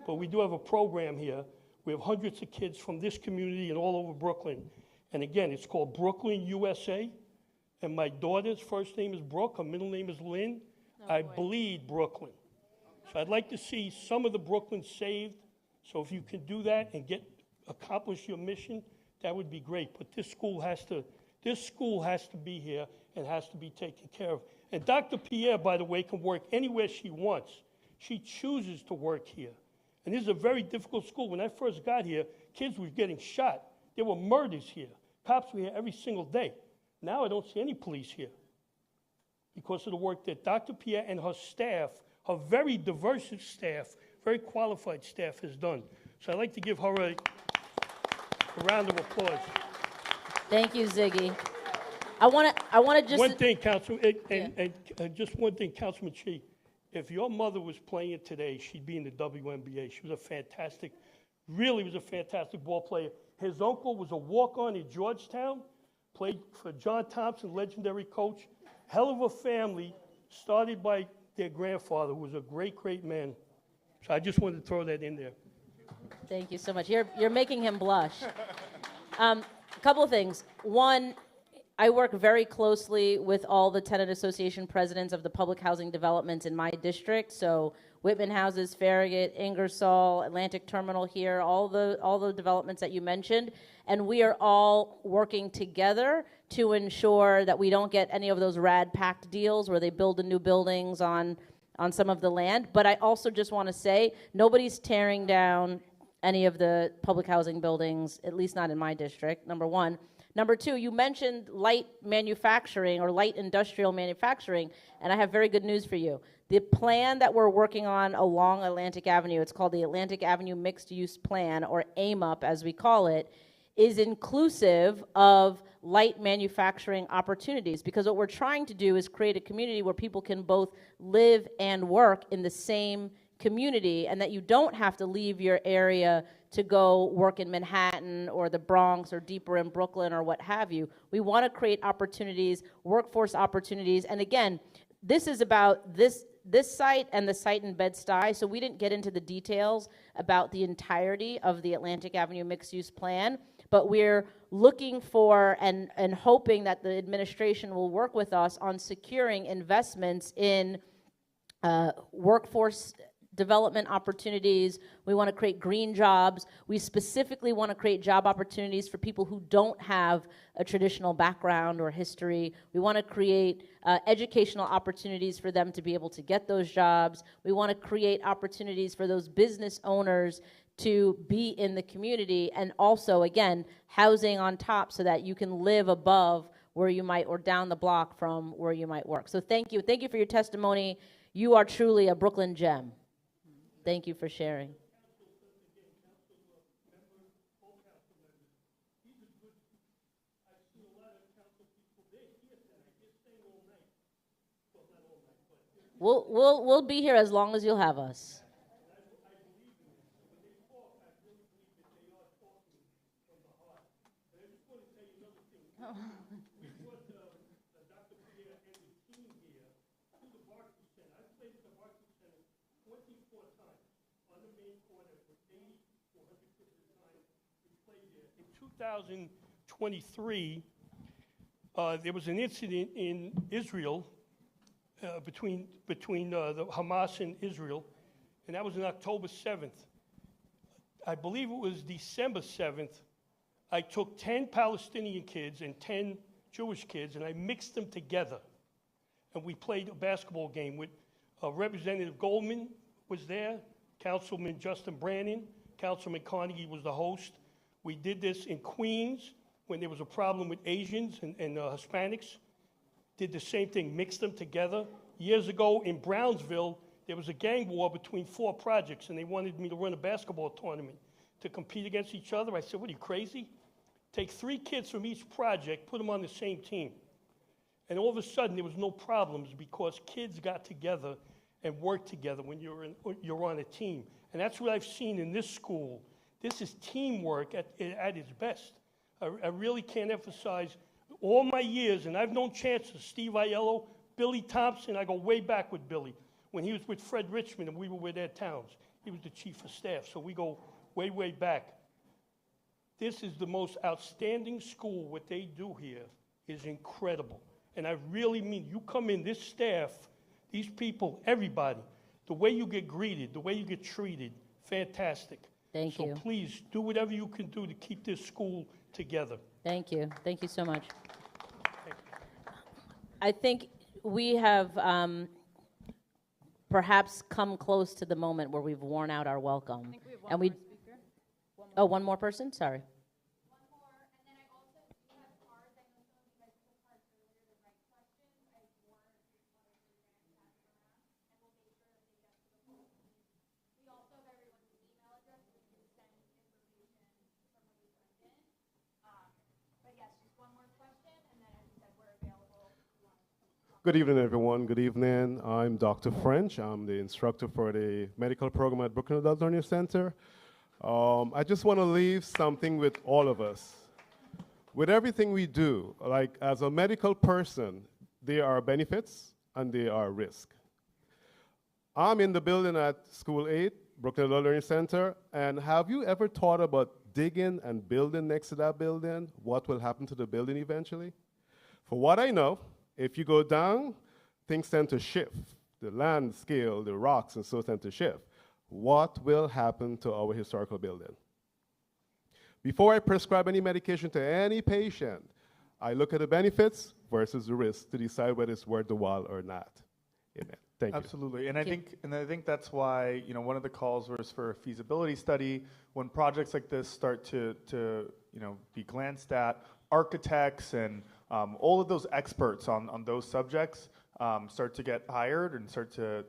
Speaker 2: But we do have a program here. We have hundreds of kids from this community and all over Brooklyn. And again, it's called Brooklyn USA. And my daughter's first name is Brooke. Her middle name is Lynn. I bleed Brooklyn. So I'd like to see some of the Brooklyn saved. So if you can do that and accomplish your mission, that would be great. But this school has to be here and has to be taken care of. And Dr. Pierre, by the way, can work anywhere she wants. She chooses to work here. And this is a very difficult school. When I first got here, kids were getting shot. There were murders here. Cops were here every single day. Now I don't see any police here because of the work that Dr. Pierre and her staff, her very diverse staff, very qualified staff, has done. So I'd like to give her a round of applause.
Speaker 5: Thank you, Ziggy. I want to just...
Speaker 2: One thing, just one thing, Councilman Chi. If your mother was playing today, she'd be in the WNBA. She was a fantastic ball player. His uncle was a walk-on in Georgetown, played for John Thompson, legendary coach. Hell of a family, started by their grandfather, who was a great, great man. So I just wanted to throw that in there.
Speaker 5: Thank you so much. You're making him blush. A couple of things. One, I work very closely with all the tenant association presidents of the public housing developments in my district. So Whitman Houses, Farragut, Ingersoll, Atlantic Terminal here, all the developments that you mentioned. And we are all working together to ensure that we don't get any of those rad packed deals where they build the new buildings on some of the land. But I also just want to say, nobody's tearing down any of the public housing buildings, at least not in my district, number one. Number two, you mentioned light manufacturing or light industrial manufacturing, and I have very good news for you. The plan that we're working on along Atlantic Avenue, it's called the Atlantic Avenue Mixed Use Plan, or AAMUP as we call it, is inclusive of light manufacturing opportunities, because what we're trying to do is create a community where people can both live and work in the same community, and that you don't have to leave your area to go work in Manhattan or the Bronx or deeper in Brooklyn or what have you. We want to create opportunities, workforce opportunities, and again, this is about this this site and the site in Bed-Stuy, so we didn't get into the details about the entirety of the Atlantic Avenue mixed-use plan, but we're looking for and hoping that the administration will work with us on securing investments in workforce development opportunities. We want to create green jobs. We specifically want to create job opportunities for people who don't have a traditional background or history. We want to create educational opportunities for them to be able to get those jobs. We want to create opportunities for those business owners to be in the community, and also, again, housing on top so that you can live above where you might, or down the block from where you might work. So thank you. Thank you for your testimony. You are truly a Brooklyn gem. Thank you for sharing. We'll be here as long as you'll have us.
Speaker 2: In 2023, there was an incident in Israel between the Hamas and Israel, and that was on October 7th. I believe it was December 7th. I took 10 Palestinian kids and 10 Jewish kids, and I mixed them together, and we played a basketball game with Representative Goldman was there, Councilman Justin Brannon, Councilman Carnegie was the host. We did this in Queens when there was a problem with Asians and Hispanics. Did the same thing, mixed them together. Years ago in Brownsville, there was a gang war between 4 projects, and they wanted me to run a basketball tournament to compete against each other. I said, what are you, crazy? Take 3 kids from each project, put them on the same team. And all of a sudden, there was no problems because kids got together and worked together when you're on a team. And that's what I've seen in this school. This is teamwork at its best. I really can't emphasize all my years, and I've known Chancellor Steve Aiello, Billy Thompson. I go way back with Billy. When he was with Fred Richmond and we were with Ed Towns, he was the chief of staff, so we go way, way back. This is the most outstanding school. What they do here is incredible. And I really mean, you come in, this staff, these people, everybody, the way you get greeted, the way you get treated, fantastic.
Speaker 5: Thank you.
Speaker 2: So please, do whatever you can do to keep this school together.
Speaker 5: Thank you. Thank you so much. I think we have perhaps come close to the moment where we've worn out our welcome.
Speaker 11: I think we have one more speaker.
Speaker 5: One more person? Sorry.
Speaker 3: Good evening, everyone. Good evening. I'm Dr. French. I'm the instructor for the medical program at Brooklyn Adult Learning Center. I just want to leave something with all of us. With everything we do, like as a medical person, there are benefits and there are risks. I'm in the building at School 8, Brooklyn Adult Learning Center, and have you ever thought about digging and building next to that building? What will happen to the building eventually? For what I know, if you go down, things tend to shift. The land scale, the rocks, and so tend to shift. What will happen to our historical building? Before I prescribe any medication to any patient, I look at the benefits versus the risks to decide whether it's worth the while or not. Amen. Thank you.
Speaker 8: Absolutely, and I think that's why one of the calls was for a feasibility study. When projects like this start to be glanced at, architects and all of those experts on those subjects start to get hired and start to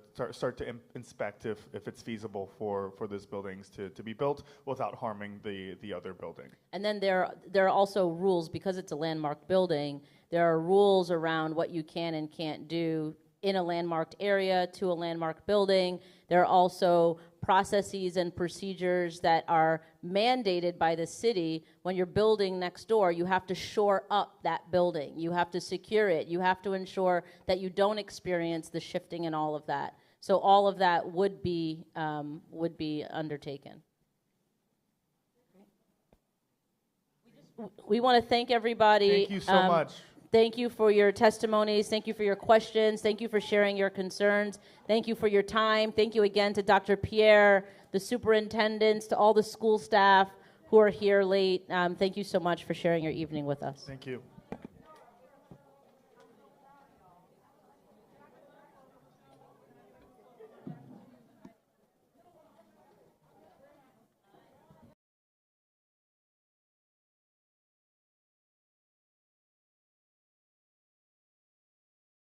Speaker 8: inspect if it's feasible for those buildings to be built without harming the other building.
Speaker 5: And then there are also rules, because it's a landmark building, there are rules around what you can and can't do in a landmarked area to a landmark building. There are also processes and procedures that are mandated by the city. When you're building next door, you have to shore up that building. You have to secure it. You have to ensure that you don't experience the shifting and all of that. So all of that would be undertaken. We want to thank everybody.
Speaker 8: Thank you so much.
Speaker 5: Thank you for your testimonies. Thank you for your questions. Thank you for sharing your concerns. Thank you for your time. Thank you again to Dr. Pierre, the superintendents, to all the school staff who are here late. Thank you so much for sharing your evening with us.
Speaker 8: Thank you.